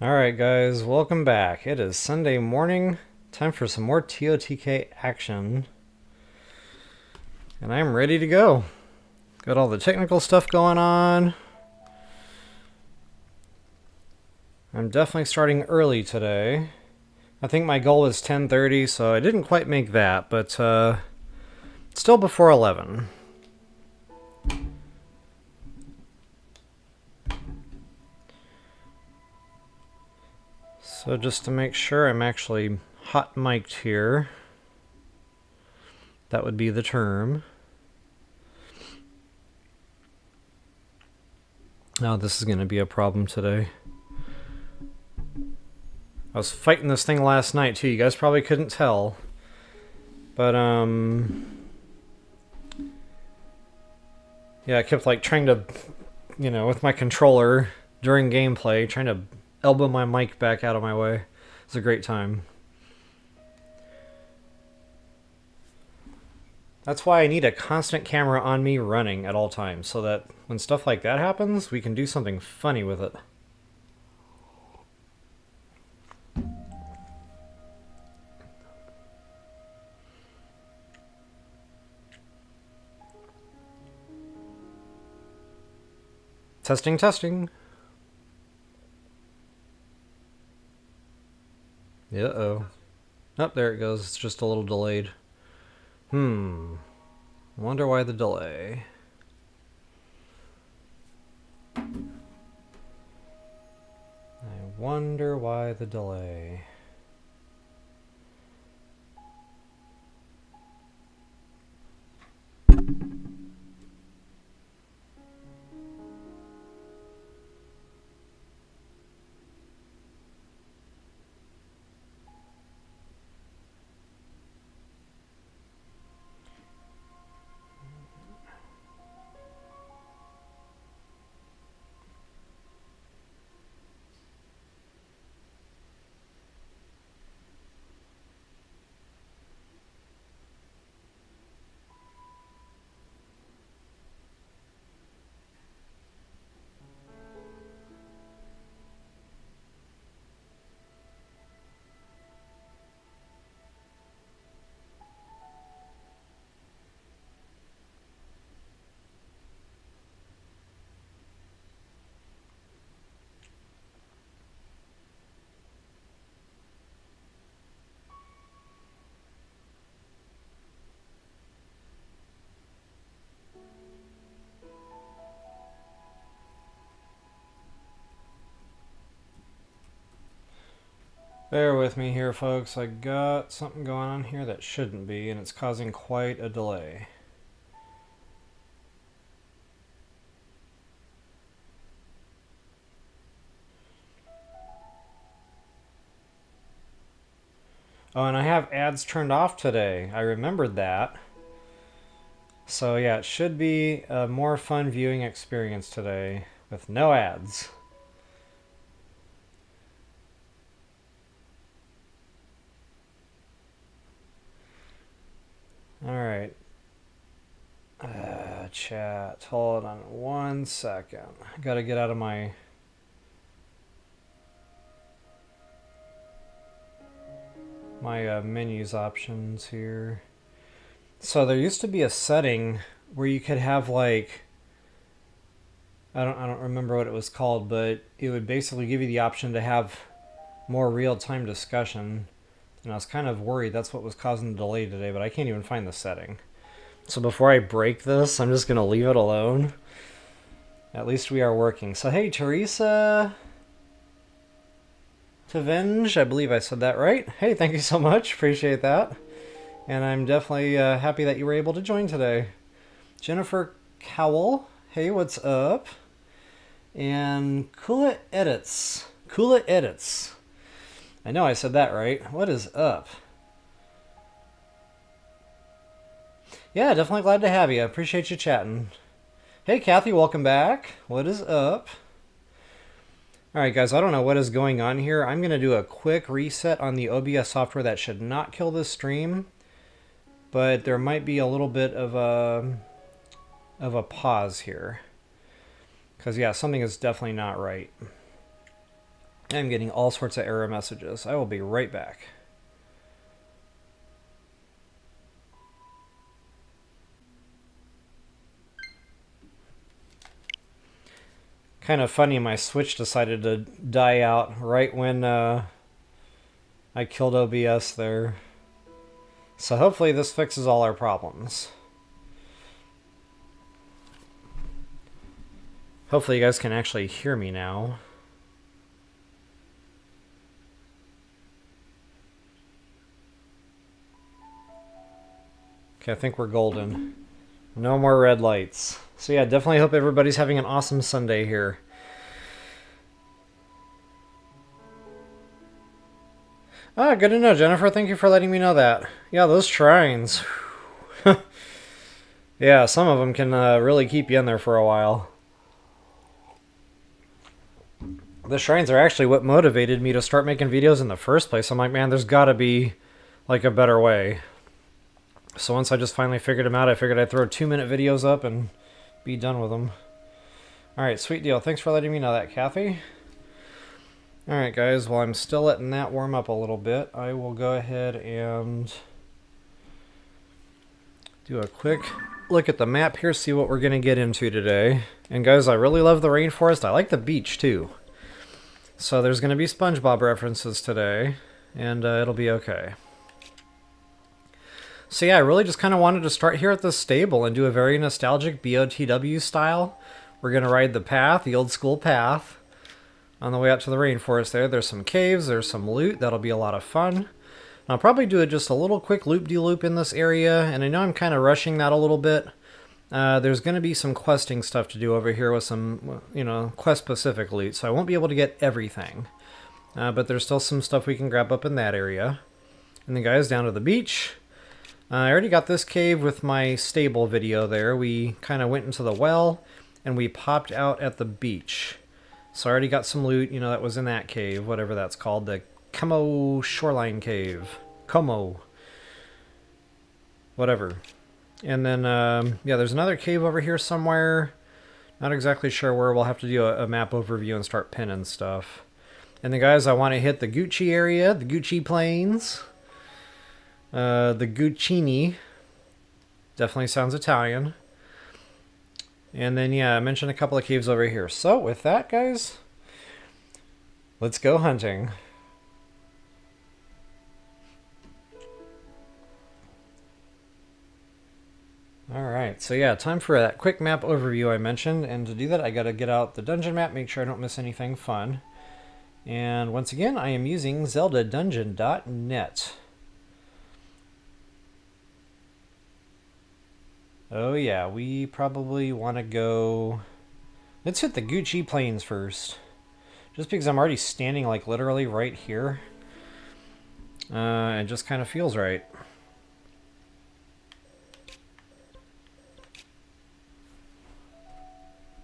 Alright guys, welcome back. It is Sunday morning, time for some more TOTK action. And I'm ready to go. Got all the technical stuff going on. I'm definitely starting early today. I think my goal was 10:30, so I didn't quite make that, but still before 11. So just to make sure I'm actually hot mic'd here, that would be the term. Now this is going to be a problem today. I was fighting this thing last night too, you guys probably couldn't tell. But yeah, I kept like trying to, with my controller during gameplay, trying to elbow my mic back out of my way. It's a great time. That's why I need a constant camera on me running at all times, so that when stuff like that happens, we can do something funny with it. Testing, testing. Uh-oh. Oh, there it goes. It's just a little delayed. Wonder why the delay. I wonder why the delay. Bear with me here, folks. I got something going on here that shouldn't be, and it's causing quite a delay. Oh, and I have ads turned off today. I remembered that. So yeah, it should be a more fun viewing experience today with no ads. Alright. Chat. Hold on 1 second. I gotta get out of my... menus options here. So there used to be a setting where you could have like... I don't remember what it was called, but it would basically give you the option to have more real-time discussion. And I was kind of worried that's what was causing the delay today, but I can't even find the setting. So before I break this, I'm just going to leave it alone. At least we are working. So hey, Teresa Tavenge, I believe I said that right. Hey, thank you so much. Appreciate that. And I'm definitely happy that you were able to join today. Jennifer Cowell, hey, what's up? And Kula Edits. Kula Edits. I know I said that right. What is up? Yeah, definitely glad to have you. Appreciate you chatting. Hey, Kathy, welcome back. What is up? Alright, guys, I don't know what is going on here. I'm going to do a quick reset on the OBS software. That should not kill this stream, but there might be a little bit of a pause here. Because, yeah, something is definitely not right. I'm getting all sorts of error messages. I will be right back. Kind of funny, my Switch decided to die out right when I killed OBS there. So hopefully this fixes all our problems. Hopefully you guys can actually hear me now. Okay, I think we're golden. No more red lights. So yeah, definitely hope everybody's having an awesome Sunday here. Ah, good to know, Jennifer. Thank you for letting me know that. Yeah, those shrines. Yeah, some of them can really keep you in there for a while. The shrines are actually what motivated me to start making videos in the first place. I'm like, man, there's got to be like a better way. So once I just finally figured them out, I figured I'd throw 2-minute videos up and be done with them. Alright, sweet deal. Thanks for letting me know that, Kathy. Alright guys, while I'm still letting that warm up a little bit, I will go ahead and do a quick look at the map here, see what we're going to get into today. And guys, I really love the rainforest. I like the beach too. So there's going to be SpongeBob references today, and it'll be okay. So yeah, I really just kind of wanted to start here at the stable and do a very nostalgic BOTW style. We're going to ride the path, the old school path, on the way out to the rainforest there. There's some caves, there's some loot. That'll be a lot of fun. And I'll probably do just a little quick loop-de-loop in this area, and I know I'm kind of rushing that a little bit. There's going to be some questing stuff to do over here with some, you know, quest-specific loot, so I won't be able to get everything. But there's still some stuff we can grab up in that area. And then guys, down to the beach. I already got this cave with my stable video there. We kind of went into the well, and we popped out at the beach. So I already got some loot, you know, that was in that cave, whatever that's called, the Como Shoreline Cave. Como. Whatever. And then, yeah, there's another cave over here somewhere. Not exactly sure where. We'll have to do a map overview and start pinning stuff. And then, guys, I want to hit the Gucci area, the Gucci Plains. The Guccini. Definitely sounds Italian. And then, yeah, I mentioned a couple of caves over here. So, with that, guys, let's go hunting. Alright, so yeah, time for that quick map overview I mentioned. And to do that, I gotta get out the dungeon map, make sure I don't miss anything fun. And once again, I am using ZeldaDungeon.net. Oh yeah, we probably want to go... Let's hit the Gucci Plains first. Just because I'm already standing like literally right here. It just kind of feels right.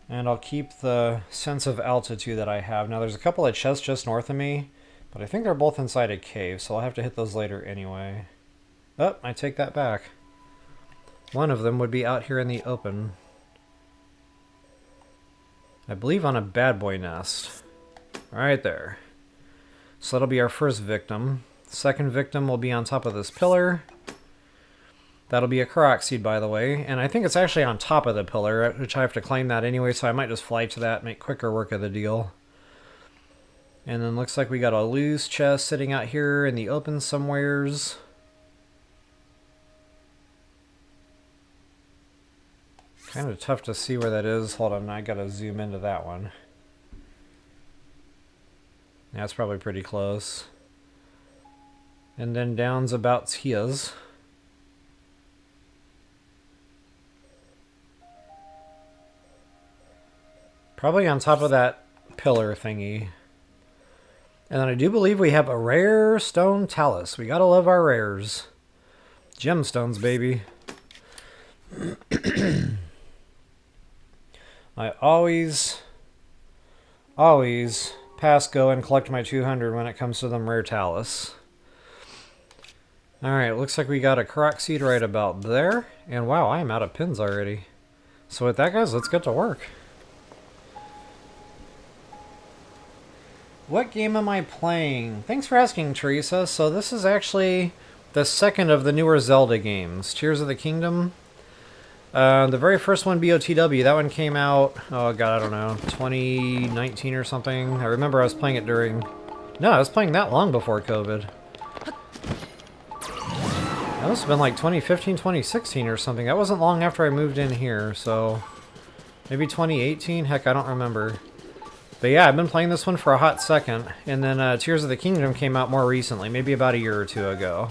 And I'll keep the sense of altitude that I have. Now there's a couple of chests just north of me, but I think they're both inside a cave, so I'll have to hit those later anyway. Oh, I take that back. One of them would be out here in the open. I believe on a bad boy nest. Right there. So that'll be our first victim. Second victim will be on top of this pillar. That'll be a Korok seed, by the way. And I think it's actually on top of the pillar, which I have to claim that anyway, so I might just fly to that, make quicker work of the deal. And then looks like we got a loose chest sitting out here in the open somewheres. Kind of tough to see where that is. Hold on, I gotta zoom into that one. That's probably pretty close. And then down's about his. Probably on top of that pillar thingy. And then I do believe we have a rare stone talus. We gotta love our rares. Gemstones, baby. I always pass go and collect my 200 when it comes to them rare talus. Alright, looks like we got a Korok seed right about there. And wow, I am out of pins already. So with that, guys, let's get to work. What game am I playing? Thanks for asking, Teresa. So this is actually the second of the newer Zelda games. Tears of the Kingdom. The very first one, BOTW, that one came out, oh god, I don't know, 2019 or something. I remember I was playing it during... No, I was playing that long before COVID. That must have been like 2015, 2016 or something. That wasn't long after I moved in here, so... Maybe 2018? Heck, I don't remember. But yeah, I've been playing this one for a hot second. And then Tears of the Kingdom came out more recently, maybe about a year or two ago.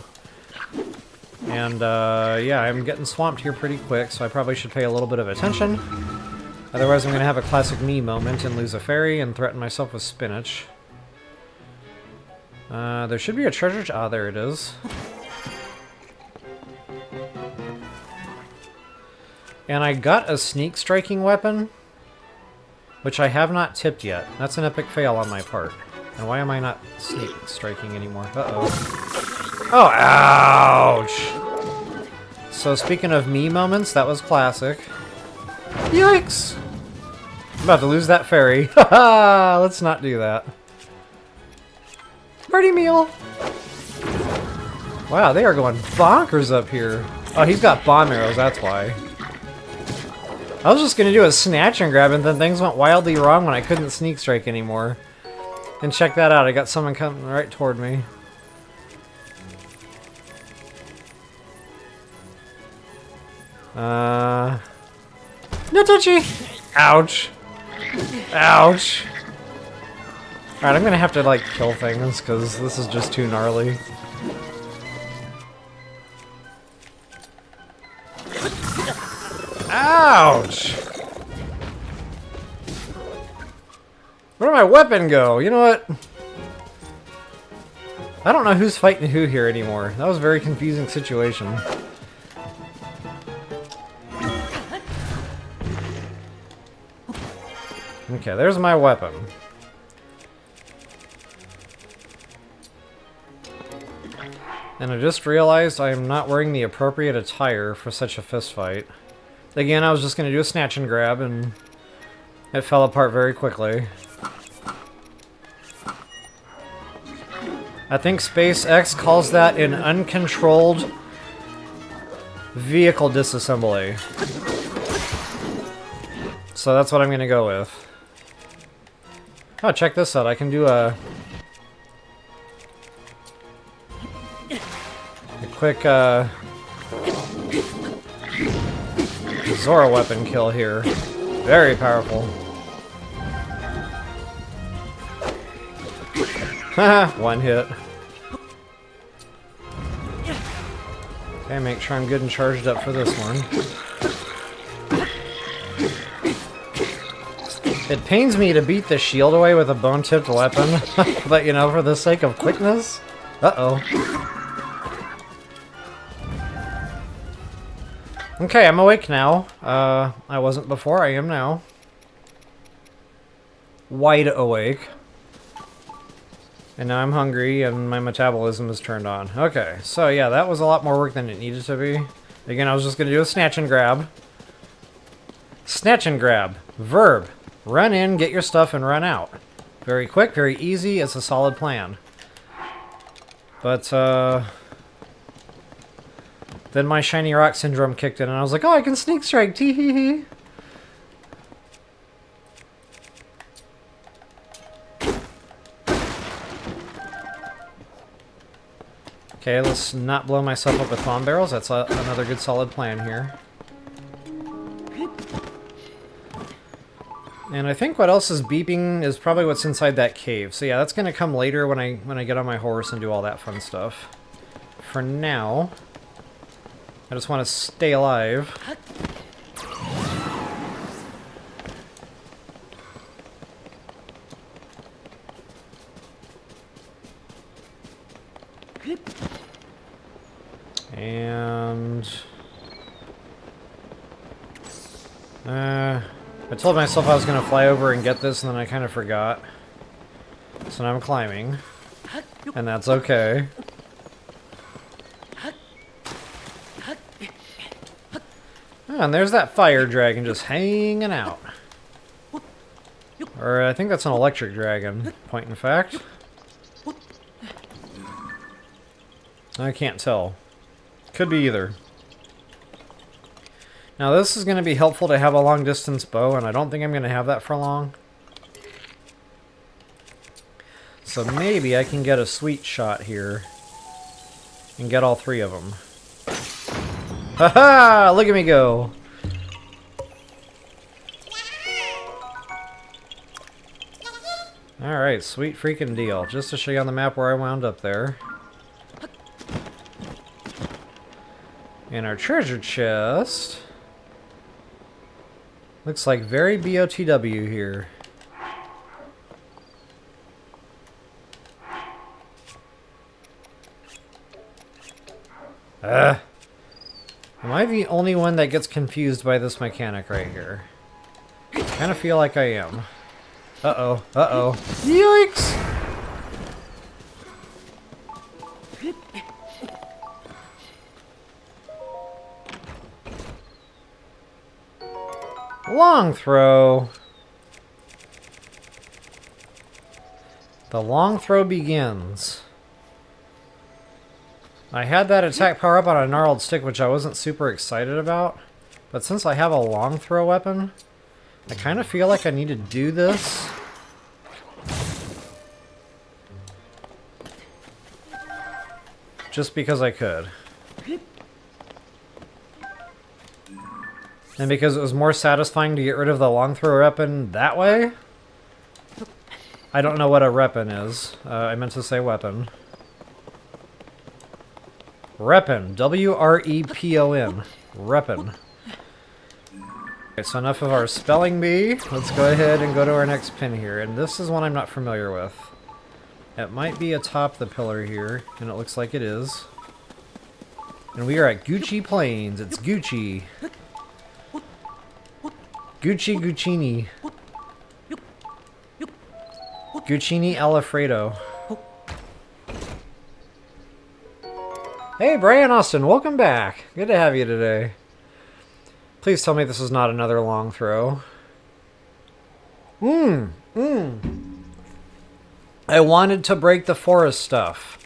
And yeah, I'm getting swamped here pretty quick, so I probably should pay a little bit of attention. Otherwise I'm going to have a classic me moment and lose a fairy and threaten myself with spinach. There should be a treasure... Ah, there it is. And I got a sneak striking weapon, which I have not tipped yet. That's an epic fail on my part. And why am I not sneak striking anymore? Uh-oh. Oh, ouch! So speaking of me moments, that was classic. Yikes! I'm about to lose that fairy. Haha! Let's not do that. Party meal! Wow, they are going bonkers up here. Oh, he's got bomb arrows, that's why. I was just gonna do a snatch and grab, and then things went wildly wrong when I couldn't sneak strike anymore. And check that out, I got someone coming right toward me. No touchy! Ouch! Ouch! Alright, I'm gonna have to, like, kill things, because this is just too gnarly. Ouch! Where did my weapon go? You know what? I don't know who's fighting who here anymore. That was a very confusing situation. Okay, there's my weapon. And I just realized I am not wearing the appropriate attire for such a fistfight. Again, I was just going to do a snatch and grab, and it fell apart very quickly. I think SpaceX calls that an uncontrolled vehicle disassembly. So that's what I'm going to go with. Oh, check this out. I can do a quick Zora weapon kill here. Very powerful. Haha, one hit. Okay, make sure I'm good and charged up for this one. It pains me to beat the shield away with a bone-tipped weapon, but you know, for the sake of quickness. Uh-oh. Okay, I'm awake now. I wasn't before, I am now. Wide awake. And now I'm hungry and my metabolism is turned on. Okay, so yeah, that was a lot more work than it needed to be. Again, I was just going to do a snatch and grab. Snatch and grab. Verb. Run in, get your stuff, and run out. Very quick, very easy, it's a solid plan. But, then my shiny rock syndrome kicked in and I was like, oh, I can sneak strike, tee hee hee. Okay, let's not blow myself up with bomb barrels. That's another good solid plan here. And I think what else is beeping is probably what's inside that cave. So yeah, that's gonna come later when I get on my horse and do all that fun stuff. For now, I just want to stay alive. And I told myself I was going to fly over and get this, and then I kind of forgot. So now I'm climbing. And that's okay. Oh, and there's that fire dragon just hanging out. Or I think that's an electric dragon, point in fact. I can't tell. Could be either. Now this is going to be helpful to have a long distance bow, and I don't think I'm going to have that for long. So maybe I can get a sweet shot here and get all three of them. Haha! Look at me go! Alright, sweet freaking deal. Just to show you on the map where I wound up there. And our treasure chest looks like very BOTW here. Am I the only one that gets confused by this mechanic right here? I kind of feel like I am. Uh-oh, uh-oh. Yikes! Long throw. The long throw begins. I had that attack power up on a gnarled stick, which I wasn't super excited about. But since I have a long throw weapon, I kind of feel like I need to do this. Just because I could. And because it was more satisfying to get rid of the long throw weapon that way? I don't know what a weapon is. I meant to say weapon. Repon. W-R-E-P-O-N. Repon. Okay, so enough of our spelling bee. Let's go ahead and go to our next pin here. And this is one I'm not familiar with. It might be atop the pillar here, and it looks like it is. And we are at Gucci Plains. It's Gucci. Gucci Guccini. Guccini Alfredo. Hey, Brian Austin, welcome back. Good to have you today. Please tell me this is not another long throw. I wanted to break the forest stuff.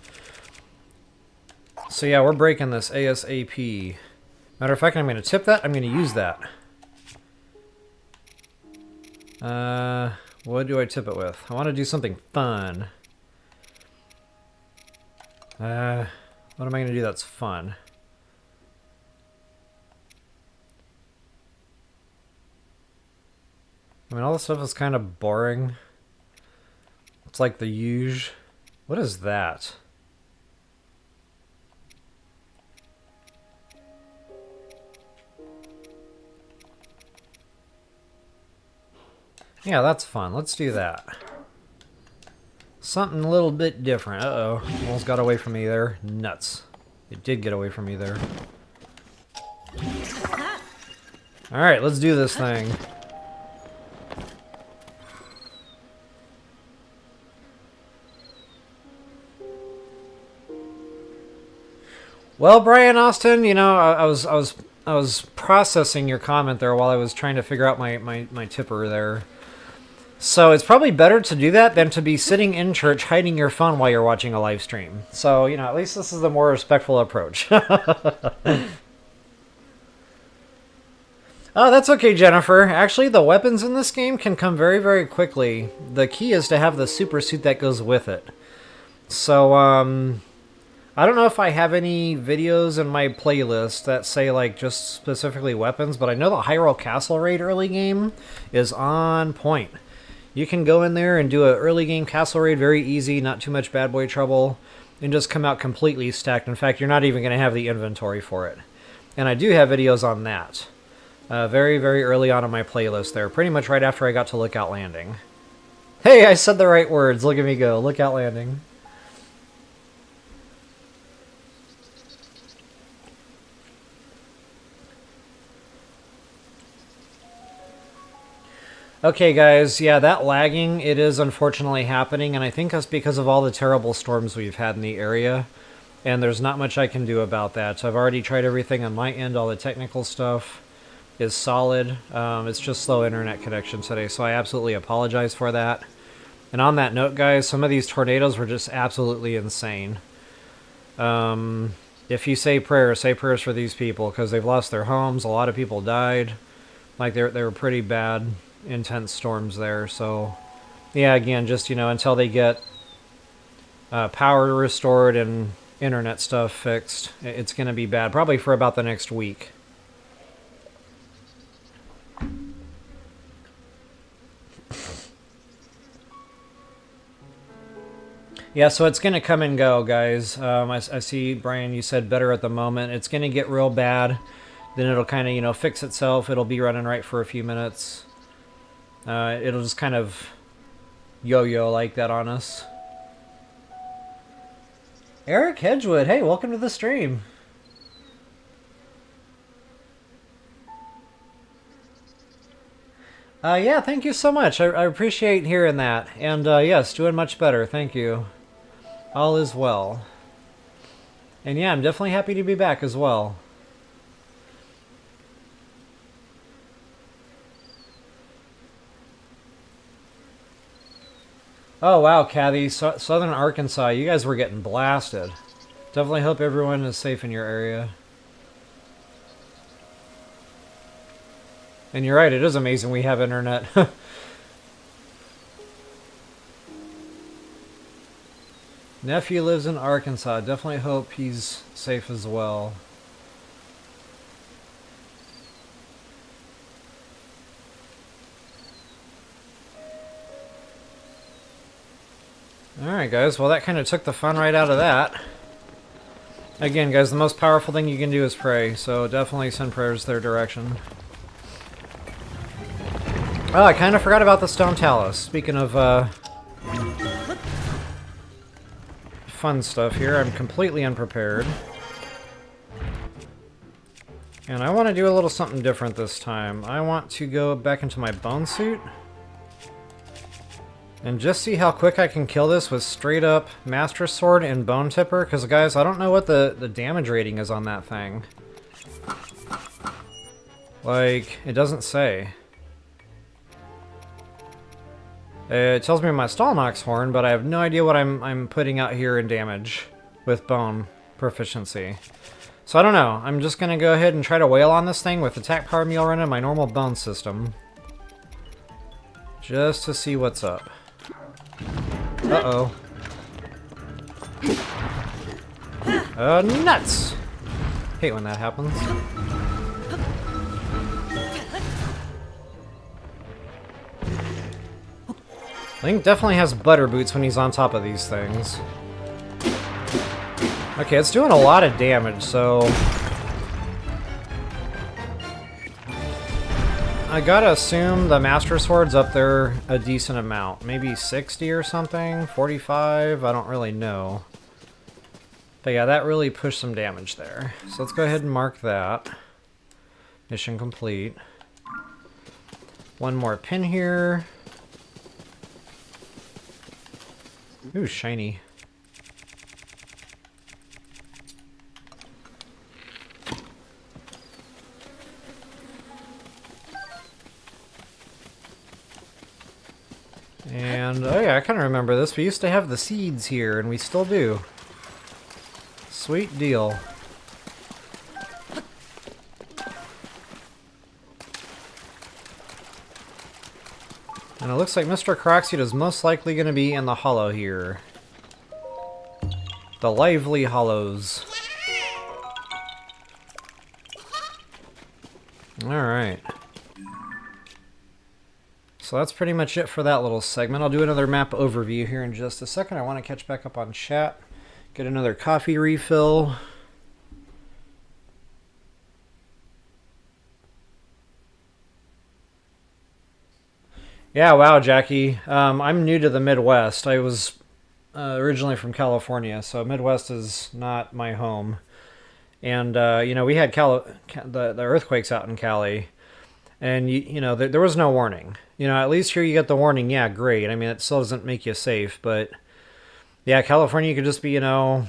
So yeah, we're breaking this ASAP. Matter of fact, I'm going to tip that. I'm going to use that. What do I tip it with? I want to do something fun. What am I going to do that's fun? I mean, all this stuff is kind of boring. It's like the usual. What is that? Yeah, that's fun. Let's do that. Something a little bit different. Uh-oh. Almost got away from me there. Nuts. It did get away from me there. Alright, let's do this thing. Well, Brian Austin, you know, I was processing your comment there while I was trying to figure out my tipper there. So it's probably better to do that than to be sitting in church hiding your phone while you're watching a live stream. So, you know, at least this is the more respectful approach. Oh, that's okay, Jennifer. Actually, the weapons in this game can come very, very quickly. The key is to have the super suit that goes with it. So, I don't know if I have any videos in my playlist that say, like, just specifically weapons, but I know the Hyrule Castle raid early game is on point. You can go in there and do an early game castle raid very easy, not too much bad boy trouble, and just come out completely stacked. In fact, you're not even going to have the inventory for it. And I do have videos on that. Very, very early on in my playlist there, pretty much right after I got to Lookout Landing. Hey, I said the right words. Look at me go. Lookout Landing. Okay, guys, yeah, that lagging, it is unfortunately happening, and I think that's because of all the terrible storms we've had in the area, and there's not much I can do about that. So I've already tried everything on my end, all the technical stuff, is solid. It's just slow internet connection today, so I absolutely apologize for that. And on that note, guys, some of these tornadoes were just absolutely insane. If you say prayers for these people, because they've lost their homes. A lot of people died. Like, they were pretty bad, intense storms there. So, yeah, again, just, until they get power restored and internet stuff fixed, it's going to be bad. Probably for about the next week. Yeah, so it's going to come and go, guys. I see, Brian, you said better at the moment. It's going to get real bad. Then it'll kind of, fix itself. It'll be running right for a few minutes. It'll just kind of yo-yo like that on us. Eric Hedgewood, hey, welcome to the stream. Yeah, thank you so much. I appreciate hearing that. And yes, doing much better. Thank you. All is well. And yeah, I'm definitely happy to be back as well. Oh wow, Kathy, Southern Arkansas, you guys were getting blasted. Definitely hope everyone is safe in your area. And you're right, it is amazing we have internet. Nephew lives in Arkansas. Definitely hope he's safe as well. Alright guys, well that kind of took the fun right out of that. Again guys, the most powerful thing you can do is pray, so definitely send prayers their direction. Oh, I kind of forgot about the stone talus. Speaking of fun stuff here, I'm completely unprepared. And I want to do a little something different this time. I want to go back into my bone suit and just see how quick I can kill this with straight up Master Sword and Bone Tipper, because guys, I don't know what the damage rating is on that thing. Like, it doesn't say. It tells me my Stalnox horn, but I have no idea what I'm putting out here in damage with bone proficiency. So I don't know. I'm just going to go ahead and try to wail on this thing with attack power meal run in my normal bone system. Just to see what's up. Uh-oh. Nuts! Hate when that happens. Link definitely has butter boots when he's on top of these things. Okay, it's doing a lot of damage, so I gotta assume the Master Sword's up there a decent amount. Maybe 60 or something? 45? I don't really know. But yeah, that really pushed some damage there. So let's go ahead and mark that. Mission complete. One more pin here. Ooh, shiny. And, oh yeah, I kind of remember this. We used to have the seeds here, and we still do. Sweet deal. And it looks like Mr. Koroks is most likely going to be in the hollow here. The lively hollows. Alright. So that's pretty much it for that little segment. I'll do another map overview here in just a second. I want to catch back up on chat. Get another coffee refill. Yeah, wow, Jackie. I'm new to the Midwest. I was originally from California, so Midwest is not my home. And, you know, we had the earthquakes out in Cali, and, you know, there was no warning. You know, at least here you get the warning, yeah, great. I mean, it still doesn't make you safe, but, yeah, California could just be, you know,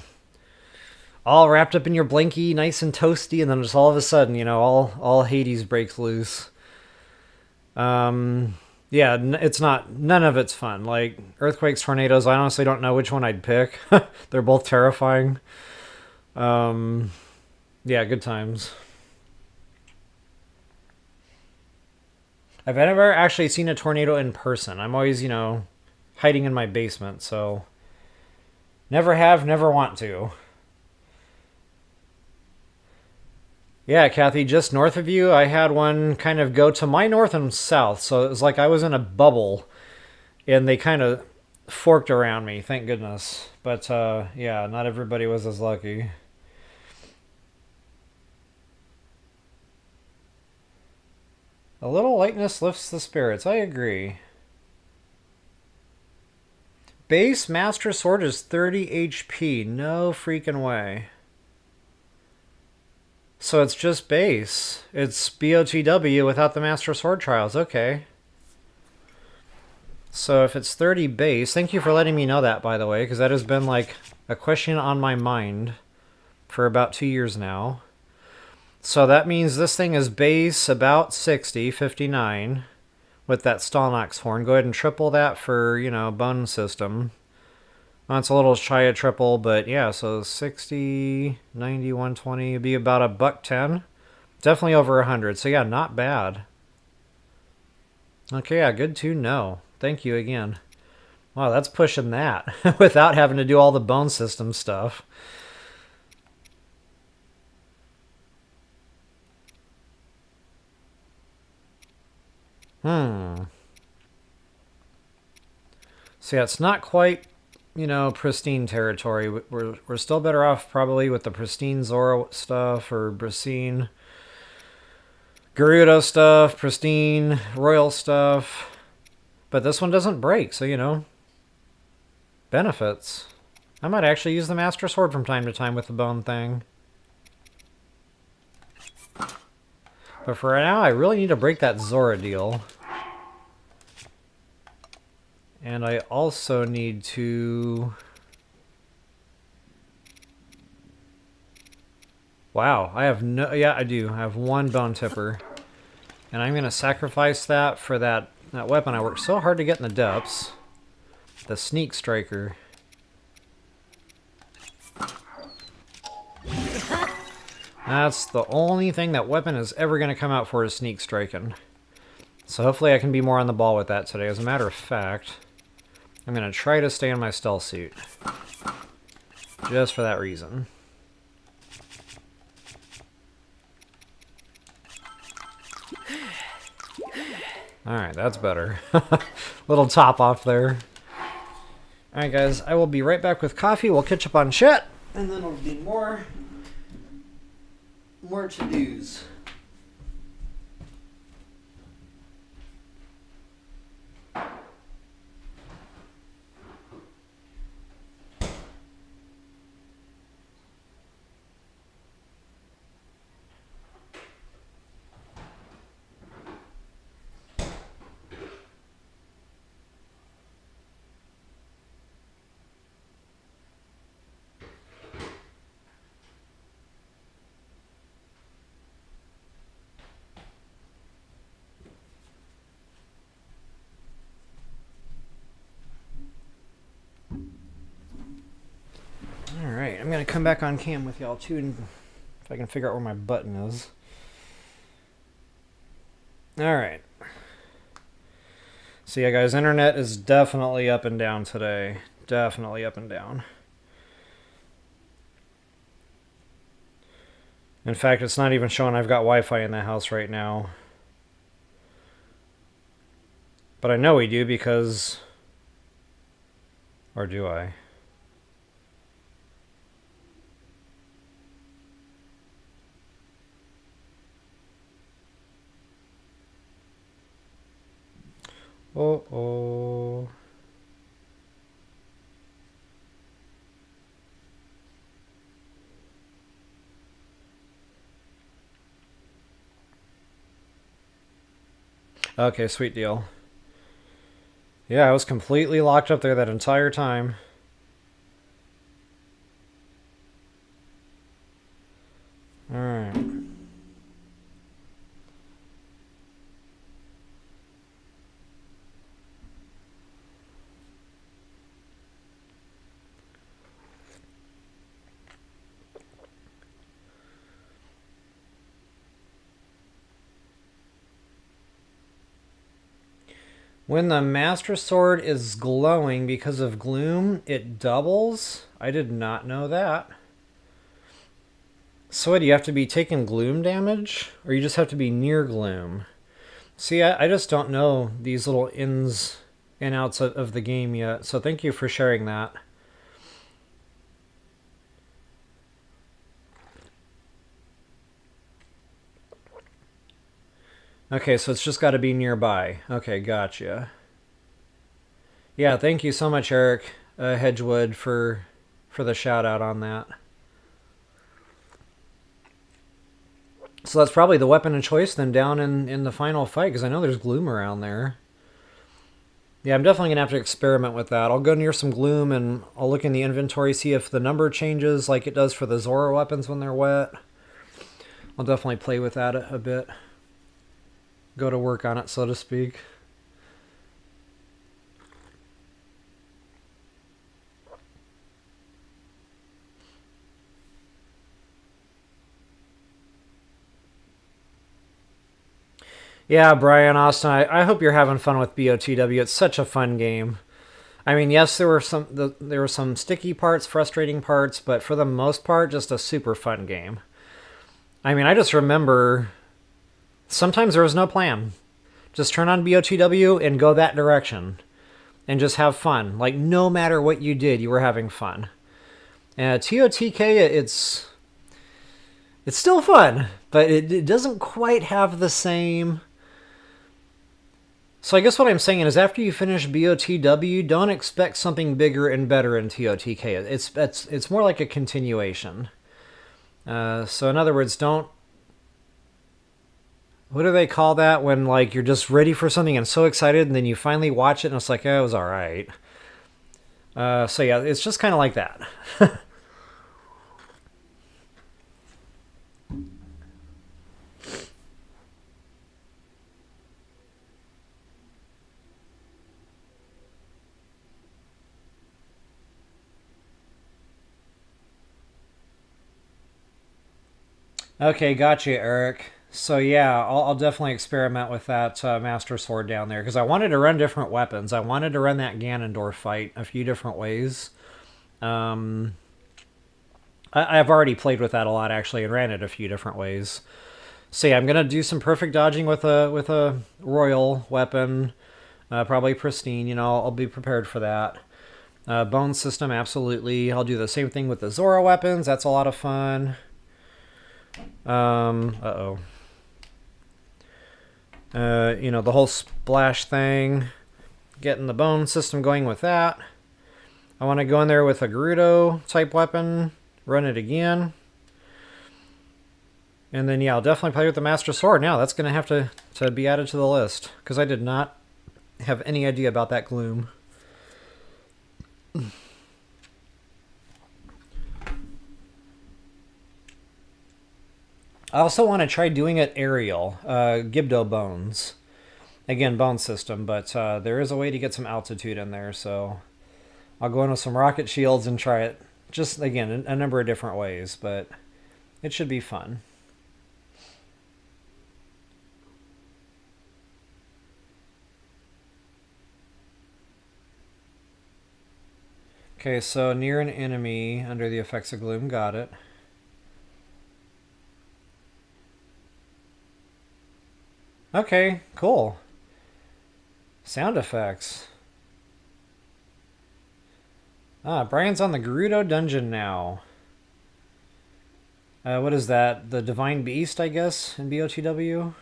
all wrapped up in your blankie, nice and toasty, and then just all of a sudden, you know, all Hades breaks loose. Yeah, it's not. None of it's fun. Like earthquakes, tornadoes. I honestly don't know which one I'd pick. They're both terrifying. Yeah, good times. I've never actually seen a tornado in person. I'm always, you know, hiding in my basement, so never have, never want to. Yeah, Kathy, just north of you, I had one kind of go to my north and south, so it was like I was in a bubble, and they kind of forked around me, thank goodness. But yeah, not everybody was as lucky. A little lightness lifts the spirits, I agree. Base Master Sword is 30 HP, no freaking way. So it's just base. It's BOTW without the Master Sword Trials. Okay. So if it's 30 base, thank you for letting me know that, by the way, because that has been like a question on my mind for about 2 years now. So that means this thing is base about 60, 59 with that Stalnox horn. Go ahead and triple that for, you know, bone system. Well, it's a little shy of triple, but yeah, so 60, 90, 120 would be about a $110. Definitely over 100, so yeah, not bad. Okay, yeah, good to know. Thank you again. Wow, that's pushing that without having to do all the bone system stuff. So yeah, it's not quite, you know, pristine territory. We're still better off probably with the pristine Zora stuff or pristine Gerudo stuff, pristine Royal stuff. But this one doesn't break, so you know, benefits. I might actually use the Master Sword from time to time with the bone thing. But for right now, I really need to break that Zora deal. And I also need to... Wow, I have no... Yeah, I do. I have one bone tipper. And I'm going to sacrifice that for that weapon I worked so hard to get in the depths. The Sneak Striker. That's the only thing that weapon is ever going to come out for is Sneak Striking. So hopefully I can be more on the ball with that today. As a matter of fact, I'm going to try to stay in my stealth suit. Just for that reason. Alright, that's better. Little top off there. Alright guys, I will be right back with coffee. We'll catch up on chat. And then it'll be more to-dos. Alright, I'm going to come back on cam with y'all too, and if I can figure out where my button is. Alright. So yeah guys, internet is definitely up and down today. Definitely up and down. In fact, it's not even showing I've got Wi-Fi in the house right now. But I know we do because... Or do I? Uh-oh. Okay, sweet deal. Yeah, I was completely locked up there that entire time. When the Master Sword is glowing because of gloom, it doubles? I did not know that. So what, do you have to be taking gloom damage? Or you just have to be near gloom? See, I just don't know these little ins and outs of the game yet, so thank you for sharing that. Okay, so it's just got to be nearby. Okay, gotcha. Yeah, thank you so much, Eric Hedgewood, for the shout out on that. So that's probably the weapon of choice then down in the final fight, because I know there's gloom around there. Yeah, I'm definitely going to have to experiment with that. I'll go near some gloom and I'll look in the inventory, see if the number changes like it does for the Zora weapons when they're wet. I'll definitely play with that a bit. Go to work on it, so to speak. Yeah, Brian Austin, I hope you're having fun with BOTW. It's such a fun game. I mean, yes, there were some sticky parts, frustrating parts, but for the most part, just a super fun game. I mean, I just remember sometimes there was no plan. Just turn on BOTW and go that direction, and just have fun. Like no matter what you did, you were having fun. TOTK, it's still fun, but it doesn't quite have the same. So I guess what I'm saying is after you finish BOTW, don't expect something bigger and better in TOTK. It's more like a continuation. So in other words, don't... What do they call that when like you're just ready for something and so excited and then you finally watch it and it's like, oh, it was alright. So yeah, it's just kind of like that. Okay, gotcha, Eric. So yeah, I'll definitely experiment with that Master Sword down there because I wanted to run different weapons. I wanted to run that Ganondorf fight a few different ways. I've already played with that a lot actually and ran it a few different ways. So yeah, I'm gonna do some perfect dodging with a royal weapon, probably pristine. You know, I'll be prepared for that. Bone system, absolutely. I'll do the same thing with the Zora weapons. That's a lot of fun. Uh-oh. You know, the whole splash thing. Getting the bone system going with that. I want to go in there with a Gerudo type weapon. Run it again. And then, yeah, I'll definitely play with the Master Sword now. That's going to have to be added to the list. Because I did not have any idea about that gloom. I also want to try doing it aerial, Gibdo bones. Again, bone system, but there is a way to get some altitude in there, so I'll go in with some rocket shields and try it. Just, again, a number of different ways, but it should be fun. Okay, so near an enemy under the effects of gloom, got it. Okay, cool. Sound effects. Ah, Brian's on the Gerudo dungeon now. What is that? The Divine Beast, I guess, in BOTW?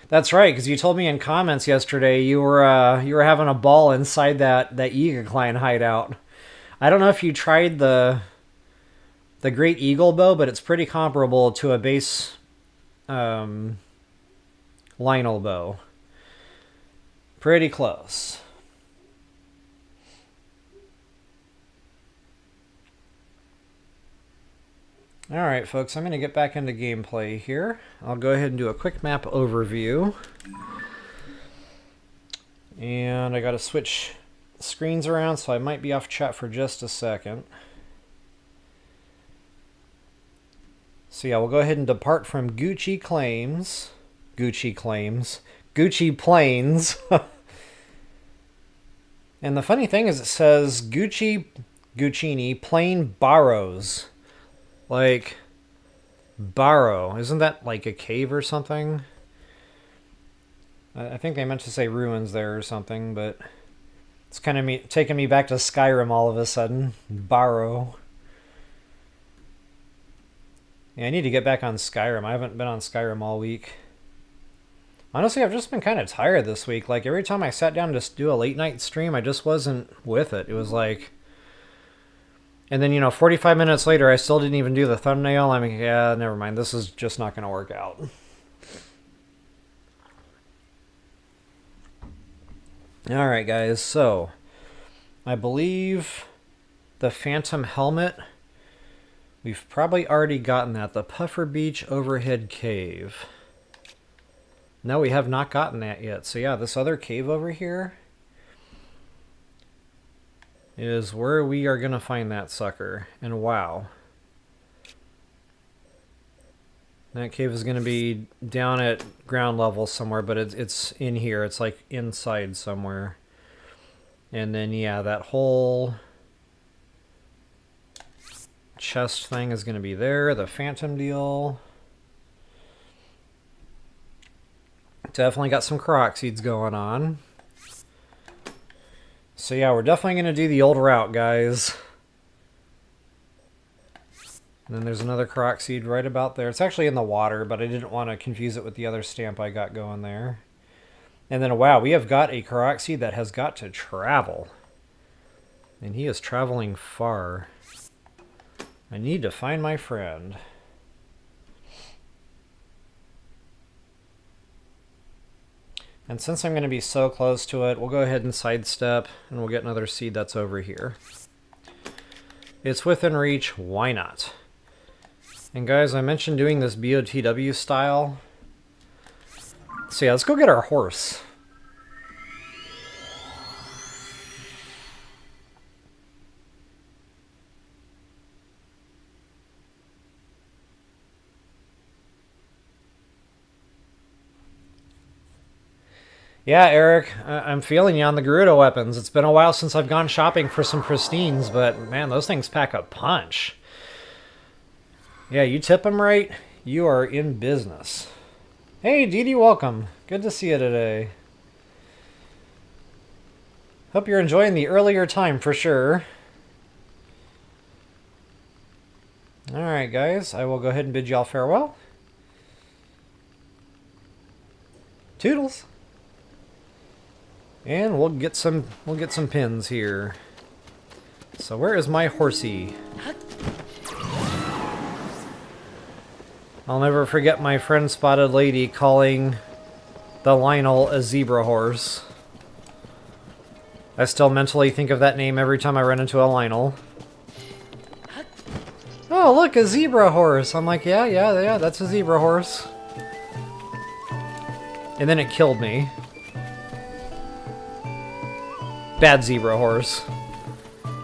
That's right, because you told me in comments yesterday you were having a ball inside that Yiga Klein hideout. I don't know if you tried the Great Eagle bow, but it's pretty comparable to a base Lionel bow. Pretty close. Alright folks, I'm going to get back into gameplay here. I'll go ahead and do a quick map overview. And I got to switch screens around, so I might be off chat for just a second. So yeah, we'll go ahead and depart from Gucci Claims. Gucci Claims. Gucci planes. And the funny thing is it says Guccini plain barrows. Like, barrow. Isn't that like a cave or something? I think they meant to say ruins there or something, but it's kind of taking me back to Skyrim all of a sudden. Barrow. Yeah, I need to get back on Skyrim. I haven't been on Skyrim all week. Honestly, I've just been kind of tired this week. Like, every time I sat down to do a late night stream, I just wasn't with it. It was like... And then, you know, 45 minutes later, I still didn't even do the thumbnail. I'm like, yeah, never mind. This is just not going to work out. Alright, guys. So, I believe the Phantom Helmet... We've probably already gotten that. The Puffer Beach Overhead Cave. No, we have not gotten that yet. So yeah, this other cave over here is where we are going to find that sucker. And wow. That cave is going to be down at ground level somewhere, but it's in here. It's like inside somewhere. And then yeah, that whole chest thing is going to be there. The phantom deal. Definitely got some Korok seeds going on. So yeah, we're definitely going to do the old route, guys. And then there's another Korok seed right about there. It's actually in the water, but I didn't want to confuse it with the other stamp I got going there. And then, wow, we have got a Korok seed that has got to travel. And he is traveling far. I need to find my friend. And since I'm going to be so close to it, we'll go ahead and sidestep, and we'll get another seed that's over here. It's within reach, why not? And guys, I mentioned doing this BOTW style. So yeah, let's go get our horse. Yeah, Eric, I'm feeling you on the Gerudo weapons. It's been a while since I've gone shopping for some pristines, but man, those things pack a punch. Yeah, you tip them right, you are in business. Hey, Dee, welcome. Good to see you today. Hope you're enjoying the earlier time for sure. Alright, guys, I will go ahead and bid y'all farewell. Toodles! And we'll get some pins here. So where is my horsey? I'll never forget my friend Spotted Lady calling the Lionel a zebra horse. I still mentally think of that name every time I run into a Lionel. Oh, look, a zebra horse. I'm like, yeah, that's a zebra horse. And then it killed me. Bad zebra horse.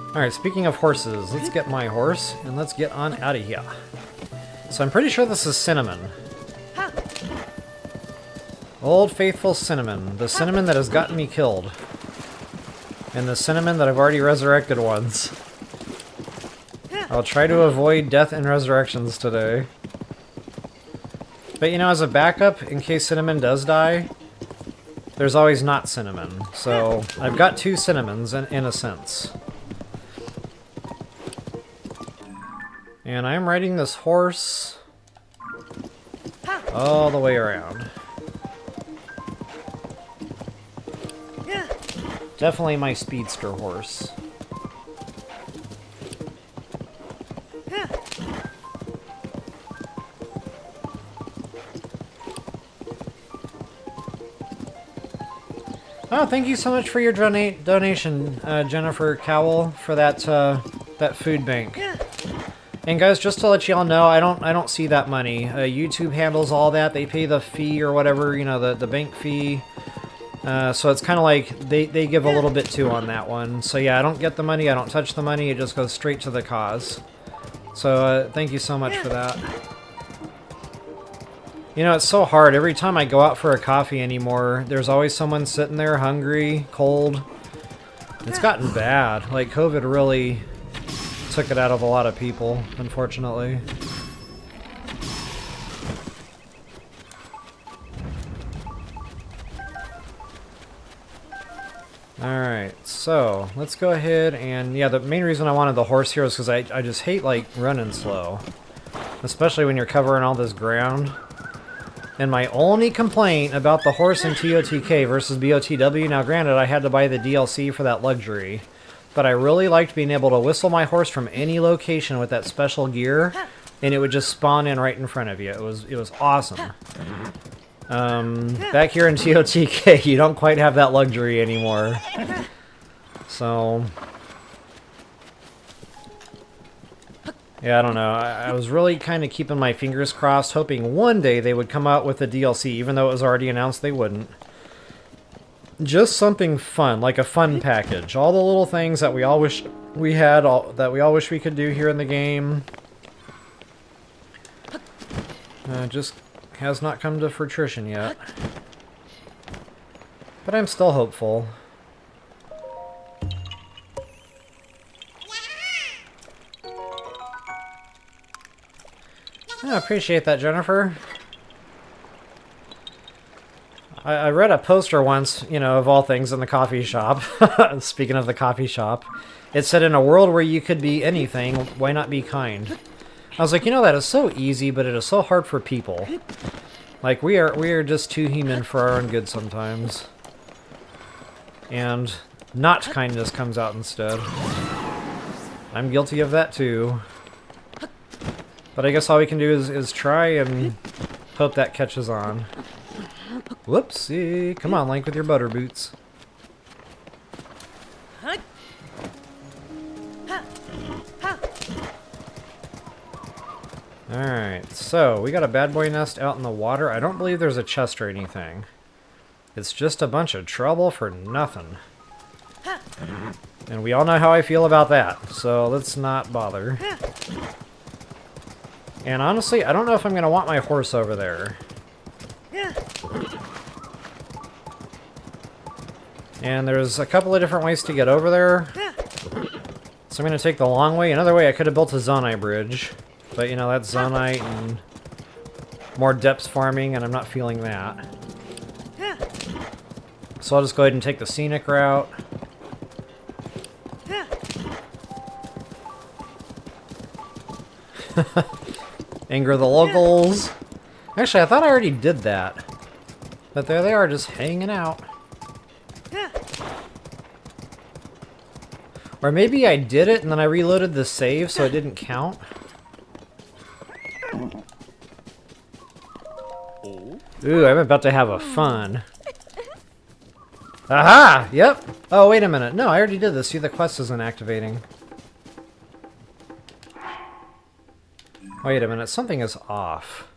Alright, speaking of horses, let's get my horse and let's get on out of here. So I'm pretty sure this is Cinnamon. Old faithful Cinnamon. The Cinnamon that has gotten me killed. And the Cinnamon that I've already resurrected once. I'll try to avoid death and resurrections today. But you know, as a backup, in case Cinnamon does die, there's always not Cinnamon. So I've got two Cinnamons in a sense. And I'm riding this horse all the way around. Definitely my speedster horse. Oh, thank you so much for your donation, Jennifer Cowell, for that that food bank. And guys, just to let y'all know, I don't see that money. YouTube handles all that. They pay the fee or whatever, you know, the bank fee. So it's kind of like they give a little bit too on that one. So yeah, I don't get the money. I don't touch the money. It just goes straight to the cause. So thank you so much for that. You know, it's so hard. Every time I go out for a coffee anymore, there's always someone sitting there hungry, cold. It's gotten bad. Like, COVID really took it out of a lot of people, unfortunately. Alright, so let's go ahead and... Yeah, the main reason I wanted the horse here is because I just hate, like, running slow. Especially when you're covering all this ground. And my only complaint about the horse in TOTK versus BOTW, now granted I had to buy the DLC for that luxury, but I really liked being able to whistle my horse from any location with that special gear, and it would just spawn in right in front of you. It was awesome. Back here in TOTK, you don't quite have that luxury anymore. So... yeah, I don't know. I was really kind of keeping my fingers crossed, hoping one day they would come out with a DLC, even though it was already announced they wouldn't. Just something fun, like a fun package. All the little things that we all wish we had, that we all wish we could do here in the game. Just has not come to fruition yet. But I'm still hopeful. I appreciate that, Jennifer. I read a poster once, you know, of all things, in the coffee shop. Speaking of the coffee shop. It said, in a world where you could be anything, why not be kind? I was like, you know, that is so easy, but it is so hard for people. Like, we are just too human for our own good sometimes. And not kindness comes out instead. I'm guilty of that too. But I guess all we can do is try and hope that catches on. Whoopsie! Come on, Link, with your butter boots. Alright, so we got a bad boy nest out in the water. I don't believe there's a chest or anything. It's just a bunch of trouble for nothing. And we all know how I feel about that, so let's not bother. And honestly, I don't know if I'm going to want my horse over there. And there's a couple of different ways to get over there. So I'm going to take the long way. Another way, I could have built a Zonite bridge. But, you know, that's Zonite and more depth farming, and I'm not feeling that. So I'll just go ahead and take the scenic route. Anger the locals. Actually, I thought I already did that. But there they are, just hanging out. Or maybe I did it and then I reloaded the save so it didn't count. Ooh, I'm about to have a fun. Aha! Yep! Oh, wait a minute. No, I already did this. See, the quest isn't activating. Wait a minute. Something is off.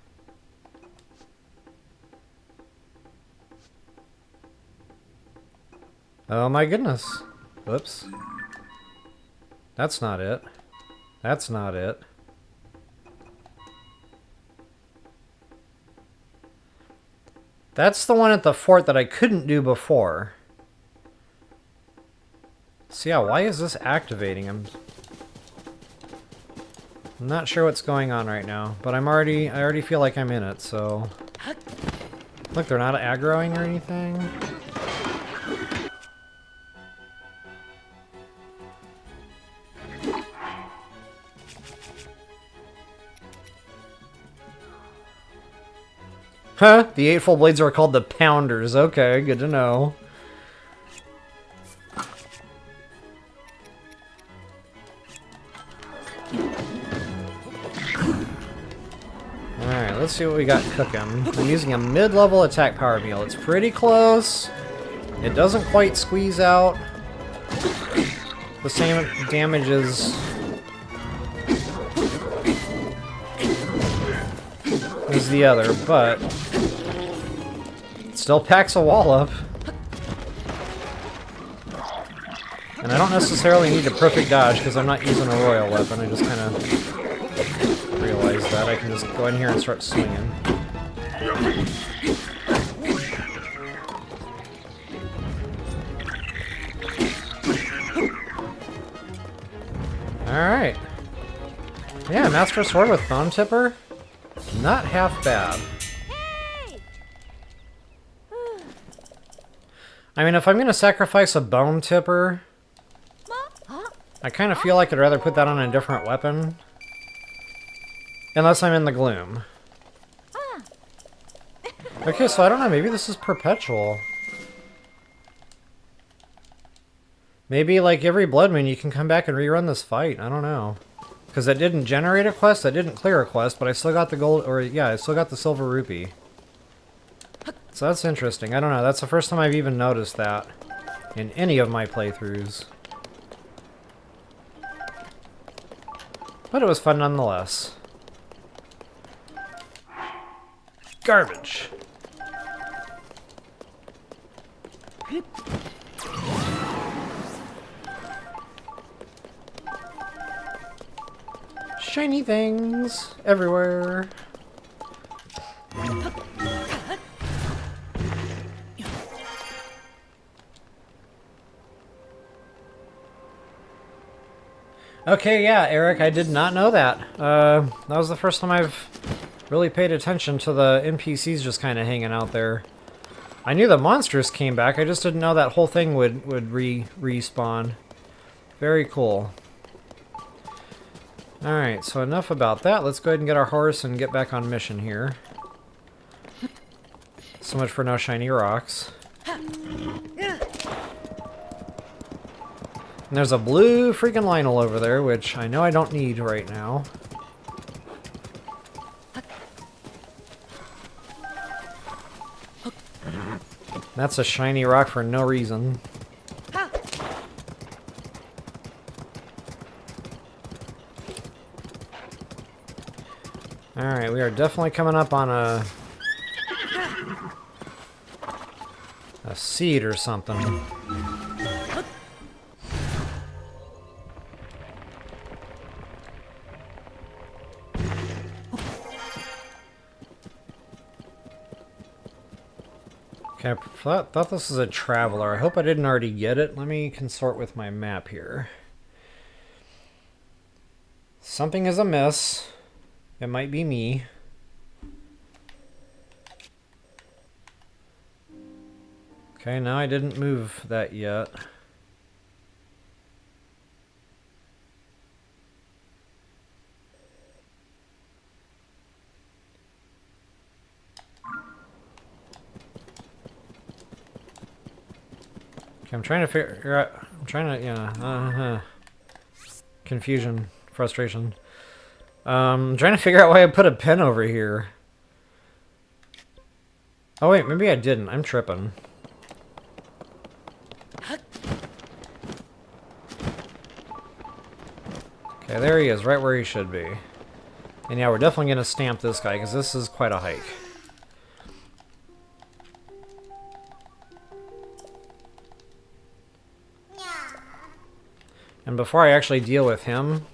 Oh my goodness. Whoops. That's not it. That's not it. That's the one at the fort that I couldn't do before. So yeah, why is this activating? I'm not sure what's going on right now, but I already feel like I'm in it, so... Look, they're not aggroing or anything. Huh? The Eightfold Blades are called the Pounders. Okay, good to know. Alright, let's see what we got cooking. I'm using a mid-level attack power meal. It's pretty close. It doesn't quite squeeze out the same damage as the other, but it still packs a wall up. And I don't necessarily need a perfect dodge because I'm not using a royal weapon. I just kind of realized that I can just go in here and start swinging. Alright. Yeah, Master Sword with Bone Tipper. Not half bad. I mean, if I'm going to sacrifice a Bone Tipper, I kind of feel like I'd rather put that on a different weapon. Unless I'm in the gloom. Okay, so I don't know, maybe this is perpetual. Maybe, like, every Blood Moon you can come back and rerun this fight. I don't know. Because that didn't generate a quest, that didn't clear a quest, but I still got the gold, or yeah, I still got the silver rupee. So that's interesting. I don't know, that's the first time I've even noticed that in any of my playthroughs. But it was fun nonetheless. Garbage. Shiny things everywhere. Okay, yeah, Eric, I did not know that. That was the first time I've really paid attention to the NPCs just kind of hanging out there. I knew the monsters came back, I just didn't know that whole thing would respawn. Very cool. Alright, so enough about that. Let's go ahead and get our horse and get back on mission here. So much for no shiny rocks. And there's a blue freaking Lionel over there, which I know I don't need right now. That's a shiny rock for no reason. Alright, we are definitely coming up on a seed or something. Okay, I thought this was a traveler. I hope I didn't already get it. Let me consort with my map here. Something is amiss. It might be me. Okay, no, I didn't move that yet. Okay, I'm trying to figure out, yeah, confusion, frustration. I'm trying to figure out why I put a pen over here. Oh wait, maybe I didn't. I'm tripping. Okay, there he is, right where he should be. And yeah, we're definitely going to stamp this guy, because this is quite a hike. And before I actually deal with him,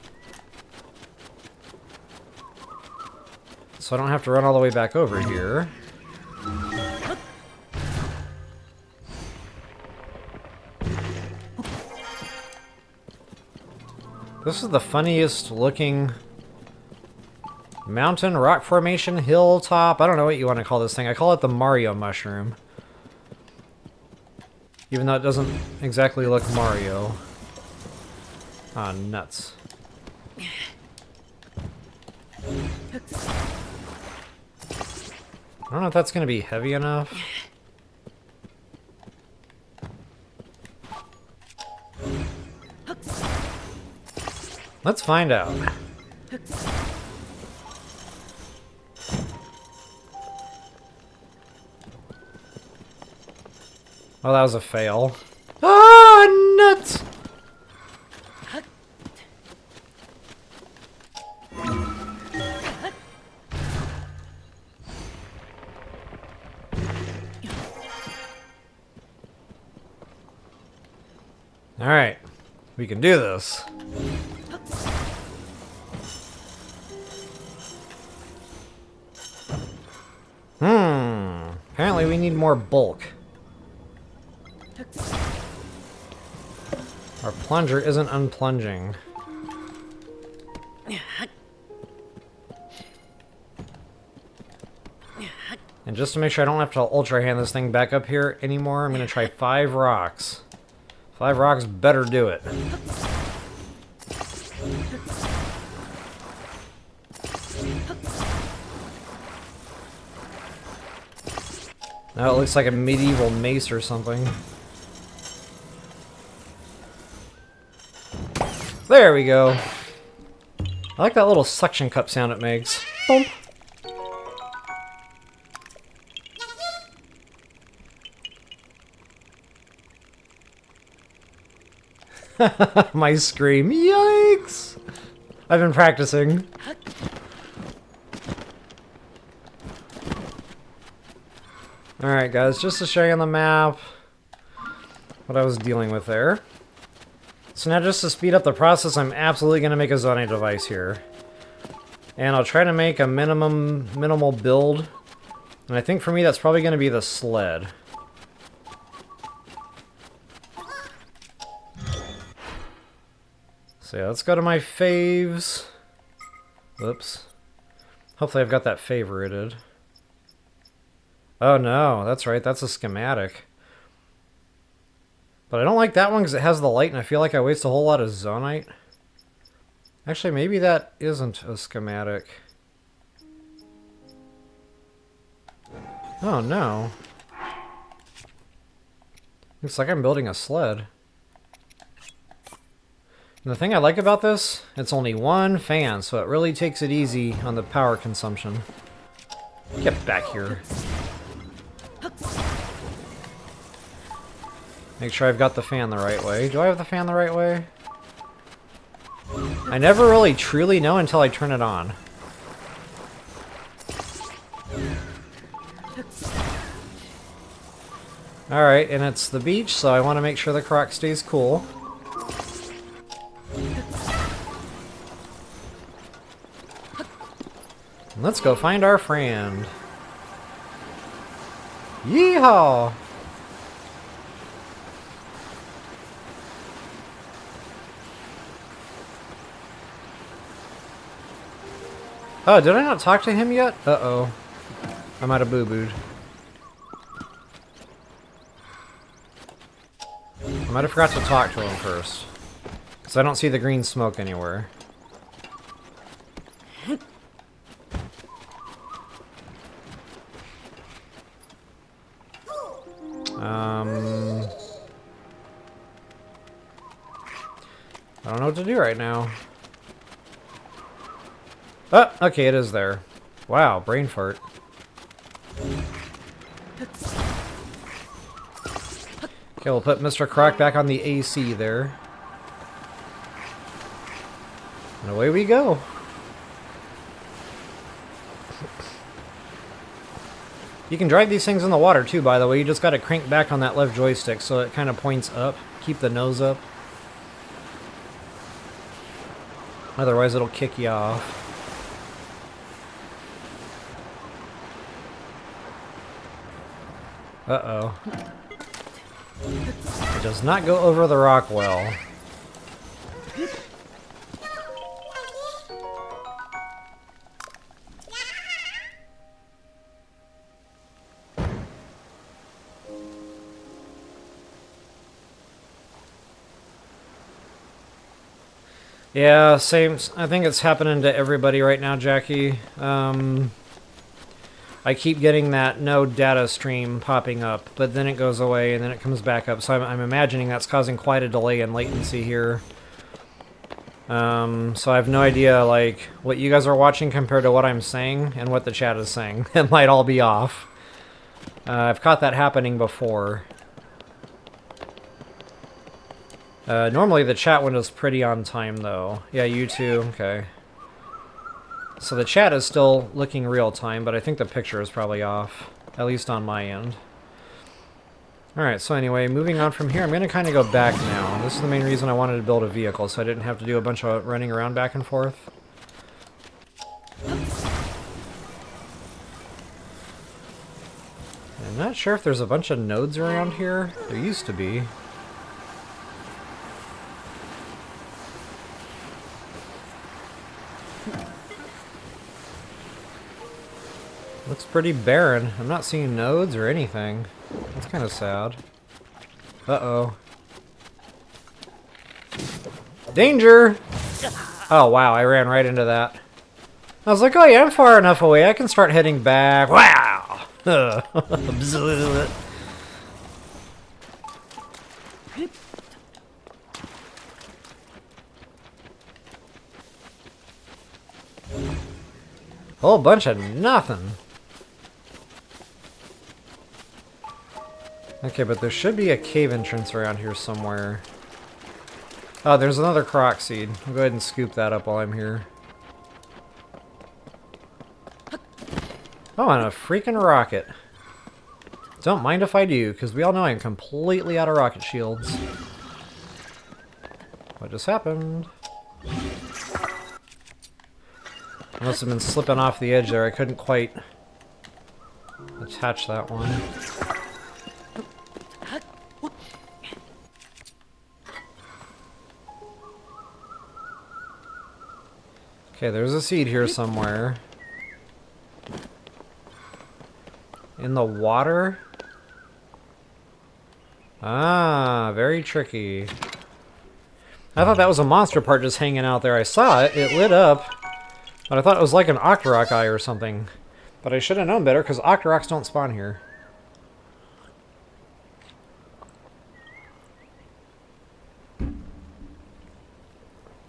so I don't have to run all the way back over here. This is the funniest looking mountain, rock formation, hilltop. I don't know what you want to call this thing. I call it the Mario mushroom. Even though it doesn't exactly look Mario. Ah, nuts. I don't know if that's going to be heavy enough. Let's find out. Oh, that was a fail. Ah, nuts! Alright, we can do this. apparently we need more bulk. Our plunger isn't unplunging. And just to make sure I don't have to ultra hand this thing back up here anymore, I'm going to try 5 rocks. 5 rocks better do it. Now it looks like a medieval mace or something. There we go. I like that little suction cup sound it makes. Boom. My scream. Yikes! I've been practicing. Alright guys, just to show you on the map what I was dealing with there. So now just to speed up the process, I'm absolutely going to make a zoning device here. And I'll try to make a minimal build. And I think for me that's probably going to be the sled. So yeah, let's go to my faves. Whoops. Hopefully I've got that favorited. Oh no, that's right, that's a schematic. But I don't like that one because it has the light and I feel like I waste a whole lot of zonite. Actually, maybe that isn't a schematic. Oh no. Looks like I'm building a sled. And the thing I like about this, it's only one fan, so it really takes it easy on the power consumption. Get back here. Make sure I've got the fan the right way. Do I have the fan the right way? I never really truly know until I turn it on. Alright, and it's the beach, so I want to make sure the Korok stays cool. Let's go find our friend. Yeehaw! Oh, did I not talk to him yet? Uh-oh. I might have boo-booed. I might have forgot to talk to him first. So I don't see the green smoke anywhere. I don't know what to do right now. Oh, okay, it is there. Wow, brain fart. Okay, we'll put Mr. Korok back on the AC there. And away we go. You can drive these things in the water too, by the way. You just gotta crank back on that left joystick so it kind of points up. Keep the nose up. Otherwise it'll kick you off. Uh-oh. It does not go over the rock well. Yeah, same. I think it's happening to everybody right now, Jackie. I keep getting that no data stream popping up, but then it goes away and then it comes back up. So I'm imagining that's causing quite a delay in latency here. So I have no idea like what you guys are watching compared to what I'm saying and what the chat is saying. It might all be off. I've caught that happening before. Normally the chat window's pretty on time though. Yeah, you too. Okay. So the chat is still looking real time, but I think the picture is probably off. At least on my end. Alright, so anyway, moving on from here, I'm going to kind of go back now. This is the main reason I wanted to build a vehicle, so I didn't have to do a bunch of running around back and forth. And I'm not sure if there's a bunch of nodes around here. There used to be. Looks pretty barren. I'm not seeing nodes or anything. That's kind of sad. Uh-oh. Danger! Oh, wow, I ran right into that. I was like, oh yeah, I'm far enough away. I can start heading back. Wow! Whole bunch of nothing. Okay, but there should be a cave entrance around here somewhere. Oh, there's another Korok seed. I'll go ahead and scoop that up while I'm here. Oh, and a freaking rocket. Don't mind if I do, because we all know I'm completely out of rocket shields. What just happened? I must have been slipping off the edge there. I couldn't quite attach that one. Okay, there's a seed here somewhere. In the water? Ah, very tricky. I thought that was a monster part just hanging out there. I saw it, it lit up, but I thought it was like an Octorok eye or something. But I should have known better, because Octoroks don't spawn here.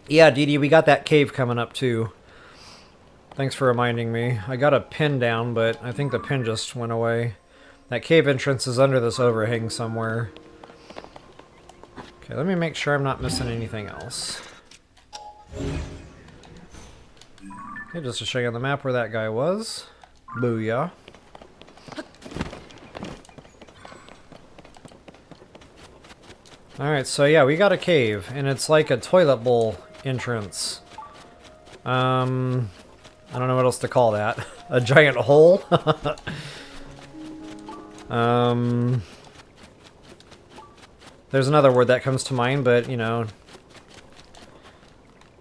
Yeah, Dee Dee, we got that cave coming up too. Thanks for reminding me. I got a pin down, but I think the pin just went away. That cave entrance is under this overhang somewhere. Okay, let me make sure I'm not missing anything else. Okay, just to show you on the map where that guy was. Booyah. Alright, so yeah, we got a cave, and it's like a toilet bowl entrance. I don't know what else to call that. A giant hole? There's another word that comes to mind, but, you know,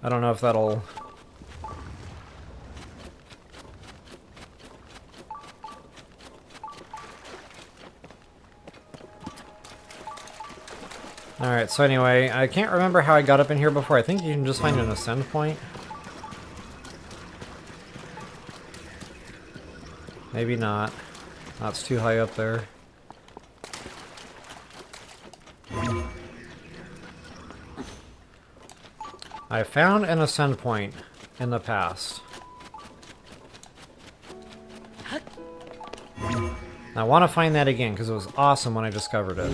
I don't know if that'll... Alright, so anyway, I can't remember how I got up in here before. I think you can just find an ascend point. Maybe not. That's too high up there. I found an ascend point in the past. I want to find that again because it was awesome when I discovered it.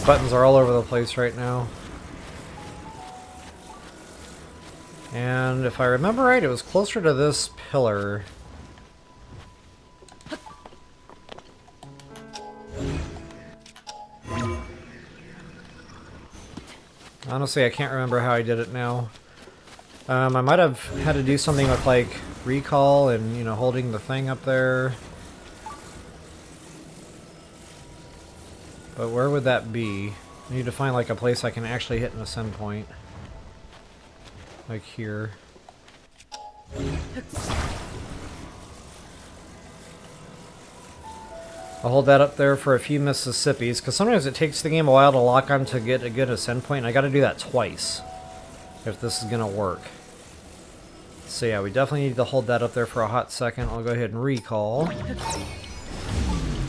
Buttons are all over the place right now. And if I remember right, it was closer to this pillar. Honestly, I can't remember how I did it now. I might have had to do something with, like, recall and, you know, holding the thing up there. But where would that be? I need to find, like, a place I can actually hit an ascend point. Like here. I'll hold that up there for a few Mississippis, because sometimes it takes the game a while to lock on to get a good ascend point, and I gotta do that twice if this is gonna work. So yeah, we definitely need to hold that up there for a hot second. I'll go ahead and recall.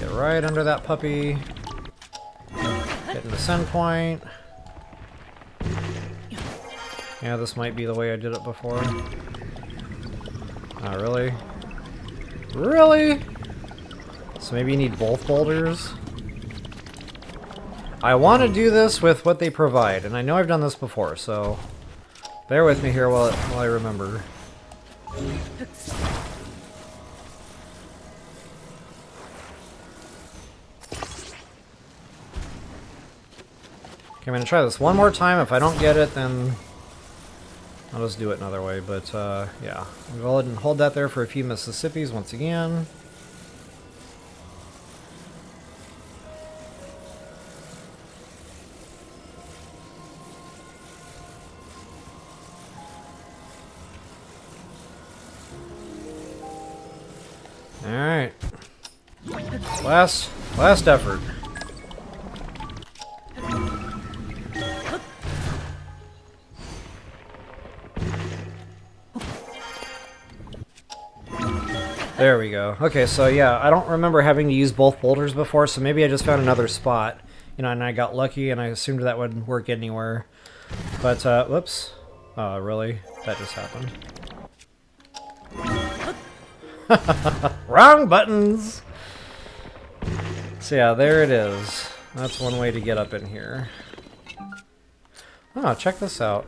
Get right under that puppy. Get an ascend point. Yeah, this might be the way I did it before. Oh, really? Really? So maybe you need both boulders? I want to do this with what they provide, and I know I've done this before, so bear with me here while I remember. Okay, I'm going to try this one more time. If I don't get it, then I'll just do it another way. But, yeah. We'll go ahead and hold that there for a few Mississippis once again. Alright. Last effort. There we go. Okay, so yeah, I don't remember having to use both boulders before, so maybe I just found another spot. You know, and I got lucky and I assumed that would work anywhere. But, whoops. Oh, really? That just happened. Wrong buttons! So yeah, there it is. That's one way to get up in here. Oh, check this out.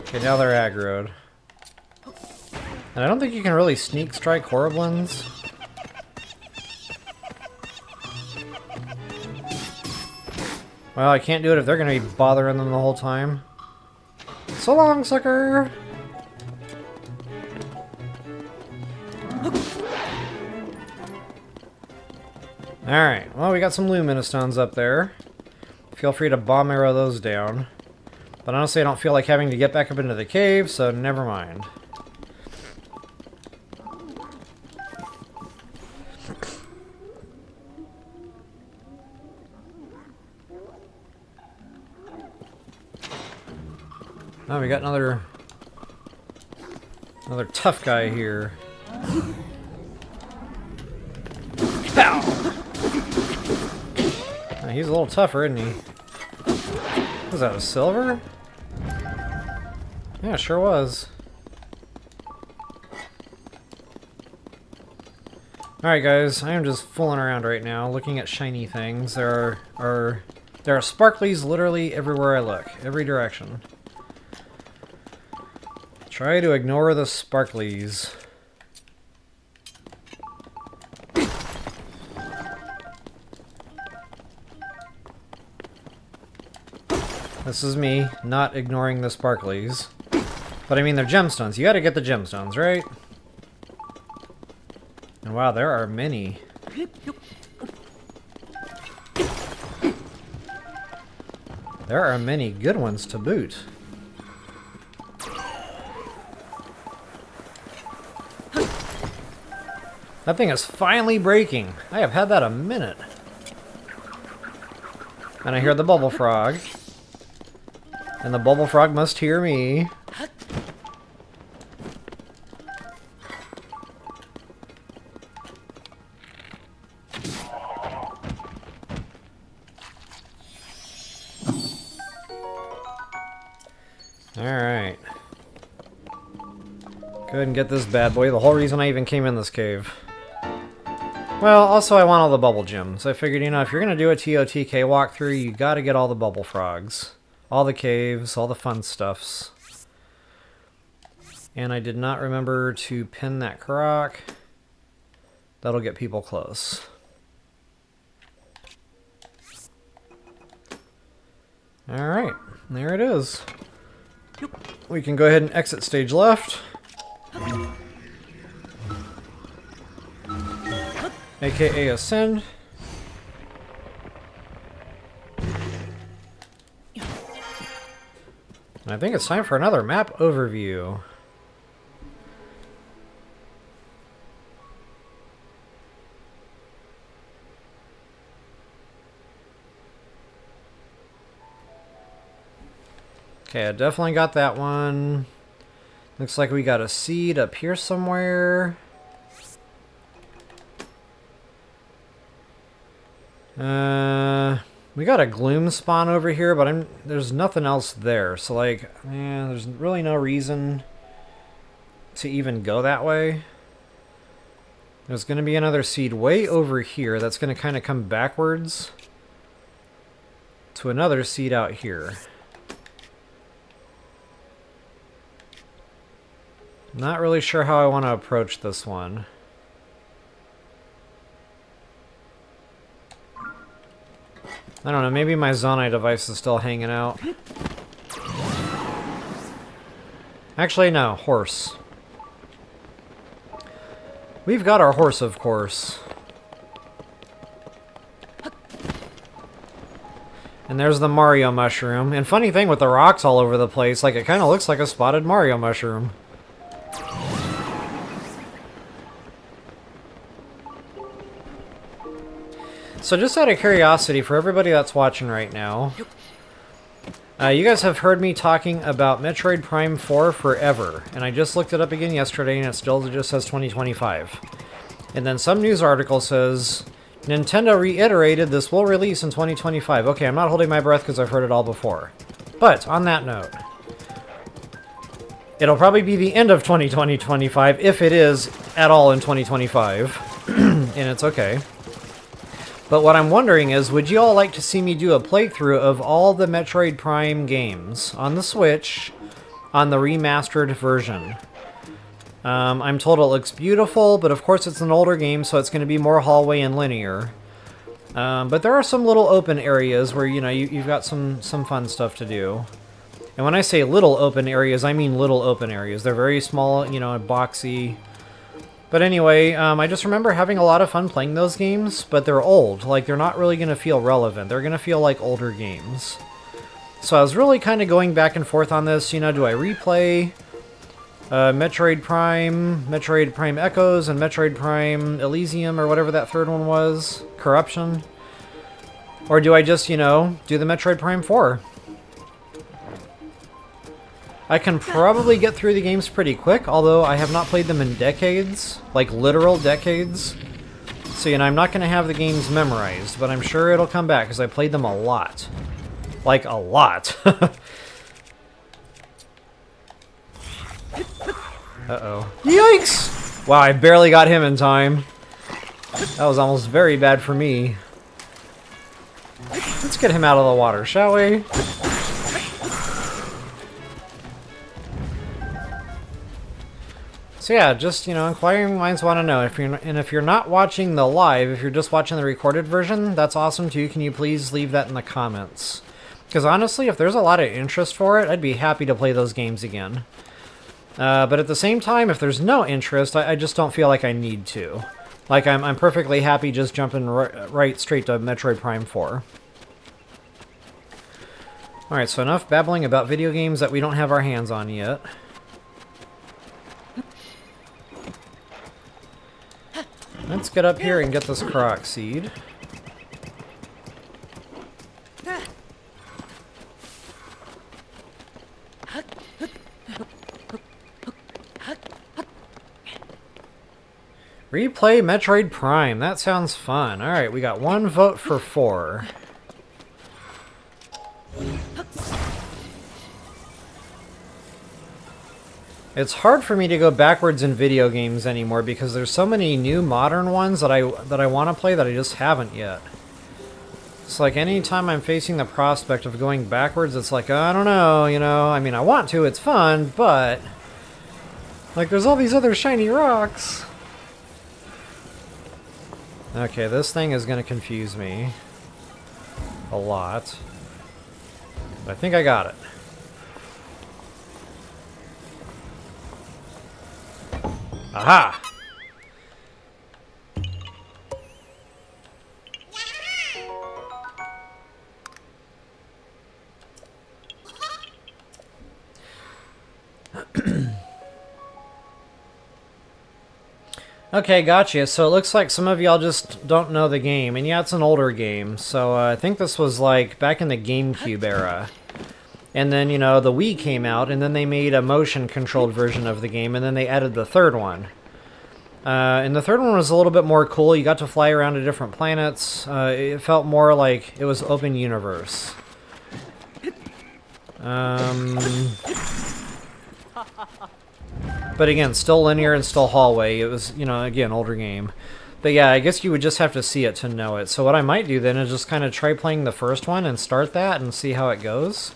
Okay, now they're aggroed. And I don't think you can really sneak strike Horriblins. Well, I can't do it if they're going to be bothering them the whole time. So long, sucker! Alright, well, we got some Lumina Stones up there. Feel free to bomb arrow those down. But honestly, I don't feel like having to get back up into the cave, so never mind. Oh, we got another tough guy here. Pow! He's a little tougher, isn't he? Was that a silver? Yeah, sure was. Alright guys, I am just fooling around right now, looking at shiny things. There are sparklies literally everywhere I look, every direction. Try to ignore the sparklies. This is me, not ignoring the sparklies. But I mean, they're gemstones. You gotta get the gemstones, right? And wow, there are many. There are many good ones to boot. That thing is finally breaking. I have had that a minute. And I hear the bubble frog. And the bubble frog must hear me. Alright. Go ahead and get this bad boy. The whole reason I even came in this cave. Well, also I want all the bubble gems. I figured, you know, if you're going to do a TOTK walkthrough, you got to get all the bubble frogs. All the caves, all the fun stuffs. And I did not remember to pin that Korok. That'll get people close. Alright, there it is. We can go ahead and exit stage left. AKA ascend. And I think it's time for another map overview. Okay, I definitely got that one. Looks like we got a seed up here somewhere. We got a gloom spawn over here, but there's nothing else there. So like, there's really no reason to even go that way. There's going to be another seed way over here that's going to kind of come backwards to another seed out here. Not really sure how I want to approach this one. I don't know, maybe my Zonai device is still hanging out. Actually, no, horse. We've got our horse, of course. And there's the Mario mushroom. And funny thing with the rocks all over the place, like it kind of looks like a spotted Mario mushroom. So just out of curiosity, for everybody that's watching right now, you guys have heard me talking about Metroid Prime 4 forever, and I just looked it up again yesterday, and it still just says 2025. And then some news article says, Nintendo reiterated this will release in 2025. Okay, I'm not holding my breath because I've heard it all before. But, on that note, it'll probably be the end of 2025, if it is at all in 2025, and it's okay. But what I'm wondering is, would you all like to see me do a playthrough of all the Metroid Prime games on the Switch on the remastered version? I'm told it looks beautiful, but of course it's an older game, so it's going to be more hallway and linear. But there are some little open areas where, you know, you've got some fun stuff to do. And when I say little open areas, I mean little open areas. They're very small, you know, boxy. But anyway, I just remember having a lot of fun playing those games, but they're old. Like, they're not really going to feel relevant. They're going to feel like older games. So I was really kind of going back and forth on this. You know, do I replay Metroid Prime Echoes, and Metroid Prime Elysium, or whatever that third one was? Corruption? Or do I just, you know, do the Metroid Prime 4? I can probably get through the games pretty quick, although I have not played them in decades. Like, literal decades. So, you know, I'm not going to have the games memorized, but I'm sure it'll come back, because I played them a lot. Like, a lot. Uh-oh. Yikes! Wow, I barely got him in time. That was almost very bad for me. Let's get him out of the water, shall we? So yeah, just, you know, inquiring minds want to know. If you're not watching the live, if you're just watching the recorded version, that's awesome too. Can you please leave that in the comments? Because honestly, if there's a lot of interest for it, I'd be happy to play those games again. But at the same time, if there's no interest, I just don't feel like I need to. Like, I'm perfectly happy just jumping right straight to Metroid Prime 4. Alright, so enough babbling about video games that we don't have our hands on yet. Let's get up here and get this Korok seed. Replay Metroid Prime. That sounds fun. Alright, we got 1 vote for 4. It's hard for me to go backwards in video games anymore because there's so many new modern ones that I want to play that I just haven't yet. It's like anytime I'm facing the prospect of going backwards, it's like, I don't know, you know, I mean, I want to, it's fun, but like there's all these other shiny rocks. Okay, this thing is going to confuse me a lot. But I think I got it. Aha! Okay, gotcha. So it looks like some of y'all just don't know the game. And yeah, it's an older game. So I think this was like back in the GameCube era. And then, you know, the Wii came out, and then they made a motion-controlled version of the game, and then they added the third one. And the third one was a little bit more cool. You got to fly around to different planets. It felt more like it was open universe. But again, still linear and still hallway. It was, you know, again, older game. But yeah, I guess you would just have to see it to know it. So what I might do then is just kind of try playing the first one and start that and see how it goes.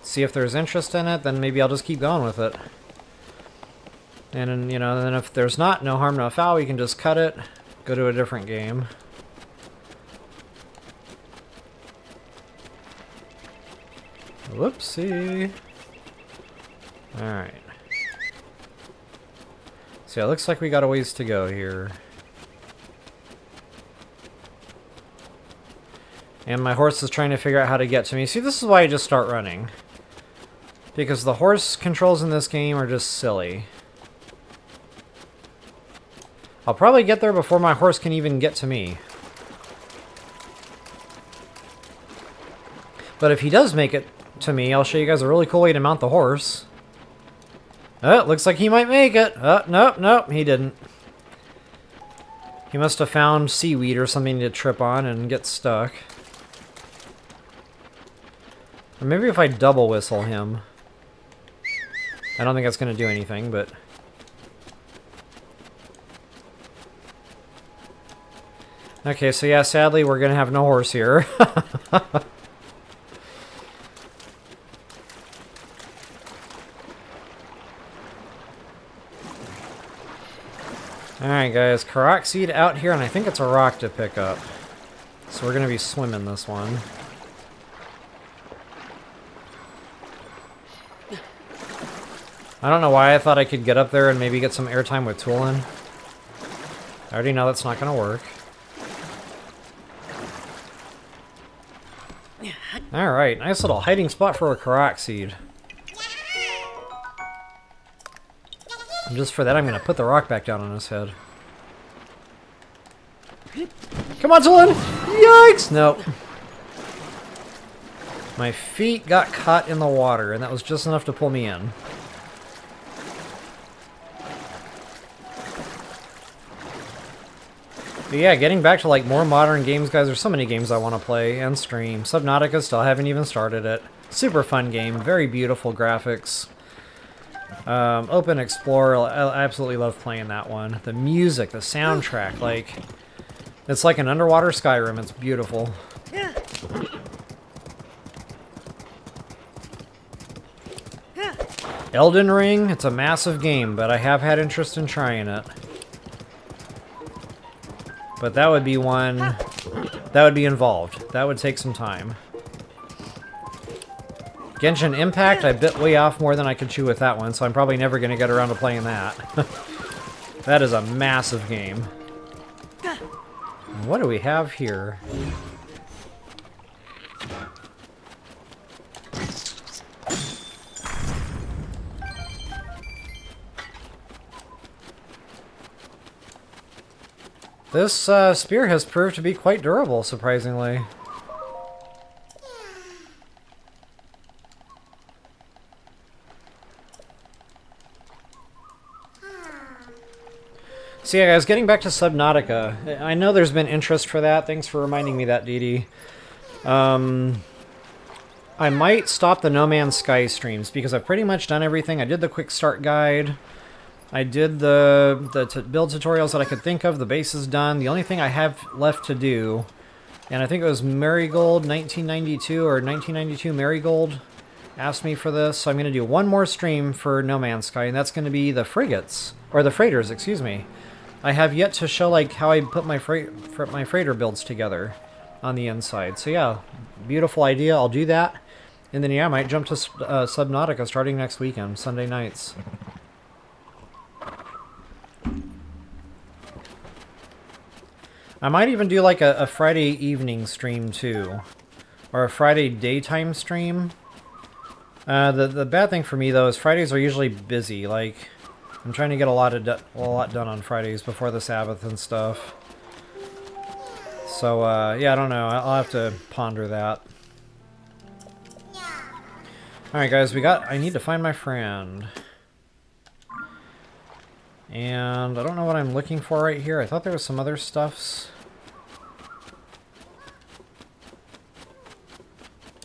See if there's interest in it, then maybe I'll just keep going with it. And then, you know, then if there's not no harm, no foul, we can just cut it, go to a different game. Whoopsie. Alright. So yeah, it looks like we got a ways to go here. And my horse is trying to figure out how to get to me. See, this is why I just start running. Because the horse controls in this game are just silly. I'll probably get there before my horse can even get to me. But if he does make it to me, I'll show you guys a really cool way to mount the horse. Oh, looks like he might make it. Oh, nope, he didn't. He must have found seaweed or something to trip on and get stuck. Or maybe if I double whistle him. I don't think that's going to do anything, but... Okay, so yeah, sadly we're going to have no horse here. Alright guys, Korok seed out here, and I think it's a rock to pick up. So we're going to be swimming this one. I don't know why I thought I could get up there and maybe get some airtime with Toolin. I already know that's not going to work. Alright, nice little hiding spot for a Korok seed. And just for that, I'm going to put the rock back down on his head. Come on, Toolin! Yikes! Nope. My feet got caught in the water, and that was just enough to pull me in. But yeah, getting back to like more modern games, guys. There's so many games I want to play and stream. Subnautica, still haven't even started it. Super fun game, very beautiful graphics. Open Explorer, I absolutely love playing that one. The music, the soundtrack, like it's like an underwater Skyrim. It's beautiful. Elden Ring, it's a massive game, but I have had interest in trying it. But that would be one that would be involved. That would take some time. Genshin Impact, I bit way off more than I could chew with that one, so I'm probably never going to get around to playing that. That is a massive game. What do we have here? This spear has proved to be quite durable, surprisingly. So yeah, guys, getting back to Subnautica. I know there's been interest for that. Thanks for reminding me that, Dee Dee. I might stop the No Man's Sky streams, because I've pretty much done everything. I did the quick start guide. I did the build tutorials that I could think of. The base is done. The only thing I have left to do, and I think it was Marigold 1992 or 1992 Marigold asked me for this. So I'm going to do one more stream for No Man's Sky, and that's going to be the frigates, or the freighters, excuse me. I have yet to show like how I put my freighter builds together on the inside. So yeah, beautiful idea. I'll do that, and then yeah, I might jump to Subnautica starting next weekend, Sunday nights. I might even do like a Friday evening stream too, or a Friday daytime stream. The bad thing for me though is Fridays are usually busy. Like I'm trying to get a lot done on Fridays before the Sabbath and stuff. So yeah, I don't know. I'll have to ponder that. All right, guys, I need to find my friend. And I don't know what I'm looking for right here. I thought there was some other stuffs.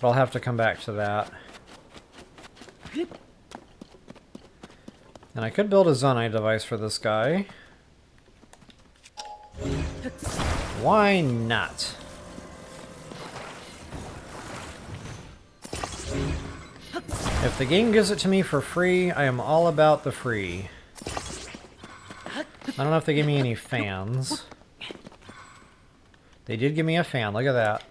But I'll have to come back to that. And I could build a Zonai device for this guy. Why not? If the game gives it to me for free, I am all about the free. I don't know if they gave me any fans. They did give me a fan, look at that.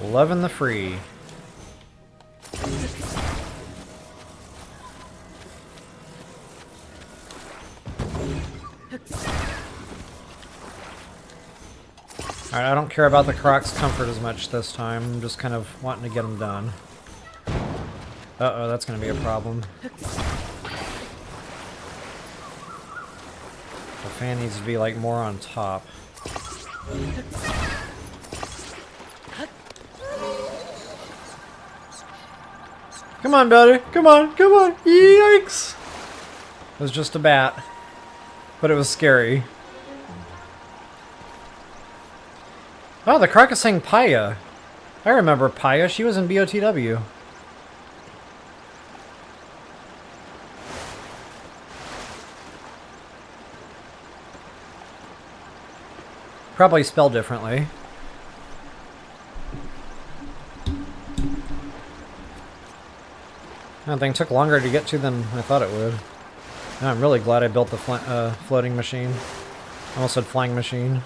Loving the free. Alright, I don't care about the Koroks' comfort as much this time. I'm just kind of wanting to get them done. Uh-oh, that's going to be a problem. The fan needs to be, like, more on top. Come on, buddy. Come on, come on. Yikes! It was just a bat. But it was scary. Oh, the Korok is saying Paya. I remember Paya. She was in BOTW. Probably spelled differently. That thing took longer to get to than I thought it would. I'm really glad I built the floating machine. I almost said flying machine.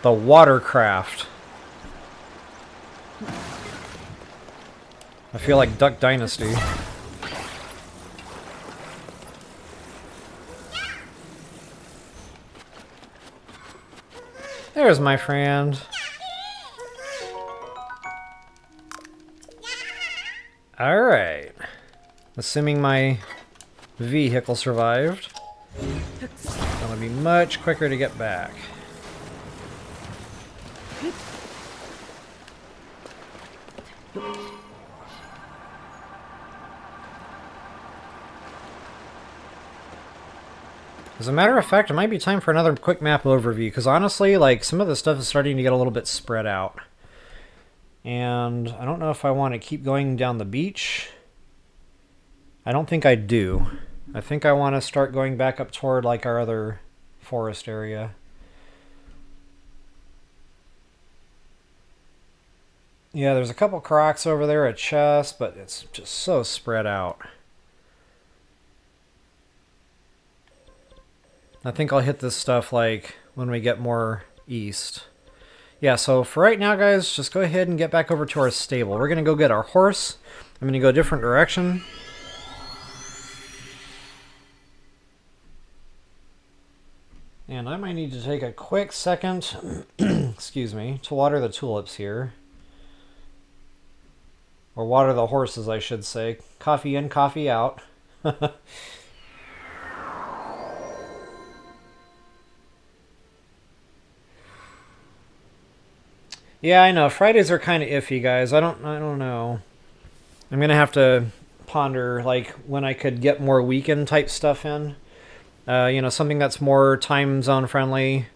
The watercraft. I feel like Duck Dynasty. There's my friend. Alright. Assuming my vehicle survived, it'll be much quicker to get back. As a matter of fact, it might be time for another quick map overview, because honestly, like, some of the stuff is starting to get a little bit spread out. And I don't know if I want to keep going down the beach. I don't think I do. I think I want to start going back up toward, like, our other forest area. Yeah, there's a couple Koroks over there, a chest, but it's just so spread out. I think I'll hit this stuff, like, when we get more east. Yeah, so for right now, guys, just go ahead and get back over to our stable. We're going to go get our horse. I'm going to go a different direction. And I might need to take a quick second, excuse me, to water the tulips here. Or water the horses, I should say. Coffee in, coffee out. Yeah, I know. Fridays are kind of iffy, guys. I don't know. I'm gonna have to ponder, like, when I could get more weekend type stuff in. You know, something that's more time zone friendly.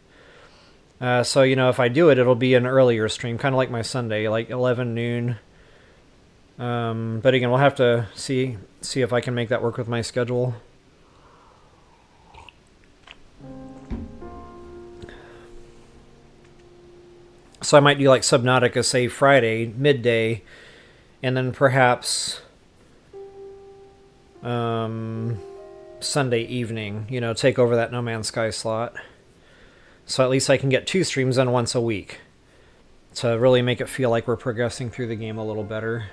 So, you know, if I do it, it'll be an earlier stream, kind of like my Sunday, like 11 noon. But again, we'll have to see if I can make that work with my schedule. So I might do like Subnautica, say Friday, midday, and then perhaps Sunday evening, you know, take over that No Man's Sky slot. So at least I can get 2 streams in once a week to really make it feel like we're progressing through the game a little better.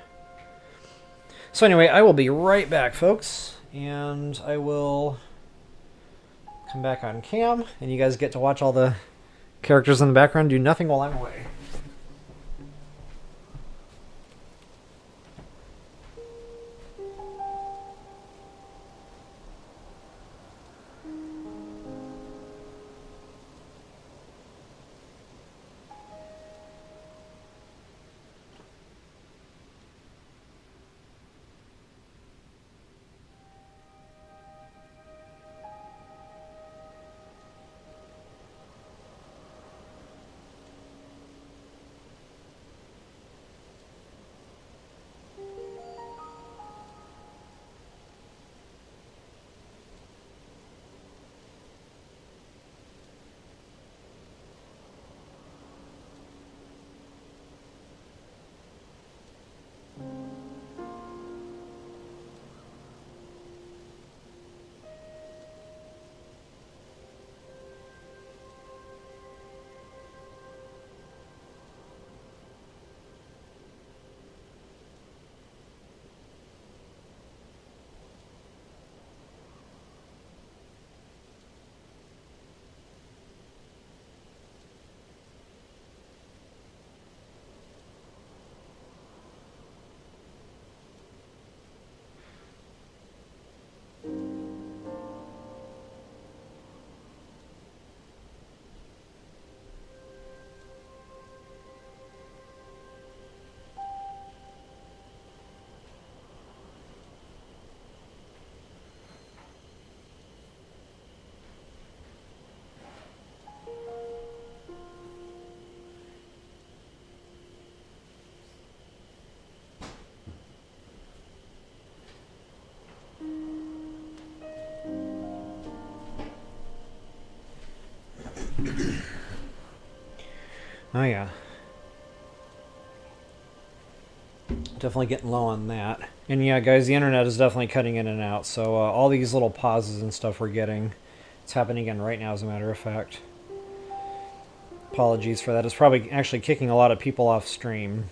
So anyway, I will be right back, folks, and I will come back on cam, and you guys get to watch all the characters in the background do nothing while I'm away. Oh yeah. Definitely getting low on that. And yeah, guys, the internet is definitely cutting in and out. So all these little pauses and stuff we're getting, it's happening again right now, as a matter of fact. Apologies for that. It's probably actually kicking a lot of people off stream.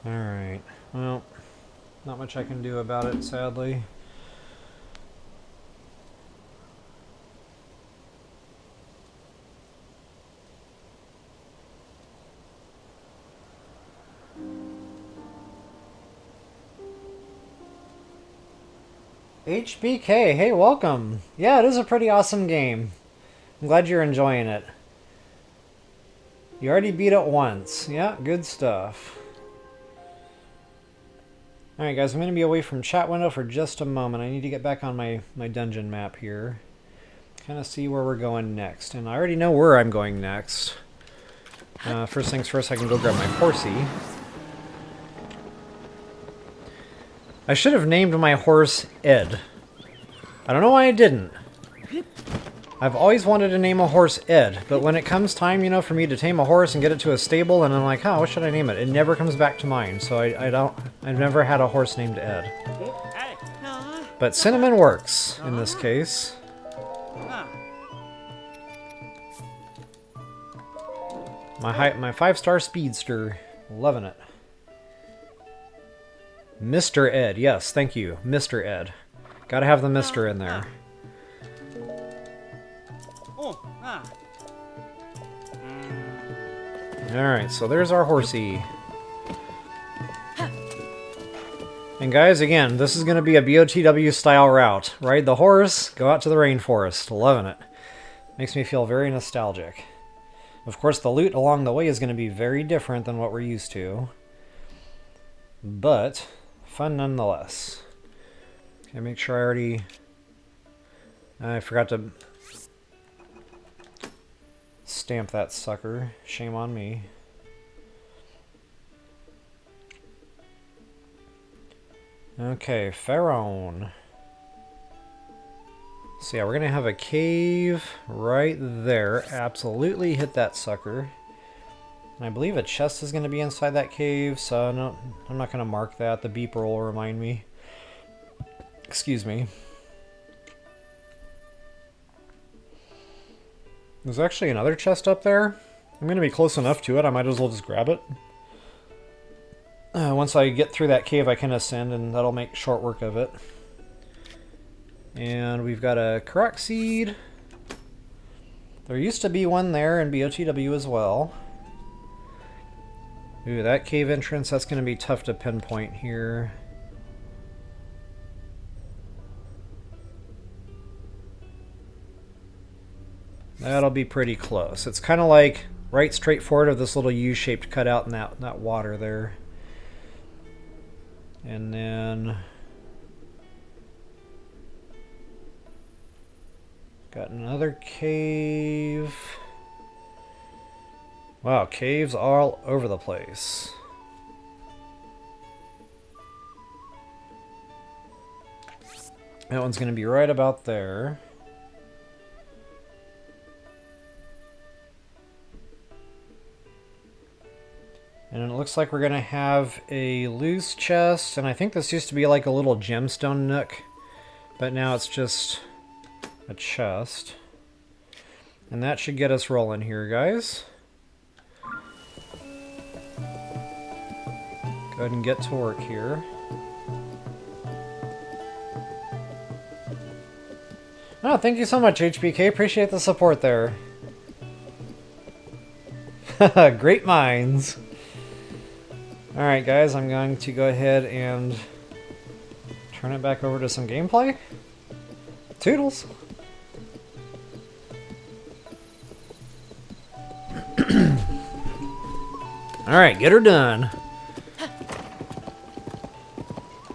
Alright, well, not much I can do about it, sadly. HBK, hey, welcome. Yeah, it is a pretty awesome game. I'm glad you're enjoying it. You already beat it once. Yeah, good stuff. Alright guys, I'm going to be away from chat window for just a moment. I need to get back on my dungeon map here. Kind of see where we're going next. And I already know where I'm going next. First things first, I can go grab my horsey. I should have named my horse Ed. I don't know why I didn't. I've always wanted to name a horse Ed, but when it comes time, you know, for me to tame a horse and get it to a stable, and I'm like, oh, what should I name it? It never comes back to mind, so I've never had a horse named Ed. But Cinnamon works, in this case. My 5-star speedster. Loving it. Mr. Ed, yes, thank you. Mr. Ed. Gotta have the Mr. in there. Alright, so there's our horsey. And guys, again, this is going to be a BOTW style route. Ride the horse, go out to the rainforest. Loving it. Makes me feel very nostalgic. Of course, the loot along the way is going to be very different than what we're used to. But fun nonetheless. Okay, make sure I already... I forgot to stamp that sucker. Shame on me. Okay, Faron. So yeah, we're going to have a cave right there. Absolutely hit that sucker. And I believe a chest is going to be inside that cave, so no, I'm not going to mark that. The beeper will remind me. Excuse me. There's actually another chest up there. I'm going to be close enough to it, I might as well just grab it. Once I get through that cave, I can ascend, and that'll make short work of it. And we've got a Korok seed. There used to be one there in BOTW as well. Ooh, that cave entrance, that's going to be tough to pinpoint here. That'll be pretty close. It's kind of like right straight forward of this little U-shaped cutout in that water there. And then got another cave. Wow, caves all over the place. That one's going to be right about there. And it looks like we're going to have a loose chest, and I think this used to be like a little gemstone nook, but now it's just a chest. And that should get us rolling here, guys. Go ahead and get to work here. Oh, thank you so much, HBK. Appreciate the support there. Great minds. Alright guys, I'm going to go ahead and turn it back over to some gameplay. Toodles! Alright, get her done.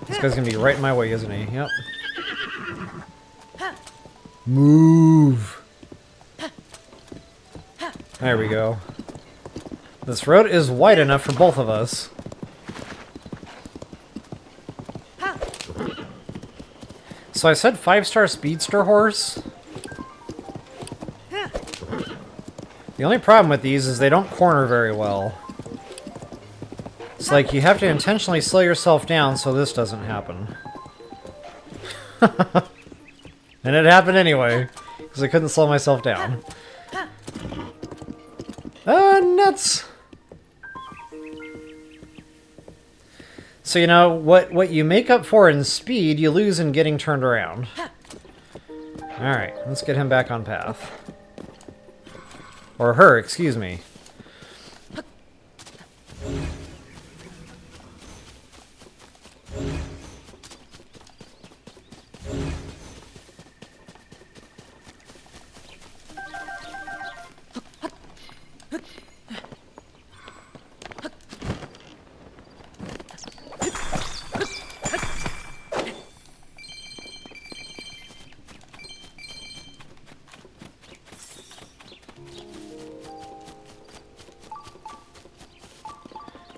This guy's gonna be right in my way, isn't he? Yep. Move! There we go. This road is wide enough for both of us. So I said 5-star speedster horse. The only problem with these is they don't corner very well. It's like you have to intentionally slow yourself down so this doesn't happen. And it happened anyway, because I couldn't slow myself down. Nuts! So, you know, what you make up for in speed, you lose in getting turned around. Alright, let's get him back on path. Or her, excuse me.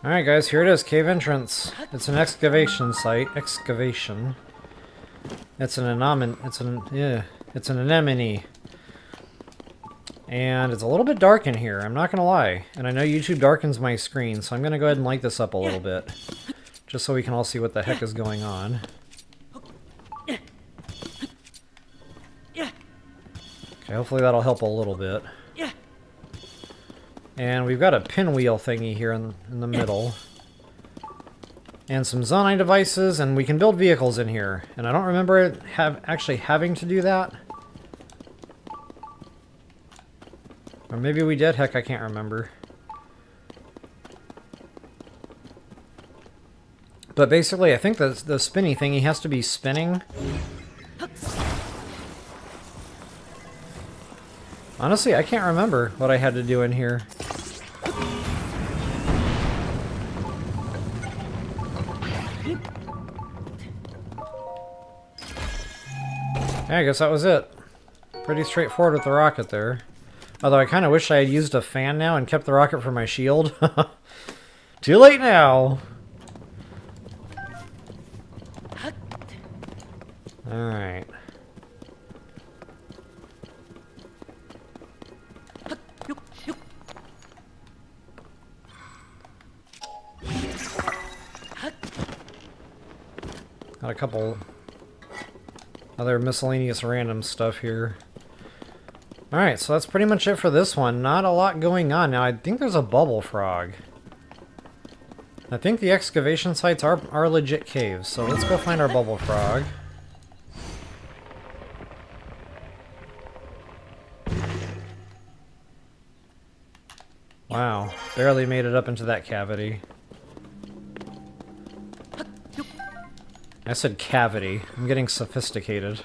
Alright guys, here it is, cave entrance. It's an excavation site. Excavation. It's an anemone. It's an anemone. And it's a little bit dark in here, I'm not gonna lie. And I know YouTube darkens my screen, so I'm gonna go ahead and light this up a little bit. Just so we can all see what the heck is going on. Okay, hopefully that'll help a little bit. And we've got a pinwheel thingy here in the middle. And some zoning devices, and we can build vehicles in here. And I don't remember actually having to do that. Or maybe we did, heck, I can't remember. But basically, I think the spinny thingy has to be spinning. Honestly, I can't remember what I had to do in here. Yeah, I guess that was it. Pretty straightforward with the rocket there. Although I kind of wish I had used a fan now and kept the rocket for my shield. Too late now! Alright. Got a couple other miscellaneous random stuff here. Alright, so that's pretty much it for this one. Not a lot going on. Now, I think there's a bubble frog. I think the excavation sites are legit caves, so let's go find our bubble frog. Wow, barely made it up into that cavity. I said cavity. I'm getting sophisticated.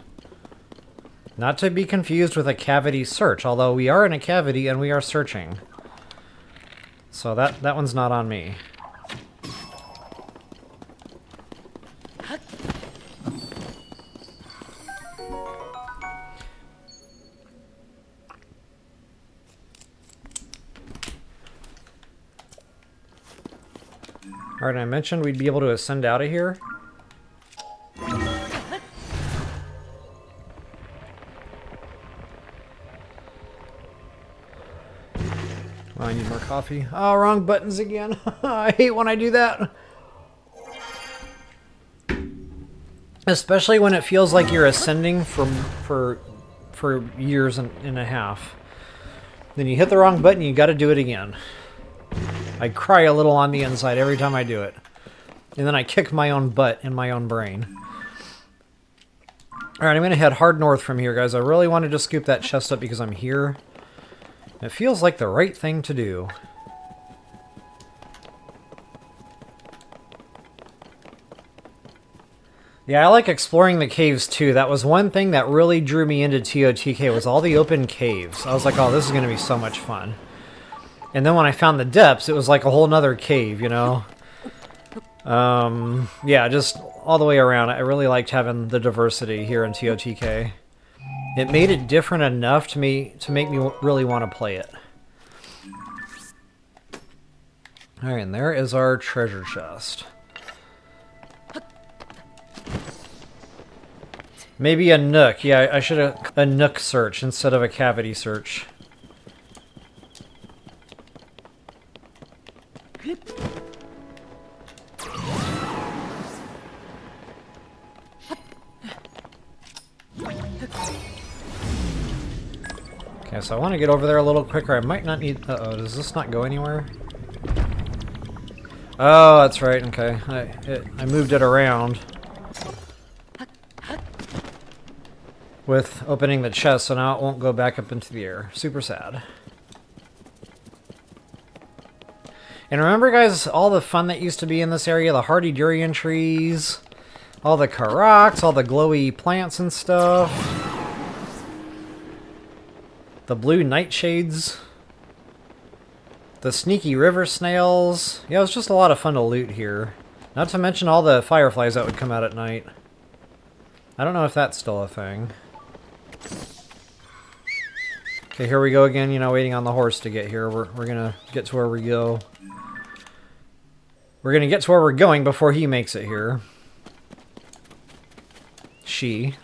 Not to be confused with a cavity search, although we are in a cavity and we are searching. So that one's not on me. Alright, I mentioned we'd be able to ascend out of here. Oh, I need more coffee. Oh, wrong buttons again. I hate when I do that. Especially when it feels like you're ascending for years and a half. Then you hit the wrong button, you gotta do it again. I cry a little on the inside every time I do it. And then I kick my own butt in my own brain. Alright, I'm gonna head hard north from here, guys. I really wanted to scoop that chest up because I'm here. It feels like the right thing to do. Yeah, I like exploring the caves too. That was one thing that really drew me into TotK was all the open caves. I was like, oh, this is going to be so much fun. And then when I found the depths, it was like a whole nother cave, you know? Yeah, just all the way around. I really liked having the diversity here in TotK. It made it different enough to make me really want to play it. Alright, and there is our treasure chest. Maybe a nook. Yeah, I should have a nook search instead of a cavity search. Okay, so I want to get over there a little quicker. I might not need... Uh-oh, does this not go anywhere? Oh, that's right. Okay, I moved it around with opening the chest, so now it won't go back up into the air. Super sad. And remember, guys, all the fun that used to be in this area, the hardy durian trees, all the Koroks, all the glowy plants and stuff, the blue nightshades, the sneaky river snails. Yeah, it was just a lot of fun to loot here. Not to mention all the fireflies that would come out at night. I don't know if that's still a thing. Okay, here we go again, you know, waiting on the horse to get here. We're gonna get to where we go. We're gonna get to where we're going before he makes it here. She.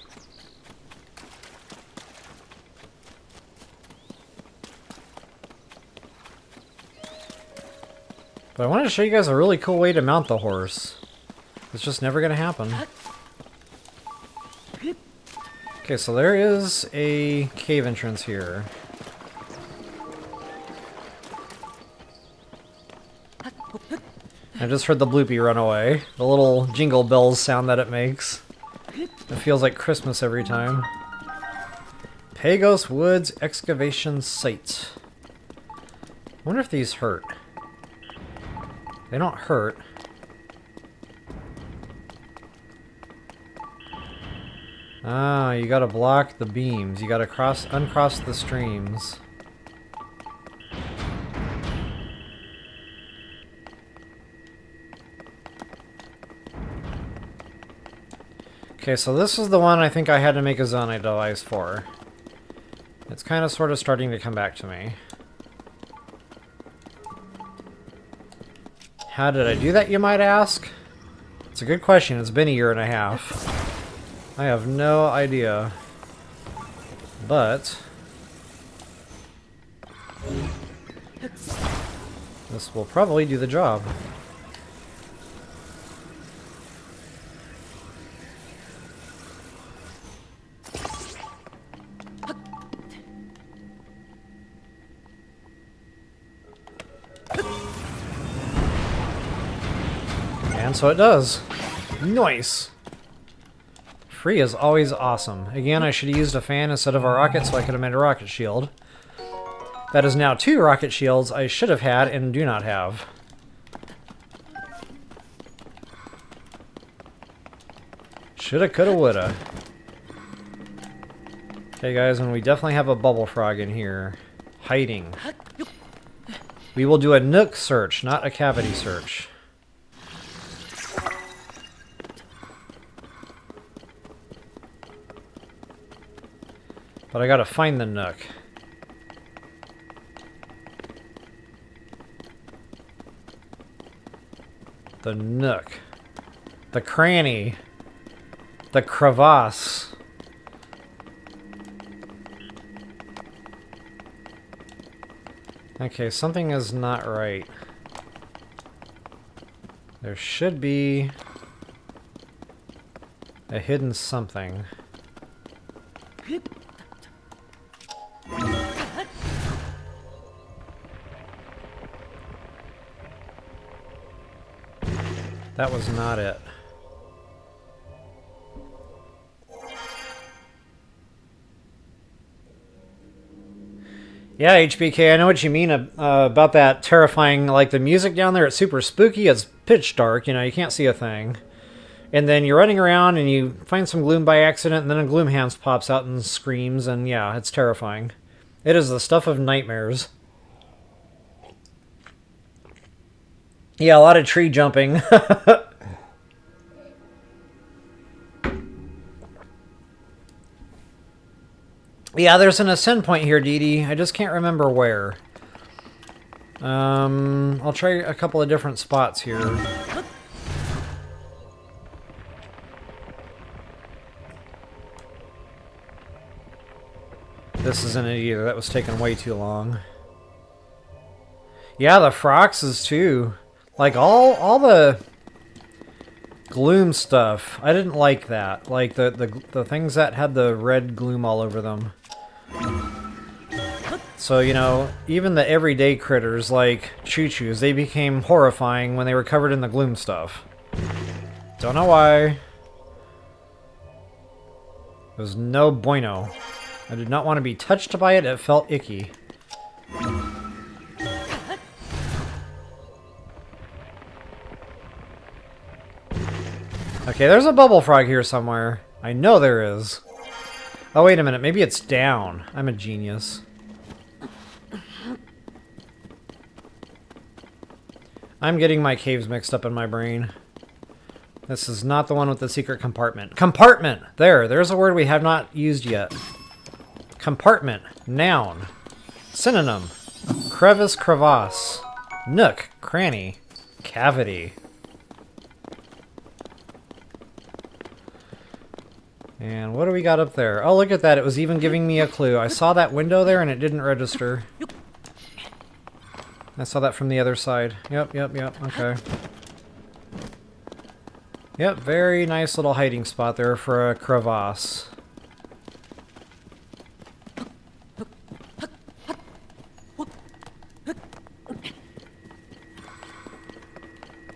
But I wanted to show you guys a really cool way to mount the horse. It's just never gonna happen. Okay, so there is a cave entrance here. I just heard the bloopy run away. The little jingle bells sound that it makes. It feels like Christmas every time. Pagos Woods Excavation Site. I wonder if these hurt. They don't hurt. Ah, you gotta block the beams. You gotta uncross the streams. Okay, so this is the one I think I had to make a zonite device for. It's kind of sort of starting to come back to me. How did I do that, you might ask? It's a good question. It's been a year and a half. I have no idea. But this will probably do the job. And so it does. Nice! Free is always awesome. Again, I should have used a fan instead of a rocket so I could have made a rocket shield. That is now 2 rocket shields I should have had and do not have. Shoulda, coulda, woulda. Okay guys, and we definitely have a bubble frog in here. Hiding. We will do a nook search, not a cavity search. But I gotta find the nook. The nook. The cranny. The crevasse. Okay, something is not right. There should be a hidden something. That was not it. Yeah, HBK, I know what you mean about that terrifying, like the music down there, it's super spooky, it's pitch dark, you know, you can't see a thing. And then you're running around and you find some gloom by accident, and then a gloomhound pops out and screams, and yeah, it's terrifying. It is the stuff of nightmares. Yeah, a lot of tree jumping. Yeah, there's an ascend point here, Dee Dee. I just can't remember where. I'll try a couple of different spots here. This isn't it either. That was taking way too long. Yeah, the Froxes too. Like all the gloom stuff. I didn't like that. Like the things that had the red gloom all over them. So, you know, even the everyday critters like choo-choos, they became horrifying when they were covered in the gloom stuff. Don't know why. It was no bueno. I did not want to be touched by it. It felt icky. Okay, there's a bubble frog here somewhere. I know there is. Oh, wait a minute. Maybe it's down. I'm a genius. I'm getting my caves mixed up in my brain. This is not the one with the secret compartment. Compartment! There's a word we have not used yet. Compartment. Noun. Synonym. Crevice, crevasse. Nook, cranny. Cavity. And what do we got up there? Oh, look at that. It was even giving me a clue. I saw that window there and it didn't register. I saw that from the other side. Yep, okay. Yep, very nice little hiding spot there for a crevasse.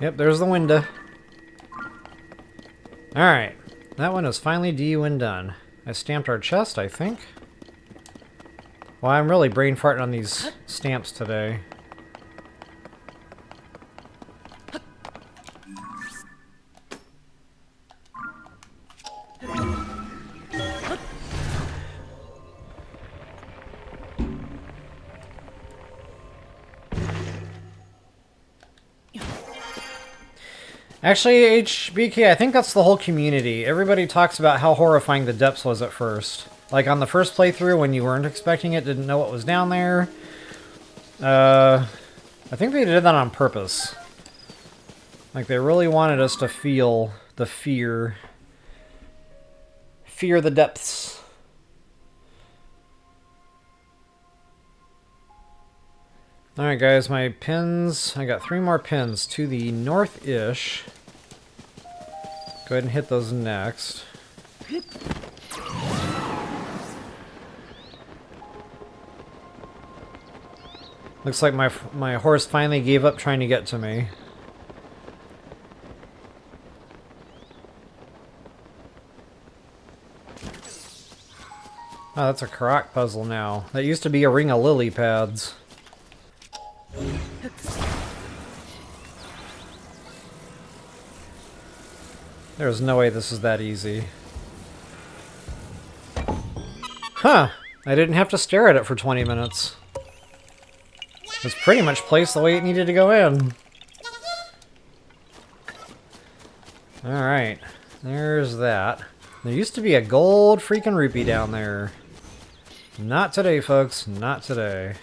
Yep, there's the window. Alright, that one is finally due and done. I stamped our chest, I think. Well, I'm really brain farting on these stamps today. Actually, HBK, I think that's the whole community. Everybody talks about how horrifying the depths was at first. Like on the first playthrough when you weren't expecting it, didn't know what was down there. I think they did that on purpose. Like they really wanted us to feel the fear. Fear the depths. Alright guys, my pins, I got 3 more pins to the north-ish. Go ahead and hit those next. Looks like my horse finally gave up trying to get to me. Oh, that's a Korok puzzle now. That used to be a ring of lily pads. There's no way this is that easy. Huh! I didn't have to stare at it for 20 minutes. It was pretty much placed the way it needed to go in. Alright. There's that. There used to be a gold freaking rupee down there. Not today, folks. Not today.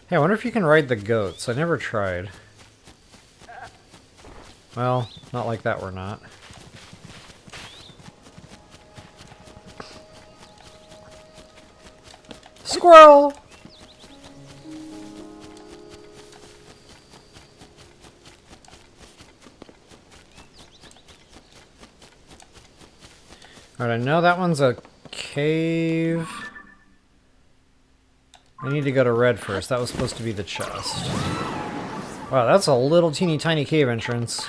Hey, I wonder if you can ride the goats. I never tried. Well, not like that we're not. Squirrel! Alright, I know that one's a cave. I need to go to red first. That was supposed to be the chest. Wow, that's a little teeny tiny cave entrance.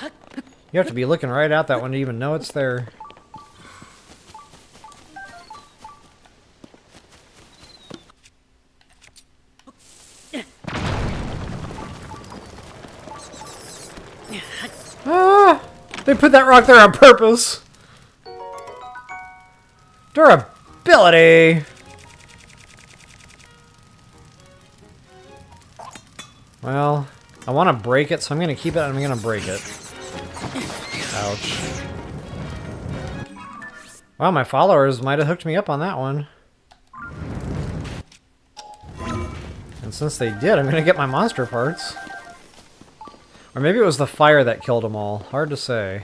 You have to be looking right at that one to even know it's there. Ah! They put that rock there on purpose! Durability! Well, I want to break it, so I'm going to keep it and I'm going to break it. Ouch. Wow, my followers might have hooked me up on that one. And since they did, I'm gonna get my monster parts. Or maybe it was the fire that killed them all. Hard to say.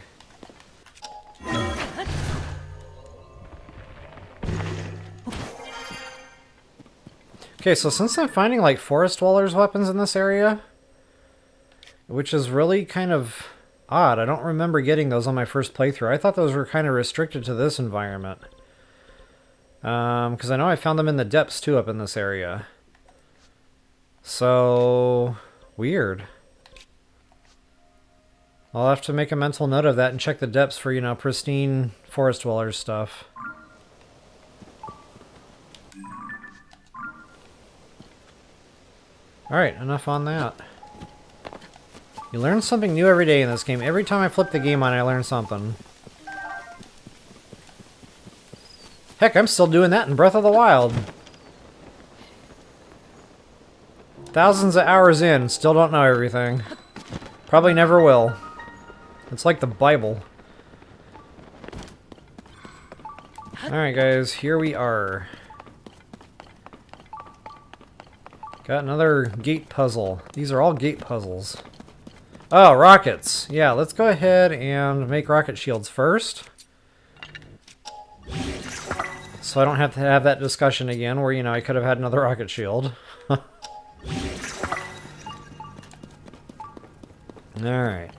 Okay, so since I'm finding like forest dwellers weapons in this area, which is really kind of odd. I don't remember getting those on my first playthrough. I thought those were kind of restricted to this environment. Because I know I found them in the depths too up in this area. So, weird. I'll have to make a mental note of that and check the depths for, you know, pristine forest dwellers stuff. Alright, enough on that. You learn something new every day in this game. Every time I flip the game on, I learn something. Heck, I'm still doing that in Breath of the Wild. Thousands of hours in, still don't know everything. Probably never will. It's like the Bible. Alright guys, here we are. Got another gate puzzle. These are all gate puzzles. Oh, rockets. Yeah, let's go ahead and make rocket shields first. So I don't have to have that discussion again where, you know, I could have had another rocket shield. Alright.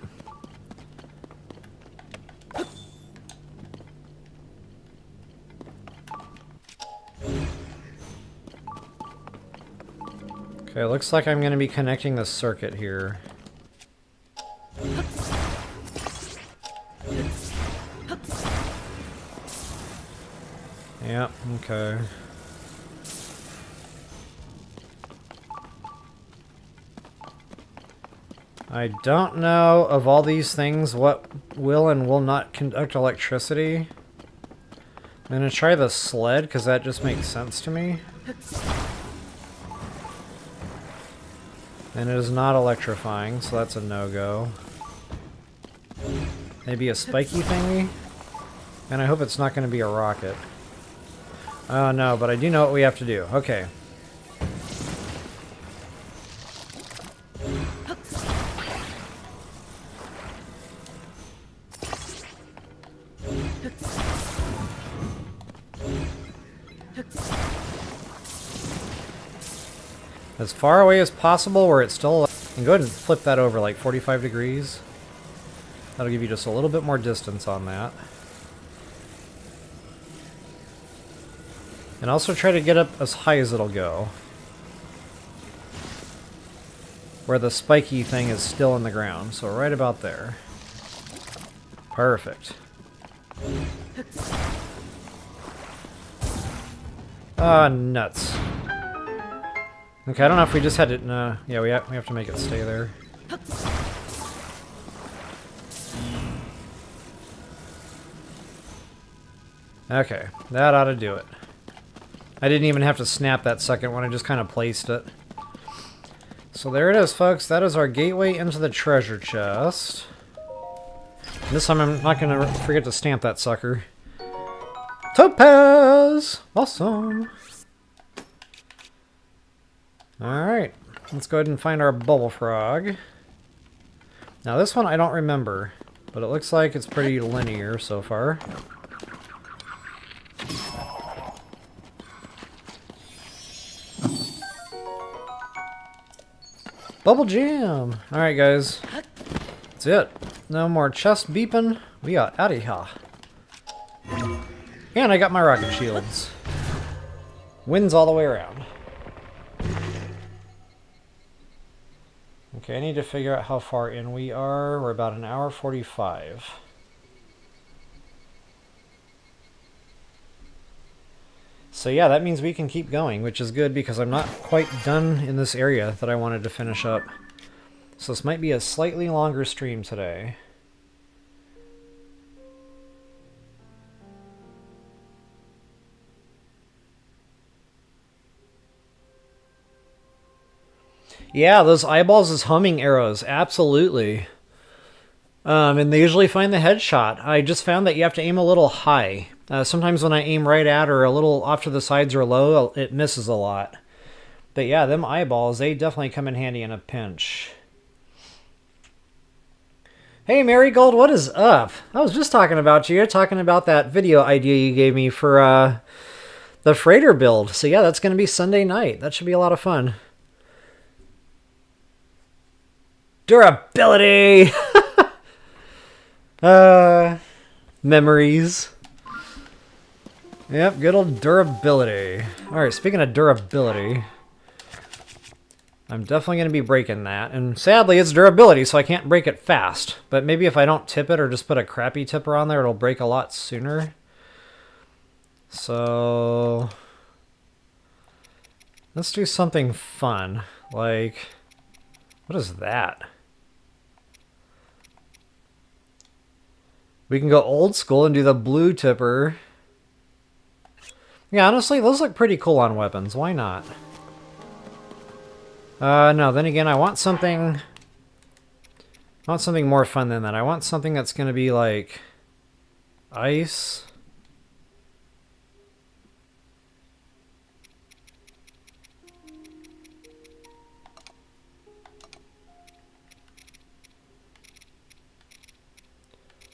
Okay, looks like I'm going to be connecting the circuit here. Yep, okay. I don't know of all these things what will and will not conduct electricity. I'm going to try the sled because that just makes sense to me. And it is not electrifying, so that's a no-go. Maybe a spiky thingy? And I hope it's not going to be a rocket. Oh no, but I do know what we have to do. Okay. As far away as possible where it's still... And go ahead and flip that over like 45 degrees. That'll give you just a little bit more distance on that. And also try to get up as high as it'll go. Where the spiky thing is still in the ground. So right about there. Perfect. Ah, nuts. Okay, I don't know if we just had to... No, yeah, we have to make it stay there. Okay, that ought to do it. I didn't even have to snap that second one, I just kind of placed it. So there it is, folks. That is our gateway into the treasure chest. This time I'm not going to forget to stamp that sucker. Topaz! Awesome! Alright, let's go ahead and find our bubble frog. Now this one I don't remember, but it looks like it's pretty linear so far. Bubble jam! Alright guys, that's it. No more chest beeping, we are out of here. And I got my rocket shields. Wins all the way around. Okay, I need to figure out how far in we are. We're about 1:45. So yeah, that means we can keep going, which is good because I'm not quite done in this area that I wanted to finish up. So this might be a slightly longer stream today. Yeah, those eyeballs is humming arrows, absolutely. And they usually find the headshot. I just found that you have to aim a little high. Sometimes when I aim right at or a little off to the sides or low, it misses a lot. But yeah, them eyeballs, they definitely come in handy in a pinch. Hey Marigold, what is up? I was just talking about you. Talking about that video idea you gave me for the freighter build. So yeah, that's going to be Sunday night. That should be a lot of fun. Durability! Memories. Yep, good old durability. Alright, speaking of durability, I'm definitely going to be breaking that. And sadly, it's durability, so I can't break it fast. But maybe if I don't tip it or just put a crappy tipper on there, it'll break a lot sooner. So let's do something fun. Like, what is that? We can go old school and do the blue tipper. Yeah, honestly, those look pretty cool on weapons. Why not? No, then again, I want something more fun than that. I want something that's going to be like ice.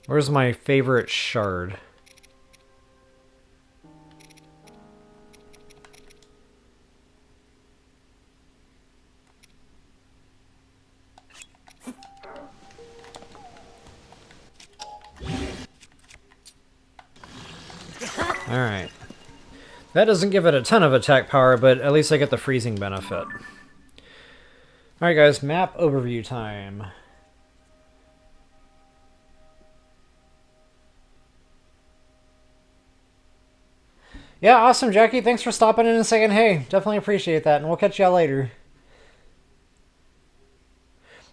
Where's my favorite shard? Alright. That doesn't give it a ton of attack power, but at least I get the freezing benefit. Alright guys, map overview time. Yeah, awesome, Jackie. Thanks for stopping in and saying hey. Definitely appreciate that, and we'll catch y'all later.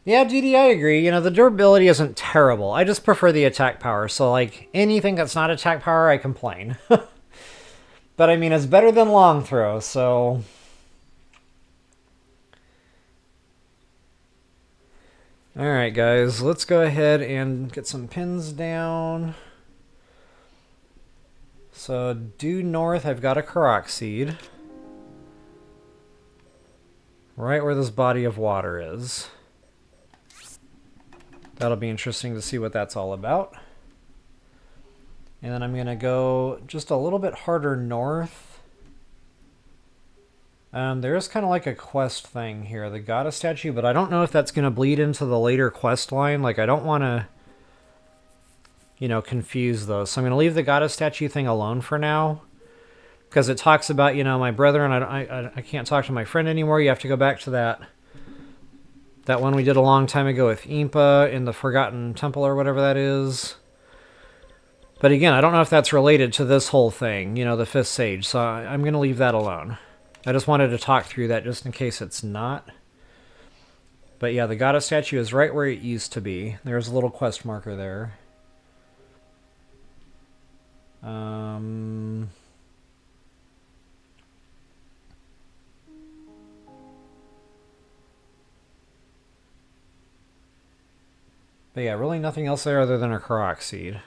Yeah, DD, I agree. You know, the durability isn't terrible. I just prefer the attack power. So, like, anything that's not attack power, I complain. But, I mean, it's better than long throw, so... Alright, guys. Let's go ahead and get some pins down. So, due north, I've got a Korok seed. Right where this body of water is. That'll be interesting to see what that's all about. And then I'm going to go just a little bit harder north. There is kind of like a quest thing here, the goddess statue, but I don't know if that's going to bleed into the later quest line. Like, I don't want to, you know, confuse those. So I'm going to leave the goddess statue thing alone for now. Because it talks about, you know, my brother and I can't talk to my friend anymore. You have to go back to that one we did a long time ago with Impa in the Forgotten Temple or whatever that is. But again, I don't know if that's related to this whole thing, you know, the Fifth Sage. So I'm going to leave that alone. I just wanted to talk through that just in case it's not. But yeah, the goddess statue is right where it used to be. There's a little quest marker there. But yeah, really nothing else there other than a Korok seed.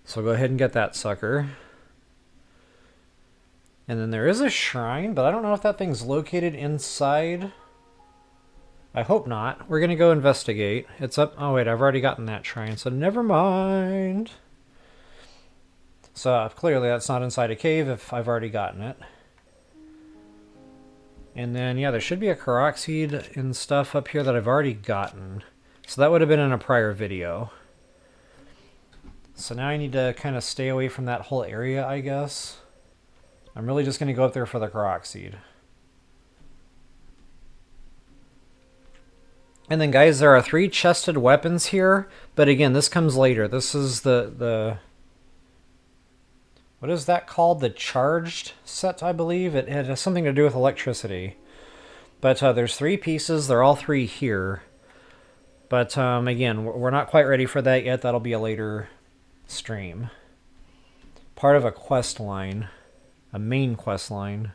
So go ahead and get that sucker. And then there is a shrine, but I don't know if that thing's located inside. I hope not. We're going to go investigate. It's up... Oh, wait, I've already gotten that shrine, so never mind. So clearly that's not inside a cave if I've already gotten it. And then, yeah, there should be a Korok seed and stuff up here that I've already gotten. So that would have been in a prior video. So now I need to kind of stay away from that whole area, I guess. I'm really just going to go up there for the Korok seed. And then, guys, there are 3 chested weapons here. But again, this comes later. This is the what is that called? The charged set, I believe. It has something to do with electricity. But there's 3 pieces. They're all 3 here. But again, we're not quite ready for that yet. That'll be a later stream. Part of a quest line. A main quest line.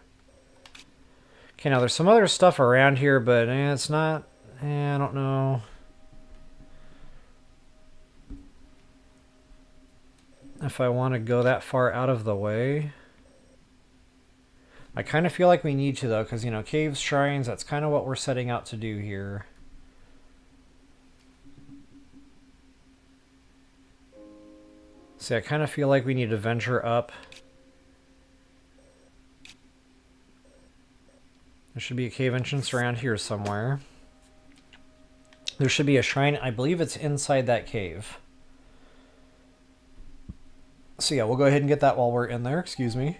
Okay, now there's some other stuff around here, but it's not... I don't know. If I want to go that far out of the way. I kind of feel like we need to, though, because, you know, caves, shrines, that's kind of what we're setting out to do here. See, I kind of feel like we need to venture up. There should be a cave entrance around here somewhere. There should be a shrine. I believe it's inside that cave. So yeah, we'll go ahead and get that while we're in there. Excuse me.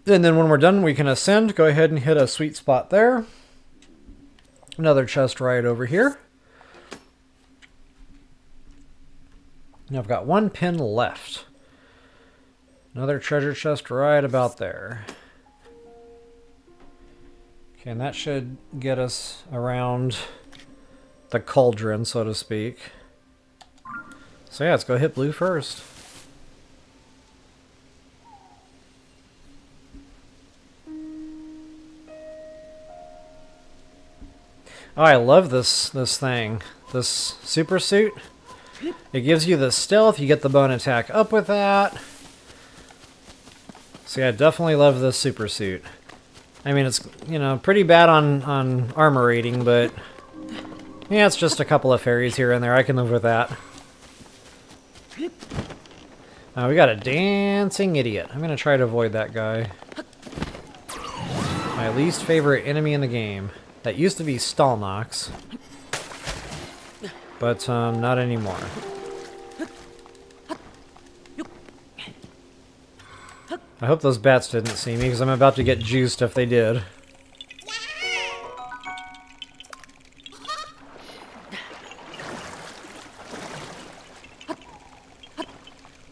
And then when we're done, we can ascend. Go ahead and hit a sweet spot there. Another chest right over here. Now I've got one pin left. Another treasure chest right about there. Okay, and that should get us around the cauldron, so to speak. So yeah, let's go hit blue first. Oh, I love this thing. This super suit. It gives you the stealth. You get the bone attack up with that. So yeah, I definitely love this super suit. I mean, it's, you know, pretty bad on armor rating, but yeah, it's just a couple of fairies here and there. I can live with that. We got a dancing idiot. I'm gonna try to avoid that guy. My least favorite enemy in the game. That used to be Stalnox. But, not anymore. I hope those bats didn't see me, because I'm about to get juiced if they did.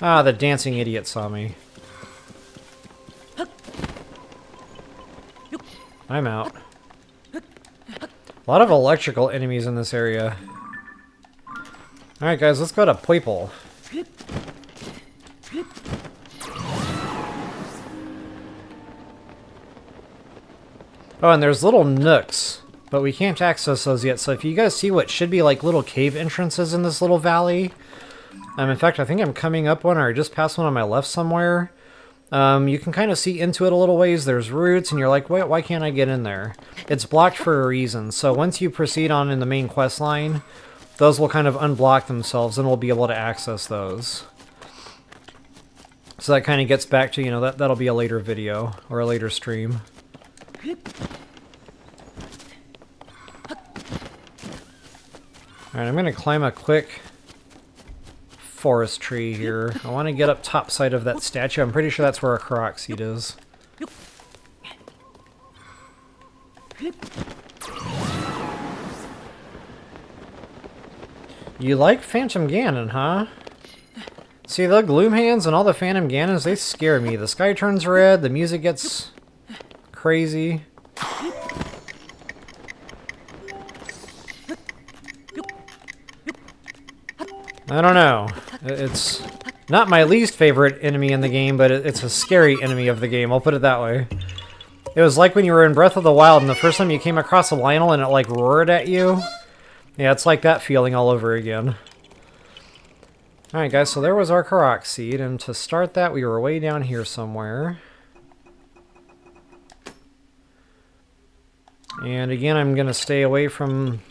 Ah, the dancing idiot saw me. I'm out. A lot of electrical enemies in this area. Alright guys, let's go to Poiple. Oh, and there's little nooks, but we can't access those yet, so if you guys see what should be like little cave entrances in this little valley, in fact, I think I'm coming up one, or I just passed one on my left somewhere, you can kind of see into it a little ways. There's roots, and you're like, wait, why can't I get in there? It's blocked for a reason, so once you proceed on in the main quest line, those will kind of unblock themselves, and we'll be able to access those. So that kind of gets back to, you know, that'll be a later video, or a later stream. Alright, I'm going to climb a quick forest tree here. I want to get up top side of that statue. I'm pretty sure that's where a Korok seed is. You like Phantom Ganon, huh? See, the Gloom Hands and all the Phantom Ganons, they scare me. The sky turns red, the music gets crazy. I don't know. It's not my least favorite enemy in the game, but it's a scary enemy of the game, I'll put it that way. It was like when you were in Breath of the Wild and the first time you came across a Lionel and it like roared at you. Yeah, it's like that feeling all over again. Alright guys, so there was our Korok seed, and to start that we were way down here somewhere. And again, I'm going to stay away from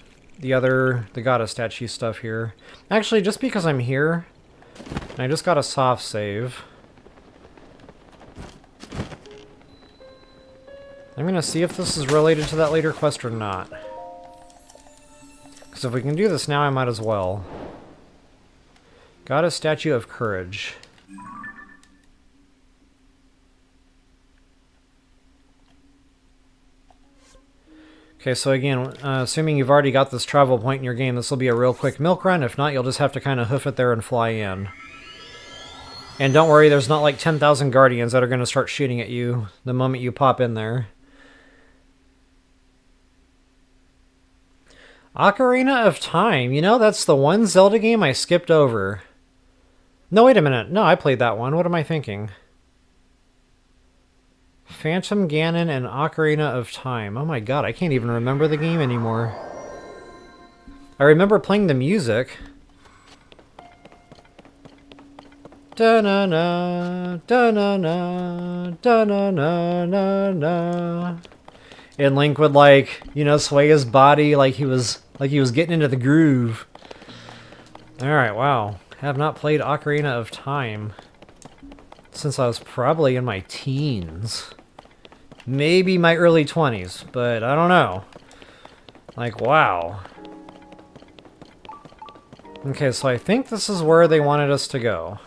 the goddess statue stuff here. Actually, just because I'm here, and I just got a soft save. I'm going to see if this is related to that later quest or not. Because if we can do this now, I might as well. Goddess Statue of Courage. Okay, so again, assuming you've already got this travel point in your game, this will be a real quick milk run. If not, you'll just have to kind of hoof it there and fly in. And don't worry, there's not like 10,000 guardians that are going to start shooting at you the moment you pop in there. Ocarina of Time. You know, that's the one Zelda game I skipped over. No, wait a minute. No, I played that one. What am I thinking? Phantom Ganon and Ocarina of Time. Oh my god, I can't even remember the game anymore. I remember playing the music. Da-na-na, da-na-na, da-na-na-na-na. And Link would, like, you know, sway his body like he was getting into the groove. Alright, wow. Have not played Ocarina of Time since I was probably in my teens. Maybe my early 20s, but I don't know. Like, wow. Okay, so I think this is where they wanted us to go.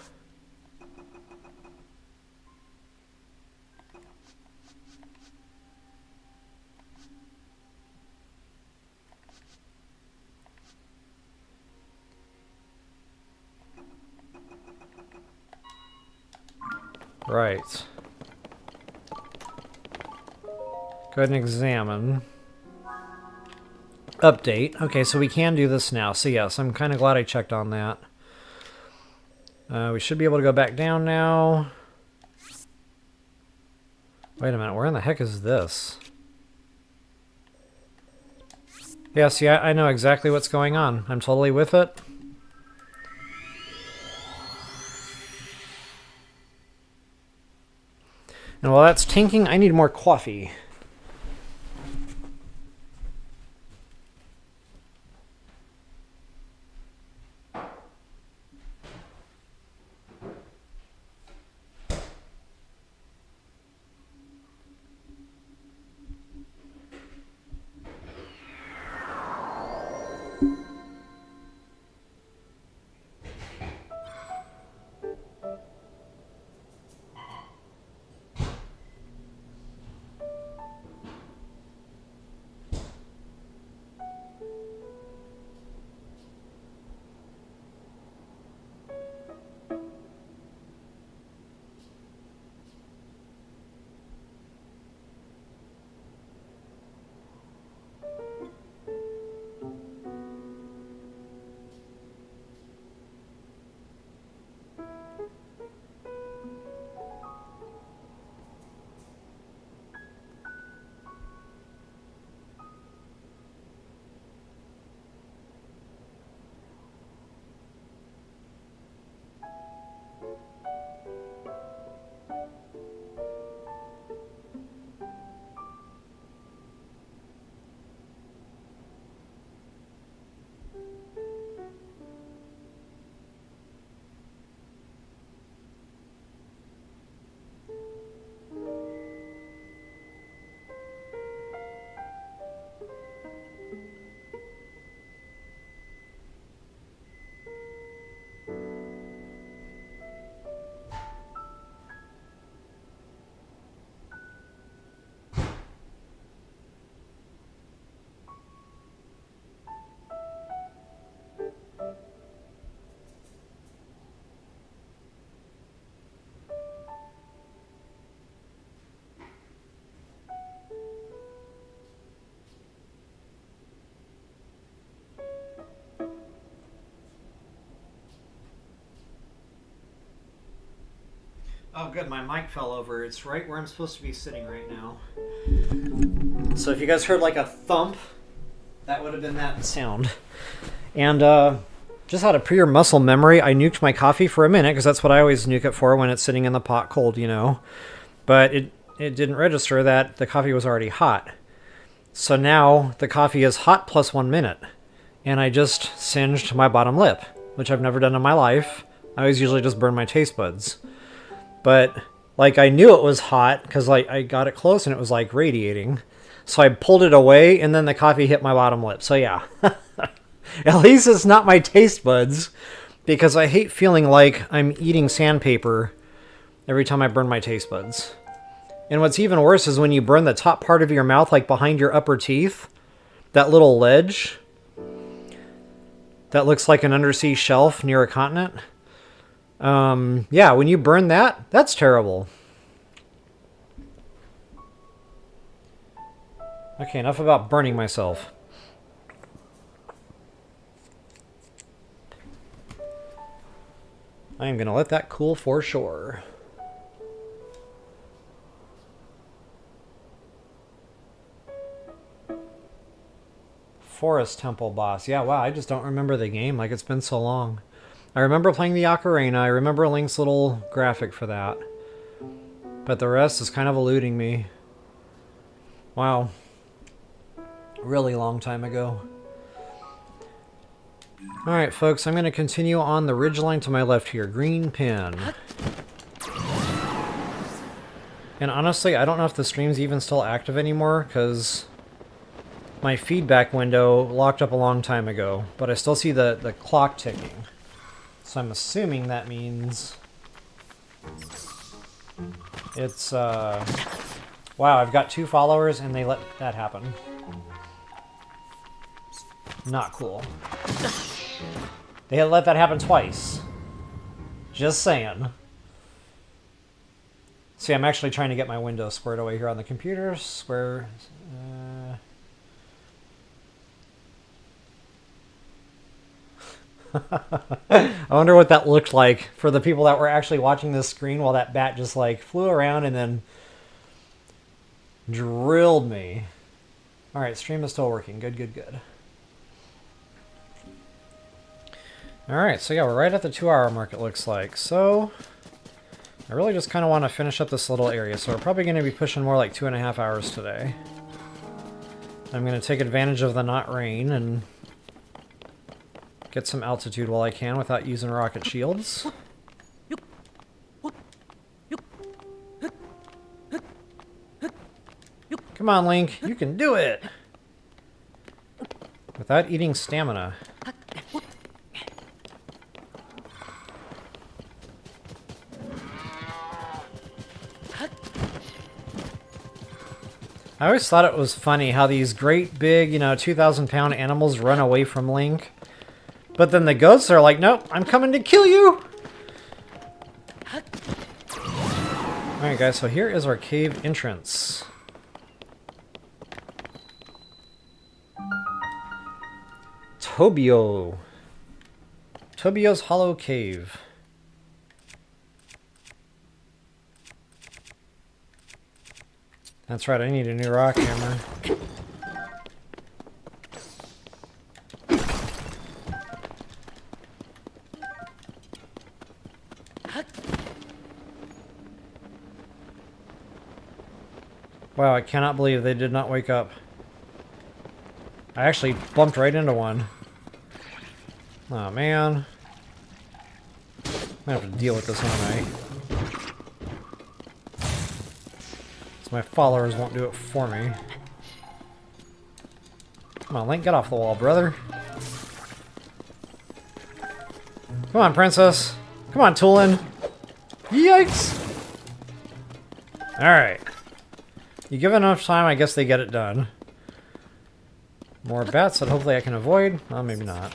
Right. Go ahead and examine. Update. Okay, so we can do this now. So yes, I'm kind of glad I checked on that. We should be able to go back down now. Wait a minute, where in the heck is this? Yeah, see, I know exactly what's going on. I'm totally with it. And while that's tinking, I need more coffee. Oh, good. My mic fell over. It's right where I'm supposed to be sitting right now. So if you guys heard like a thump, that would have been that sound. And just out of pure muscle memory, I nuked my coffee for a minute because that's what I always nuke it for when it's sitting in the pot cold, you know. But it didn't register that the coffee was already hot. So now the coffee is hot plus 1 minute. And I just singed my bottom lip, which I've never done in my life. I always usually just burn my taste buds. But like I knew it was hot because like I got it close and it was like radiating. So I pulled it away and then the coffee hit my bottom lip. So yeah, at least it's not my taste buds because I hate feeling like I'm eating sandpaper every time I burn my taste buds. And what's even worse is when you burn the top part of your mouth, like behind your upper teeth, that little ledge that looks like an undersea shelf near a continent. Yeah, when you burn that, that's terrible. Okay, enough about burning myself. I am going to let that cool for sure. Forest Temple boss. Yeah, wow, I just don't remember the game. Like, it's been so long. I remember playing the Ocarina. I remember Link's little graphic for that. But the rest is kind of eluding me. Wow. Really long time ago. Alright, folks, I'm going to continue on the ridgeline to my left here. Green pin. And honestly, I don't know if the stream's even still active anymore, because my feedback window locked up a long time ago. But I still see the clock ticking. So I'm assuming that means it's, wow, I've got 2 followers and they let that happen. Not cool. They had let that happen twice. Just saying. See, I'm actually trying to get my window squared away here on the computer. I wonder what that looked like for the people that were actually watching this screen while that bat just like flew around and then drilled me. Alright, stream is still working. Good, good, good. Alright, so yeah, we're right at the 2-hour mark it looks like. So, I really just kind of want to finish up this little area. So we're probably going to be pushing more like 2.5 hours today. I'm going to take advantage of the not rain and get some altitude while I can without using rocket shields. Come on, Link. You can do it! Without eating stamina. I always thought it was funny how these great big, 2,000-pound animals run away from Link. But then the ghosts are like, nope, I'm coming to kill you! Alright guys, so here is our cave entrance. Tobio. Tobio's Hollow Cave. That's right, I need a new rock hammer. Wow, I cannot believe they did not wake up. I actually bumped right into one. Oh man. I'm gonna have to deal with this one tonight. So my followers won't do it for me. Come on, Link, get off the wall, brother. Come on, princess. Come on, Tulin. Yikes! Alright. You give enough time, I guess they get it done. More bats that hopefully I can avoid. Well, maybe not.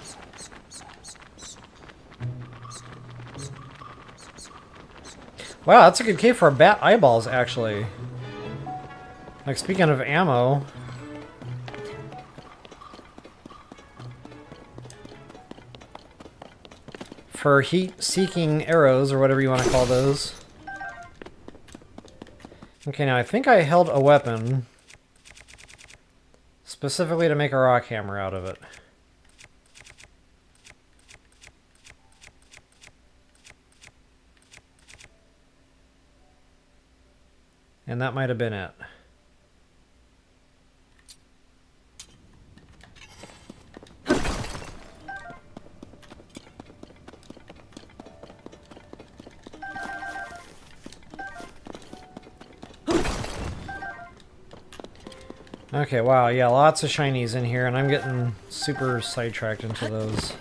Wow, that's a good cave for bat eyeballs, actually. Like, speaking of ammo... for heat-seeking arrows, or whatever you want to call those. Okay, now I think I held a weapon specifically to make a rock hammer out of it. And that might have been it. Okay, wow, yeah, lots of shinies in here, and I'm getting super sidetracked into those.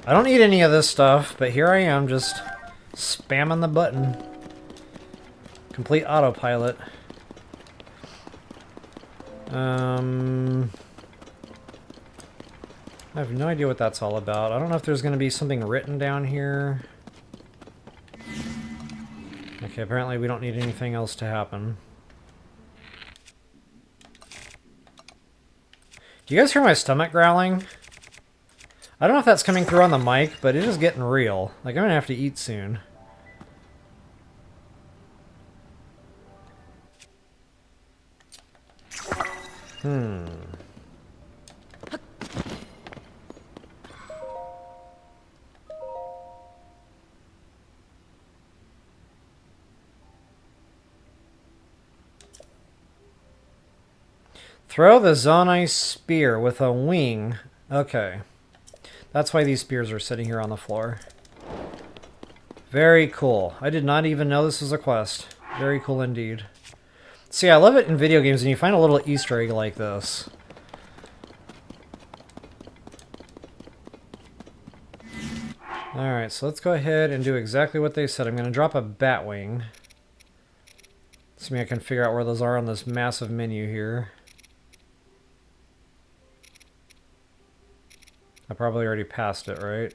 I don't need any of this stuff, but here I am just spamming the button. Complete autopilot. I have no idea what that's all about. I don't know if there's going to be something written down here. Okay, apparently we don't need anything else to happen. Do you guys hear my stomach growling? I don't know if that's coming through on the mic, but it is getting real. Like, I'm gonna have to eat soon. Throw the Zonai spear with a wing. Okay. That's why these spears are sitting here on the floor. Very cool. I did not even know this was a quest. Very cool indeed. See, I love it in video games when you find a little Easter egg like this. Alright, so let's go ahead and do exactly what they said. I'm going to drop a bat wing. See if I can figure out where those are on this massive menu here. I probably already passed it, right?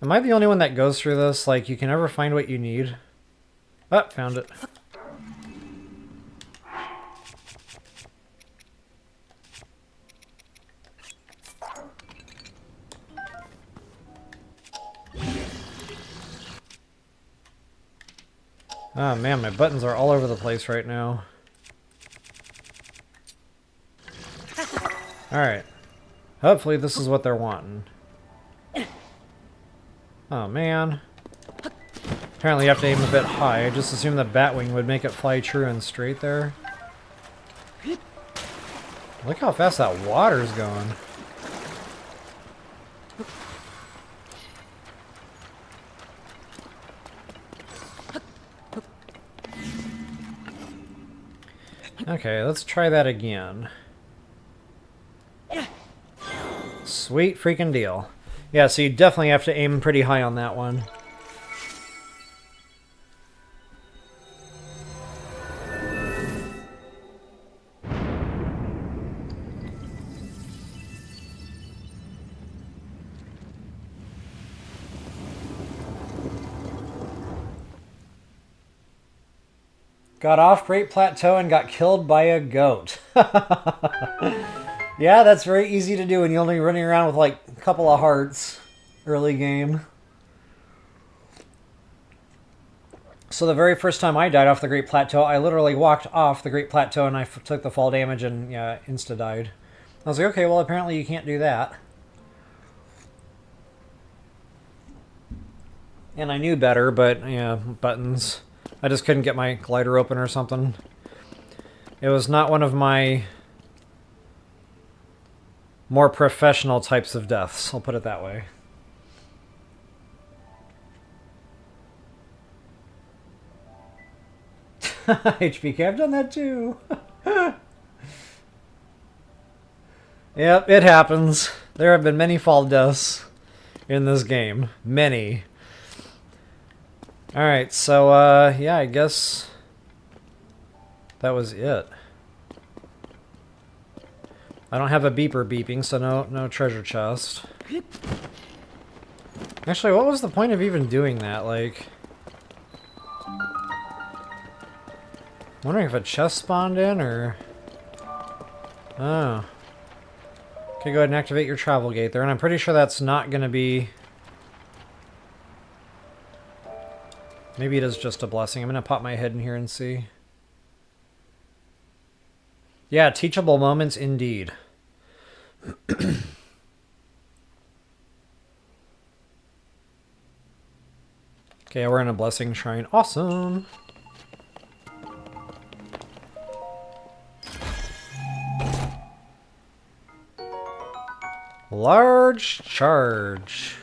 Am I the only one that goes through this? Like, you can never find what you need? Oh, found it. Oh man, my buttons are all over the place right now. Alright. Hopefully this is what they're wanting. Oh man. Apparently you have to aim a bit high. I just assumed the Batwing would make it fly true and straight there. Look how fast that water's going. Okay, let's try that again. Sweet freaking deal. Yeah, so you definitely have to aim pretty high on that one. Got off Great Plateau and got killed by a goat. Yeah, that's very easy to do when you're only running around with like a couple of hearts early game. So the very first time I died off the Great Plateau, I literally walked off the Great Plateau and I took the fall damage and yeah, insta-died. I was like, okay, well apparently you can't do that. And I knew better, but yeah, buttons. I just couldn't get my glider open or something. It was not one of my more professional types of deaths, I'll put it that way. HPK, I've done that too. Yep, it happens. There have been many fall deaths in this game. Many. Alright, so, yeah, I guess that was it. I don't have a beeper beeping, so no treasure chest. Actually, what was the point of even doing that? Like, wondering if a chest spawned in, or... Oh. Okay, go ahead and activate your travel gate there, and I'm pretty sure that's not going to be... Maybe it is just a blessing. I'm going to pop my head in here and see. Yeah, teachable moments indeed. Okay, we're in a blessing shrine. Awesome! Large charge.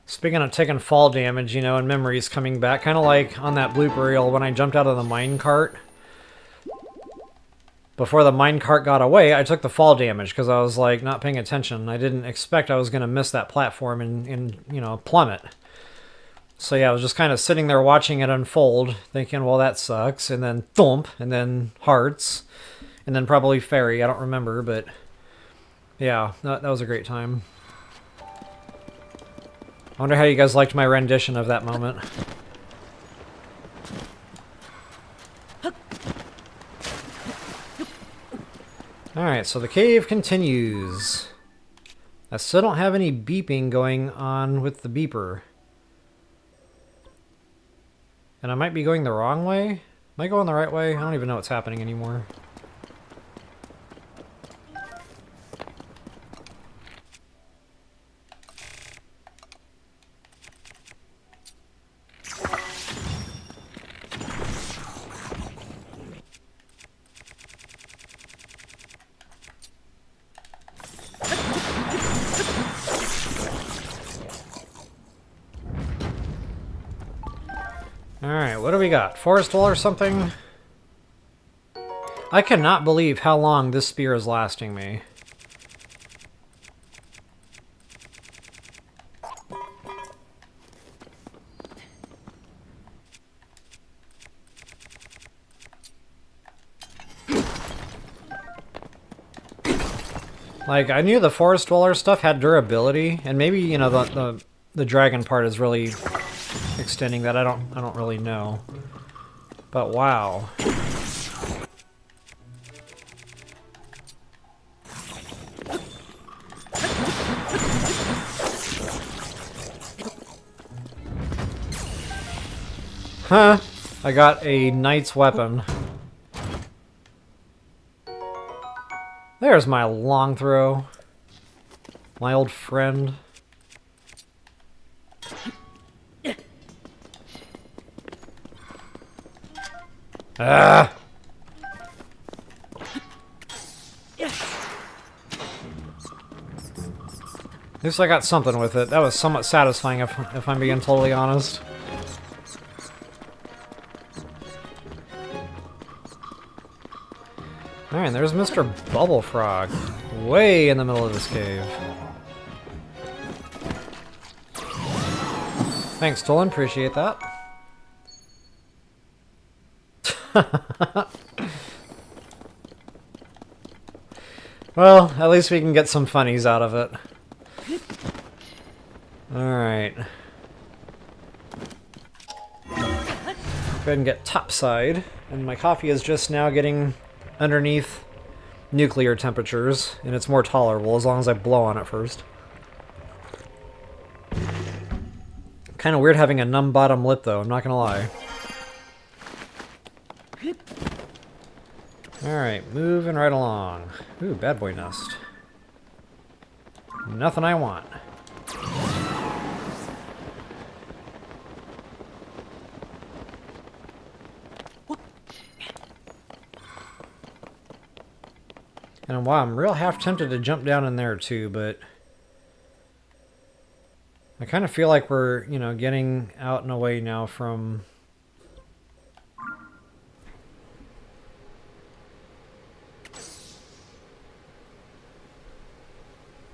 Speaking of taking fall damage, you know, and memories coming back, kind of like on that blooper reel when I jumped out of the minecart. Before the minecart got away, I took the fall damage because I was like not paying attention. I didn't expect I was going to miss that platform and you know, plummet. So yeah, I was just kind of sitting there watching it unfold, thinking, well, that sucks. And then thump, and then hearts, and then probably fairy. I don't remember, but yeah, that was a great time. I wonder how you guys liked my rendition of that moment. Alright, so the cave continues. I still don't have any beeping going on with the beeper. And I might be going the wrong way? Am I going the right way? I don't even know what's happening anymore. Alright, what do we got? Forest wall or something? I cannot believe how long this spear is lasting me. Like, I knew the forest dweller stuff had durability, and maybe, you know, the dragon part is really extending that. I don't really know. But wow. Huh. I got a knight's weapon. There's my long throw. My old friend. Ah! At least I got something with it. That was somewhat satisfying if I'm being totally honest. Alright, there's Mr. Bubble Frog. Way in the middle of this cave. Thanks, Tolan. Appreciate that. Well, at least we can get some funnies out of it. Alright. Go ahead and get topside. And my coffee is just now getting underneath nuclear temperatures, and it's more tolerable as long as I blow on it first. Kind of weird having a numb bottom lip, though, I'm not gonna lie. Alright, moving right along. Ooh, bad boy nest. Nothing I want. And wow, I'm real half tempted to jump down in there too, but I kind of feel like we're, you know, getting out and away now from...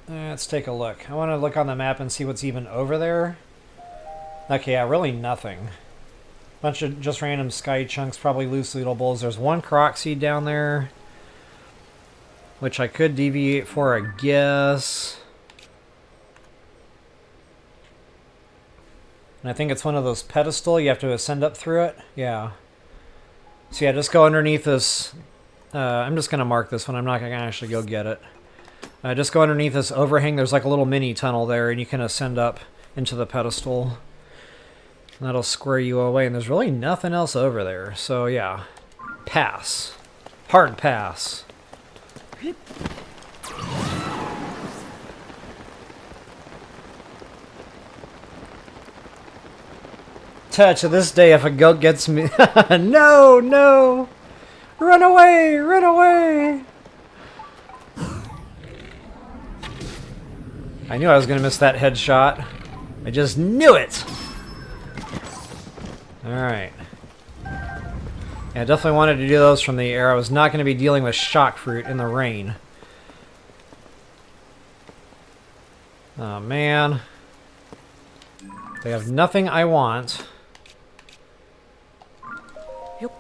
Let's take a look. I want to look on the map and see what's even over there. Okay, yeah, really nothing. Bunch of just random sky chunks, probably loose eatables. There's one Korok seed down there, which I could deviate for, I guess. And I think it's one of those pedestal, you have to ascend up through it. Yeah. So yeah, just go underneath this. I'm just going to mark this one. I'm not going to actually go get it. Just go underneath this overhang. There's like a little mini tunnel there, and you can ascend up into the pedestal. And that'll square you away, and there's really nothing else over there. So yeah, pass. Hard pass. Touch of this day if a goat gets me. No, no! Run away! Run away! I knew I was going to miss that headshot. I just knew it! Alright. Yeah, I definitely wanted to do those from the air. I was not going to be dealing with shock fruit in the rain. Oh, man. They have nothing I want. Yep.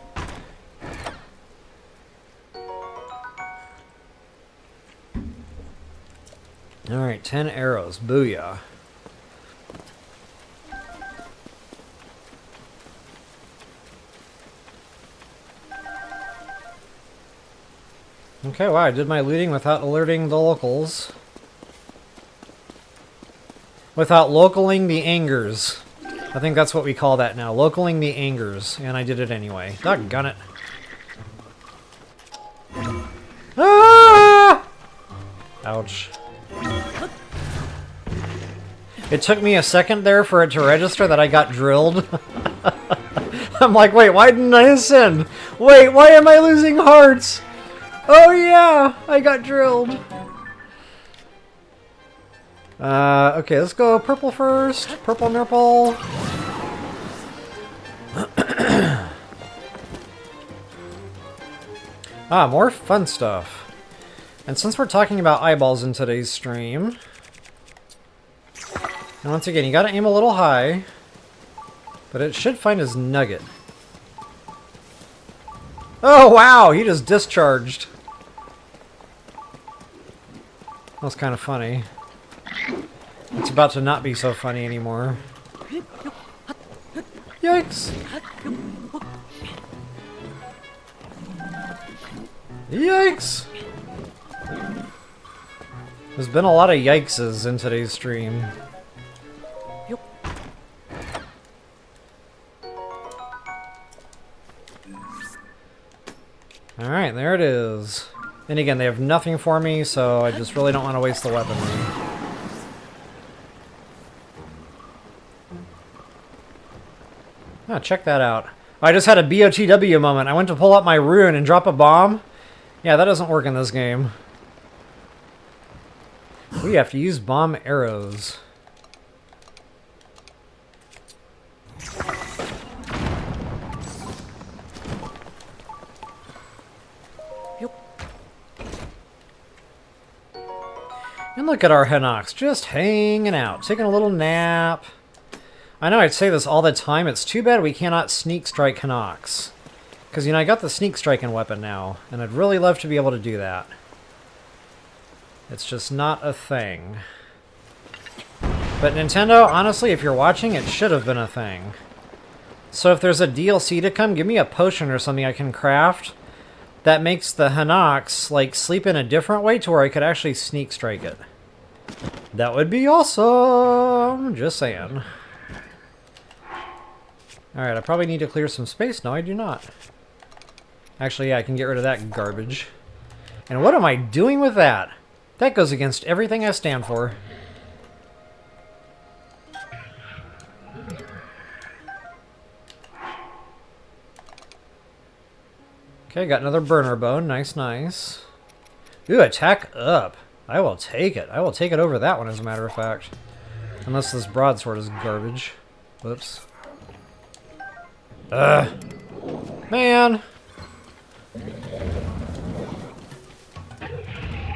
Alright, 10 arrows. Booyah. Okay, wow, I did my looting without alerting the locals. Without localing the angers. I think that's what we call that now. Localing the angers. And I did it anyway. Doggone it. Ah! Ouch. It took me a second there for it to register that I got drilled. I'm like, wait, why didn't I ascend? Wait, why am I losing hearts? Oh yeah, I got drilled. Okay, let's go purple first. Purple nurple. Ah, more fun stuff. And since we're talking about eyeballs in today's stream, and once again, you gotta aim a little high, but it should find his nugget. Oh wow, he just discharged. That was kind of funny. It's about to not be so funny anymore. Yikes! Yikes! There's been a lot of yikeses in today's stream. Alright, there it is. And again, they have nothing for me, so I just really don't want to waste the weaponry. Ah, check that out. I just had a BOTW moment. I went to pull up my rune and drop a bomb. Yeah, that doesn't work in this game. We have to use bomb arrows. And look at our Hinox, just hanging out, taking a little nap. I know I'd say this all the time, it's too bad we cannot sneak strike Hinox. Because, you know, I got the sneak striking weapon now, and I'd really love to be able to do that. It's just not a thing. But Nintendo, honestly, if you're watching, it should have been a thing. So if there's a DLC to come, give me a potion or something I can craft that makes the Hinox, like, sleep in a different way to where I could actually sneak strike it. That would be awesome! Just saying. Alright, I probably need to clear some space. No, I do not. Actually, yeah, I can get rid of that garbage. And what am I doing with that? That goes against everything I stand for. Okay, got another burner bone. Nice, nice. Ooh, attack up. I will take it. I will take it over that one, as a matter of fact. Unless this broadsword is garbage. Whoops. Man!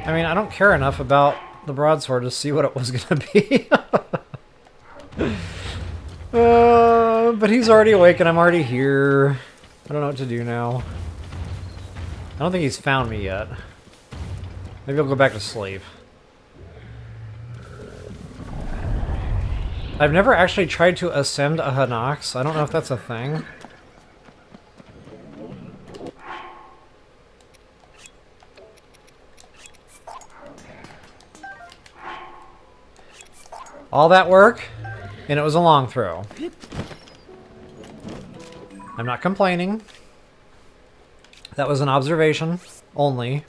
I mean, I don't care enough about the broadsword to see what it was going to be. But he's already awake and I'm already here. I don't know what to do now. I don't think he's found me yet. Maybe I'll go back to sleep. I've never actually tried to ascend a Hinox. I don't know if that's a thing. All that work, and it was a long throw. I'm not complaining. That was an observation only.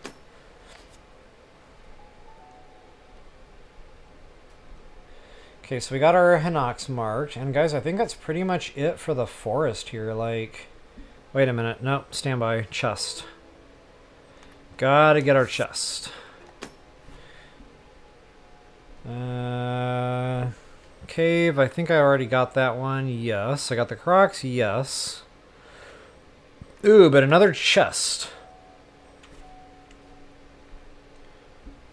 Okay, so we got our Hinox marked, and guys, I think that's pretty much it for the forest here. Like, wait a minute. Nope, stand by. Chest. Gotta get our chest. Cave, I think I already got that one. Yes. I got the Koroks. Yes. Ooh, but another chest.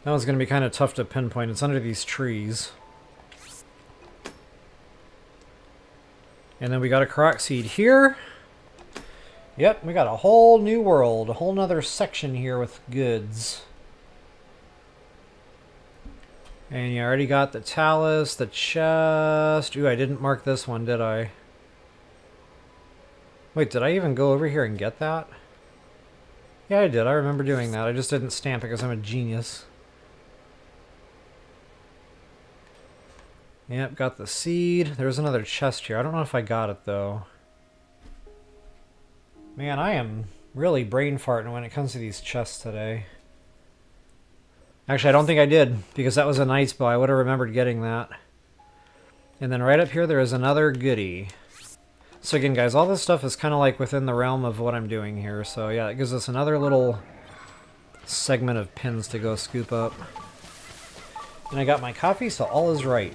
That one's going to be kind of tough to pinpoint. It's under these trees. And then we got a Korok seed here. Yep, we got a whole new world. A whole nother section here with goods. And you already got the Talus, the chest. Ooh, I didn't mark this one, did I? Wait, did I even go over here and get that? Yeah, I did. I remember doing that. I just didn't stamp it because I'm a genius. Yep, got the seed. There's another chest here. I don't know if I got it, though. Man, I am really brain farting when it comes to these chests today. Actually, I don't think I did, because that was a Knight's Bow. I would have remembered getting that. And then right up here, there is another goodie. So again, guys, all this stuff is kind of like within the realm of what I'm doing here. So yeah, it gives us another little segment of pins to go scoop up. And I got my coffee, so all is right.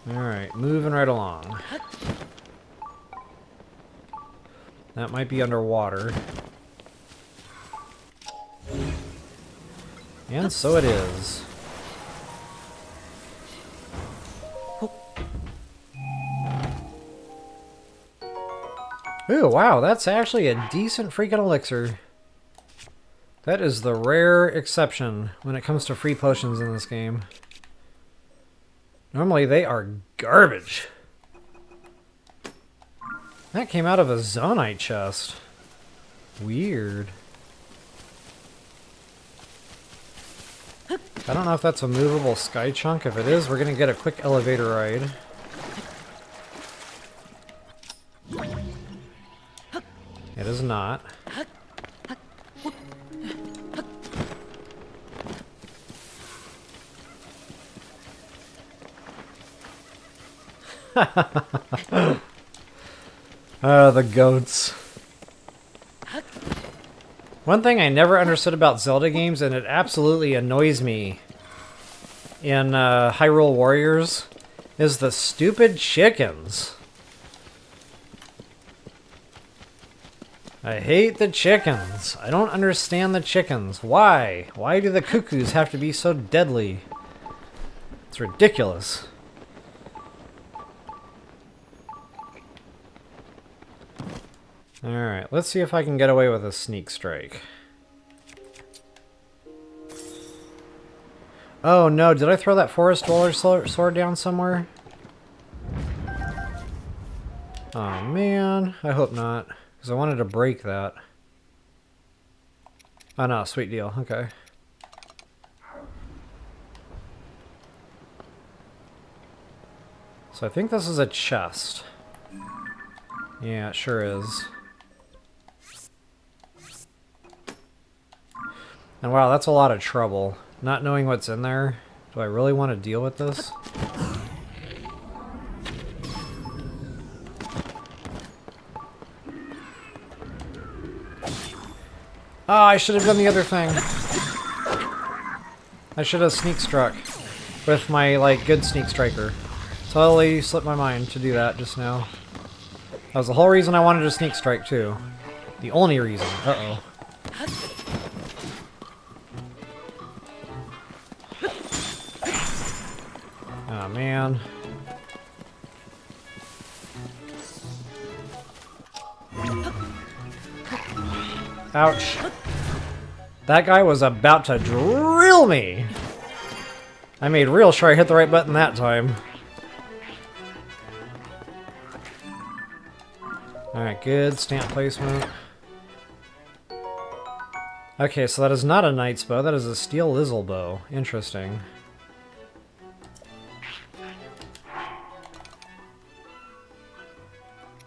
Alright, moving right along. That might be underwater. And so it is. Ooh, wow, that's actually a decent freaking elixir. That is the rare exception when it comes to free potions in this game. Normally they are garbage. That came out of a Zonite chest. Weird. I don't know if that's a movable sky chunk. If it is, we're gonna get a quick elevator ride. It is not. The goats. One thing I never understood about Zelda games, and it absolutely annoys me in Hyrule Warriors, is the stupid chickens. I hate the chickens. I don't understand the chickens. Why? Why do the cuckoos have to be so deadly? It's ridiculous. Alright, let's see if I can get away with a sneak strike. Oh no, did I throw that forest dweller sword down somewhere? Oh man, I hope not. Because I wanted to break that. Oh no, sweet deal, okay. So I think this is a chest. Yeah, it sure is. And wow, that's a lot of trouble. Not knowing what's in there. Do I really want to deal with this? Oh, I should have done the other thing. I should have sneak struck with my, like, good sneak striker. Totally slipped my mind to do that just now. That was the whole reason I wanted to sneak strike, too. The only reason. Uh-oh. Oh, man. Ouch. That guy was about to drill me! I made real sure I hit the right button that time. Alright, good stamp placement. Okay, so that is not a knight's bow, that is a steel lizzle bow. Interesting.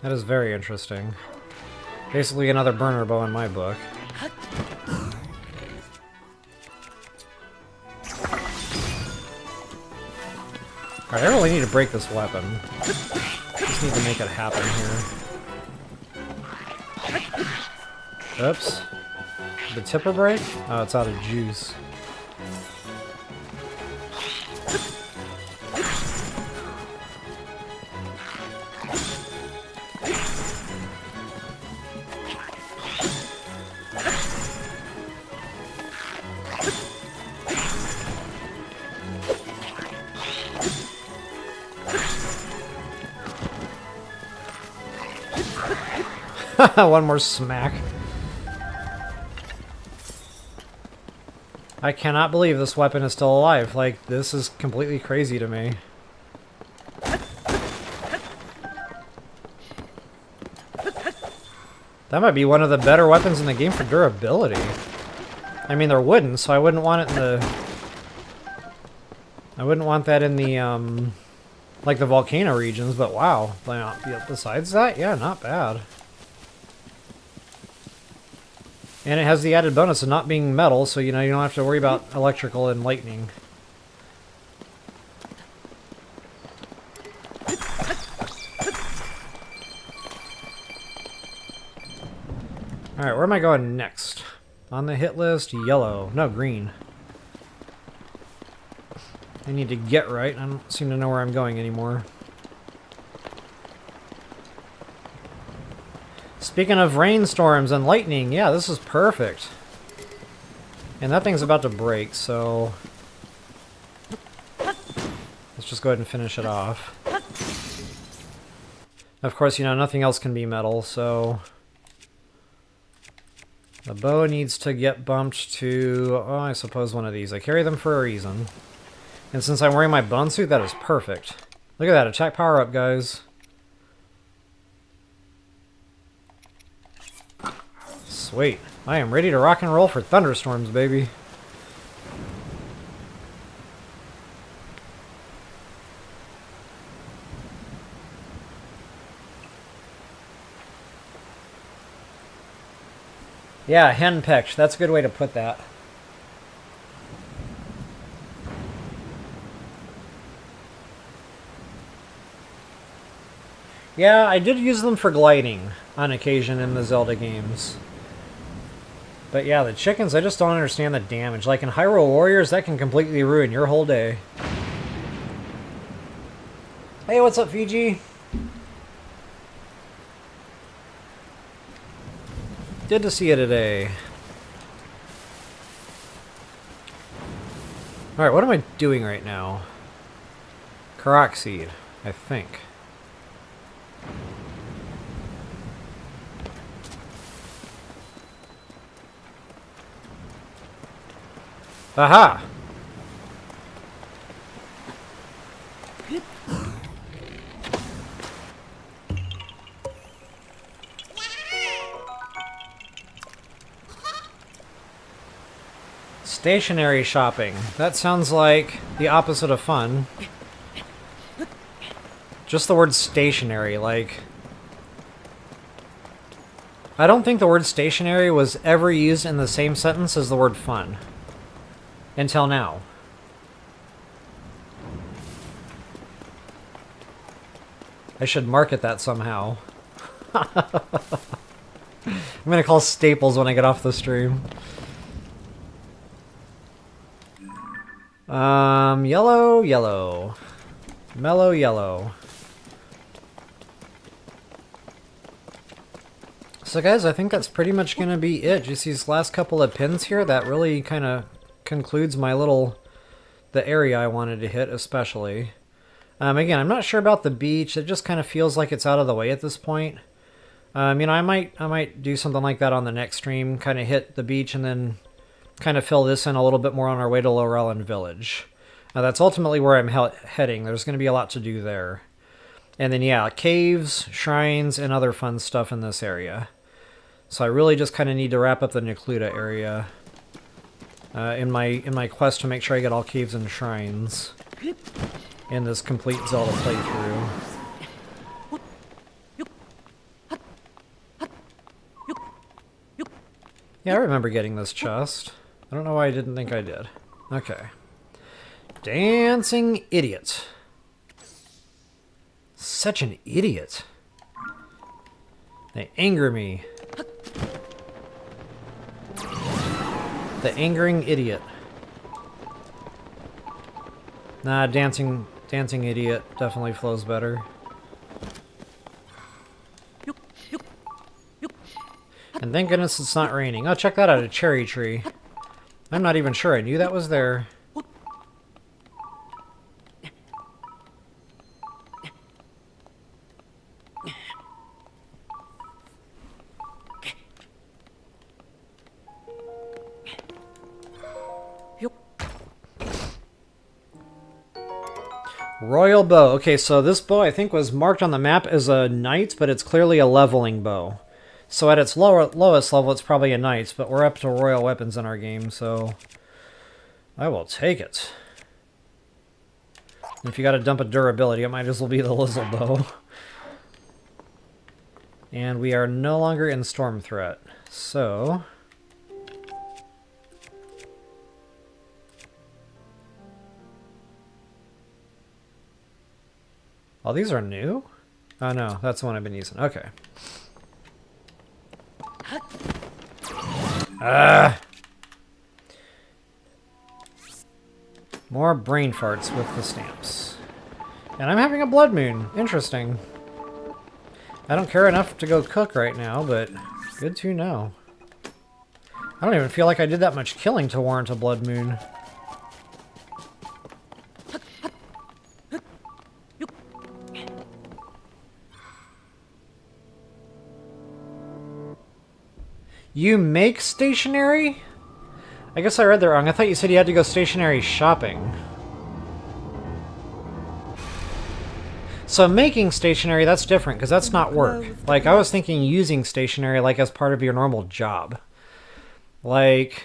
That is very interesting. Basically another burner bow in my book. Alright, I really need to break this weapon. Just need to make it happen here. Oops. Did the tipper break? Oh, it's out of juice. One more smack. I cannot believe this weapon is still alive. Like, this is completely crazy to me. That might be one of the better weapons in the game for durability. I mean, they're wooden, so I wouldn't want it in the... I wouldn't want that in the, like the volcano regions, but wow. Besides that, yeah, not bad. And it has the added bonus of not being metal, so you know you don't have to worry about electrical and lightning. Alright, where am I going next? On the hit list, yellow. No, green. I need to get right. I don't seem to know where I'm going anymore. Speaking of rainstorms and lightning, yeah, this is perfect. And that thing's about to break, so... let's just go ahead and finish it off. Of course, you know, nothing else can be metal, so... the bow needs to get bumped to, oh, I suppose one of these. I carry them for a reason. And since I'm wearing my bone suit, that is perfect. Look at that, attack power up, guys. Sweet. I am ready to rock and roll for thunderstorms, baby. Yeah, henpecked. That's a good way to put that. Yeah, I did use them for gliding on occasion in the Zelda games. But yeah, the chickens, I just don't understand the damage. Like in Hyrule Warriors, that can completely ruin your whole day. Hey, what's up, Fiji? Good to see you today. Alright, what am I doing right now? Korok seed, I think. Aha! Stationary shopping. That sounds like the opposite of fun. Just the word stationary, like... I don't think the word stationary was ever used in the same sentence as the word fun. Until now. I should market that somehow. I'm gonna call Staples when I get off the stream. Yellow, yellow. Mellow yellow. So guys, I think that's pretty much gonna be it. Just these last couple of pins here, that really kind of concludes my little... the area I wanted to hit, especially. Again, I'm not sure about the beach. It just kind of feels like it's out of the way at this point. You know, I might do something like that on the next stream. Kind of hit the beach and then kind of fill this in a little bit more on our way to Laurelin Village. That's ultimately where I'm heading. There's going to be a lot to do there. And then, yeah, caves, shrines, and other fun stuff in this area. So I really just kind of need to wrap up the Necluda area in my quest to make sure I get all caves and shrines in this complete Zelda playthrough. Yeah, I remember getting this chest. I don't know why I didn't think I did. Okay. Dancing idiot. Such an idiot. They anger me. The angering idiot. Nah, dancing idiot definitely flows better. And thank goodness it's not raining. Oh, check that out, a cherry tree. I'm not even sure I knew that was there. Royal bow. Okay, so this bow I think was marked on the map as a knight, but it's clearly a leveling bow. So at its lowest level, it's probably a knight's, but we're up to royal weapons in our game, so I will take it. And if you got to dump a durability, it might as well be the Lizzle bow. And we are no longer in storm threat, so... Oh, these are new? Oh no, that's the one I've been using. Okay. More brain farts with the stamps. And I'm having a blood moon. Interesting. I don't care enough to go cook right now, but good to know. I don't even feel like I did that much killing to warrant a blood moon. You make stationery? I guess I read that wrong. I thought you said you had to go stationery shopping. So making stationery, that's different, because that's not work. Like, I was thinking using stationery like as part of your normal job. Like,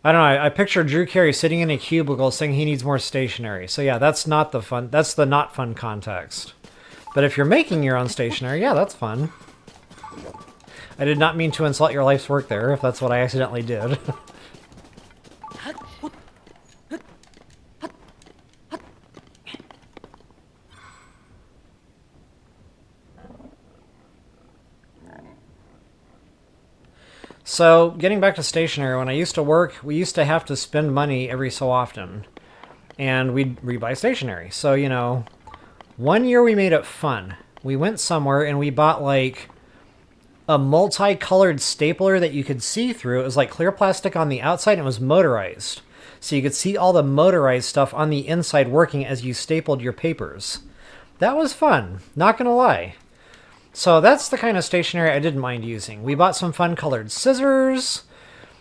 I don't know, I picture Drew Carey sitting in a cubicle saying he needs more stationery. So yeah, that's not the fun, that's the not fun context. But if you're making your own stationery, yeah, that's fun. I did not mean to insult your life's work there, if that's what I accidentally did. So, getting back to stationery, when I used to work, we used to have to spend money every so often. And we'd rebuy stationery. So, you know, one year we made it fun. We went somewhere and we bought, like, a multicolored stapler that you could see through. It was like clear plastic on the outside and it was motorized. So you could see all the motorized stuff on the inside working as you stapled your papers. That was fun, not gonna lie. So that's the kind of stationery I didn't mind using. We bought some fun colored scissors.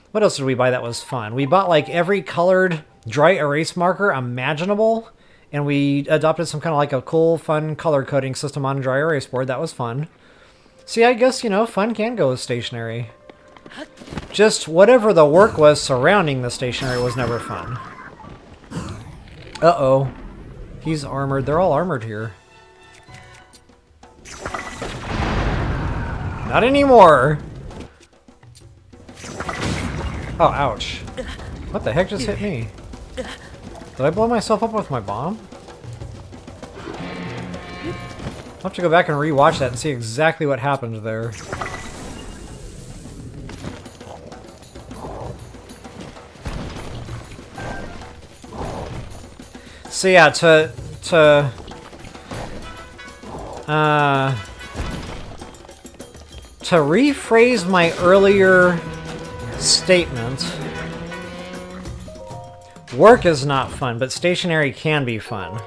What else did we buy that was fun? We bought like every colored dry erase marker imaginable. And we adopted some kind of like a cool, fun color coding system on a dry erase board. That was fun. See, I guess, you know, fun can go with stationery. Just whatever the work was surrounding the stationery was never fun. Uh-oh. He's armored. They're all armored here. Not anymore! Oh, ouch. What the heck just hit me? Did I blow myself up with my bomb? I'll have to go back and rewatch that and see exactly what happened there. So yeah, to rephrase my earlier statement, work is not fun, but stationery can be fun.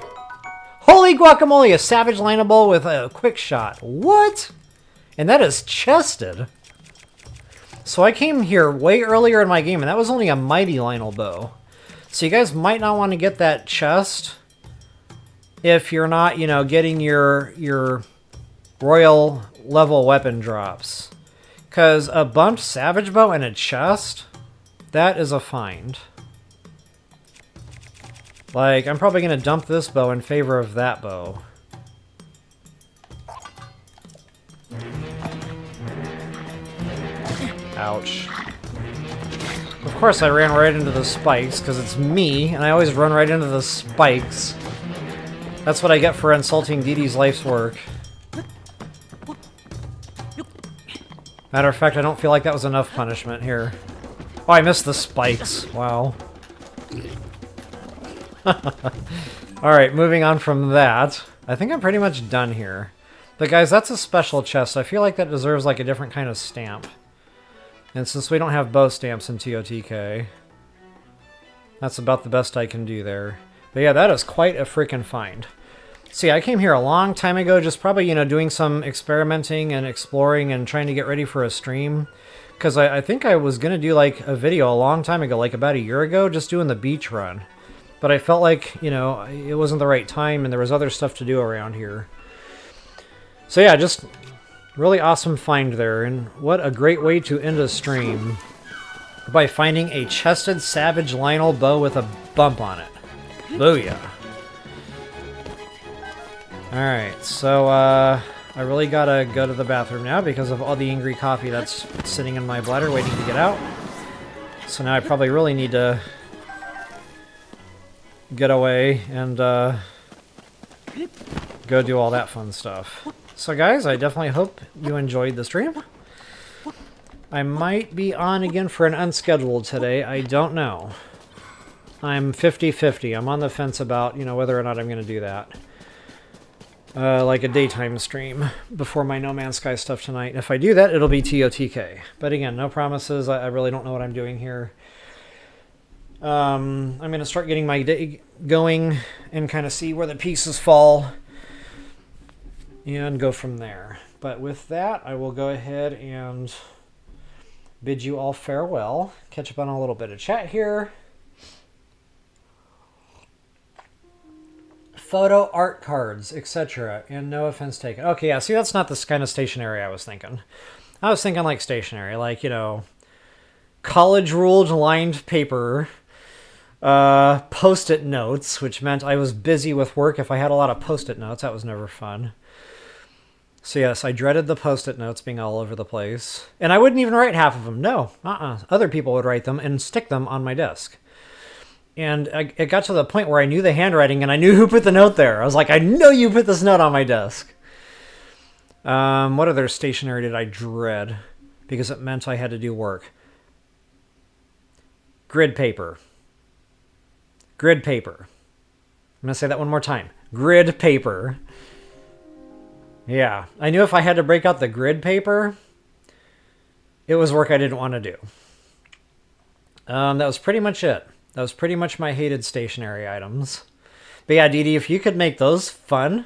Holy guacamole, a savage lineable with a quick shot. What? And that is chested. So I came here way earlier in my game, and that was only a mighty Lionel bow. So you guys might not want to get that chest if you're not, you know, getting your royal level weapon drops. Because a bumped savage bow and a chest, that is a find. Like, I'm probably going to dump this bow in favor of that bow. Ouch. Of course I ran right into the spikes, because it's me, and I always run right into the spikes. That's what I get for insulting Dee Dee's life's work. Matter of fact, I don't feel like that was enough punishment here. Oh, I missed the spikes. Wow. Alright, moving on from that. I think I'm pretty much done here. But guys, that's a special chest. I feel like that deserves like a different kind of stamp. And since we don't have bow stamps in TOTK, that's about the best I can do there. But yeah, that is quite a freaking find. See, I came here a long time ago, just probably, you know, doing some experimenting and exploring and trying to get ready for a stream. Because I think I was going to do like a video a long time ago, like about a year ago, just doing the beach run. But I felt like, you know, it wasn't the right time and there was other stuff to do around here. So yeah, just really awesome find there. And what a great way to end a stream. By finding a chested savage Lionel bow with a bump on it. Booyah. Alright, so I really gotta go to the bathroom now because of all the angry coffee that's sitting in my bladder waiting to get out. So now I probably really need to get away and go do all that fun stuff. So guys, I definitely hope you enjoyed the stream. I might be on again for an unscheduled today, I don't know. I'm 50-50. I'm on the fence about, you know, whether or not I'm going to do that. Like a daytime stream before my No Man's Sky stuff tonight. If I do that, it'll be TOTK. But again, no promises. I really don't know what I'm doing here. I'm going to start getting my day going and kind of see where the pieces fall and go from there. But with that, I will go ahead and bid you all farewell. Catch up on a little bit of chat here. Photo, art cards, etc. And no offense taken. Okay, yeah, see, that's not the kind of stationery I was thinking. I was thinking like stationery, like, you know, college-ruled lined paper, post-it notes, which meant I was busy with work. If I had a lot of post-it notes, that was never fun. So yes, I dreaded the post-it notes being all over the place. And I wouldn't even write half of them. No, Other people would write them and stick them on my desk. And it got to the point where I knew the handwriting and I knew who put the note there. I was like, I know you put this note on my desk. What other stationery did I dread? Because it meant I had to do work. Grid paper. Grid paper. I'm going to say that one more time. Grid paper. Yeah, I knew if I had to break out the grid paper, it was work I didn't want to do. That was pretty much it. That was pretty much my hated stationery items. But yeah, Dee Dee, if you could make those fun,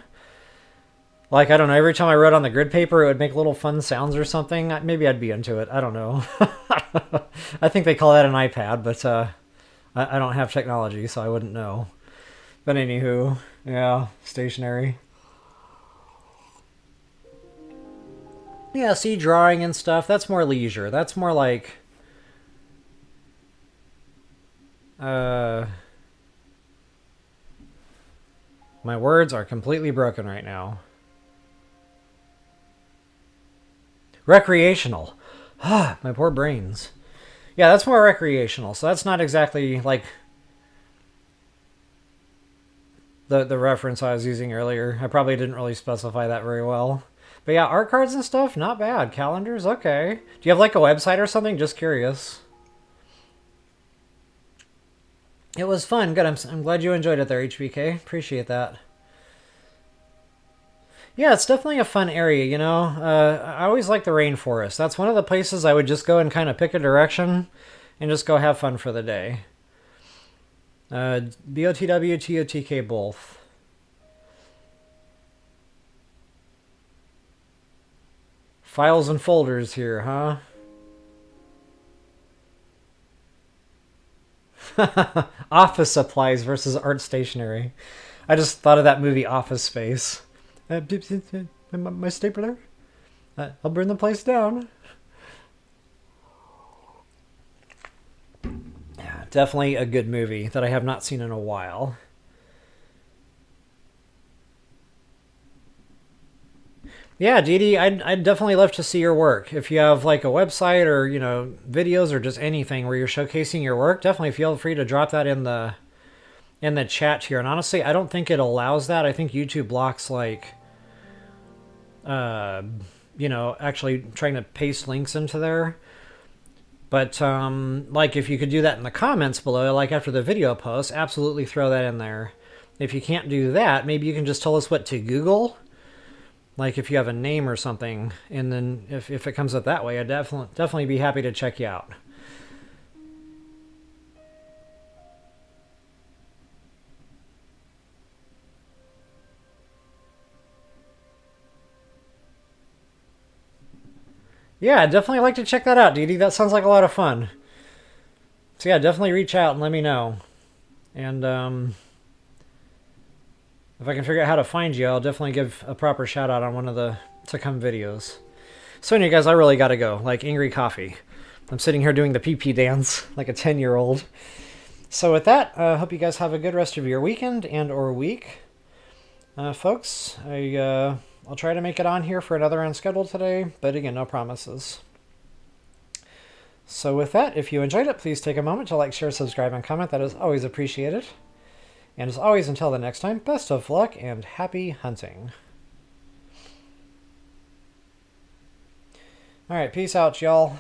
like, I don't know, every time I wrote on the grid paper, it would make little fun sounds or something, maybe I'd be into it. I don't know. I think they call that an iPad, but I don't have technology, so I wouldn't know. But anywho, yeah, stationery. Yeah, see, drawing and stuff, that's more leisure. That's more like... my words are completely broken right now. Recreational. Ah, my poor brains. Yeah, that's more recreational. So that's not exactly like the reference I was using earlier. I probably didn't really specify that very well. But yeah, art cards and stuff, not bad. Calendars, okay. Do you have like a website or something? Just curious. It was fun. Good. I'm glad you enjoyed it there, HBK. Appreciate that. Yeah, it's definitely a fun area, you know. I always like the rainforest. That's one of the places I would just go and kind of pick a direction and just go have fun for the day. BOTW, TOTK both. Files and folders here, huh? Office supplies versus art stationery. I just thought of that movie Office Space. My stapler? I'll burn the place down. Yeah, definitely a good movie that I have not seen in a while. Yeah, Dee Dee, I'd definitely love to see your work. If you have like a website or, you know, videos or just anything where you're showcasing your work, definitely feel free to drop that in the chat here. And honestly, I don't think it allows that. I think YouTube blocks like, you know, actually trying to paste links into there. But like if you could do that in the comments below, like after the video post, absolutely throw that in there. If you can't do that, maybe you can just tell us what to Google. Like if you have a name or something, and then if it comes up that way, I'd definitely be happy to check you out. Yeah, I'd definitely like to check that out, Dee Dee. That sounds like a lot of fun. So yeah, definitely reach out and let me know. And if I can figure out how to find you, I'll definitely give a proper shout out on one of the to come videos. So anyway, guys, I really gotta go. Like angry coffee. I'm sitting here doing the pee-pee dance like a 10-year-old. So with that, I hope you guys have a good rest of your weekend and or week. Folks, I'll try to make it on here for another unscheduled today, but again, no promises. So with that, if you enjoyed it, please take a moment to like, share, subscribe, and comment. That is always appreciated. And as always, until the next time, best of luck and happy hunting. Alright, peace out, y'all.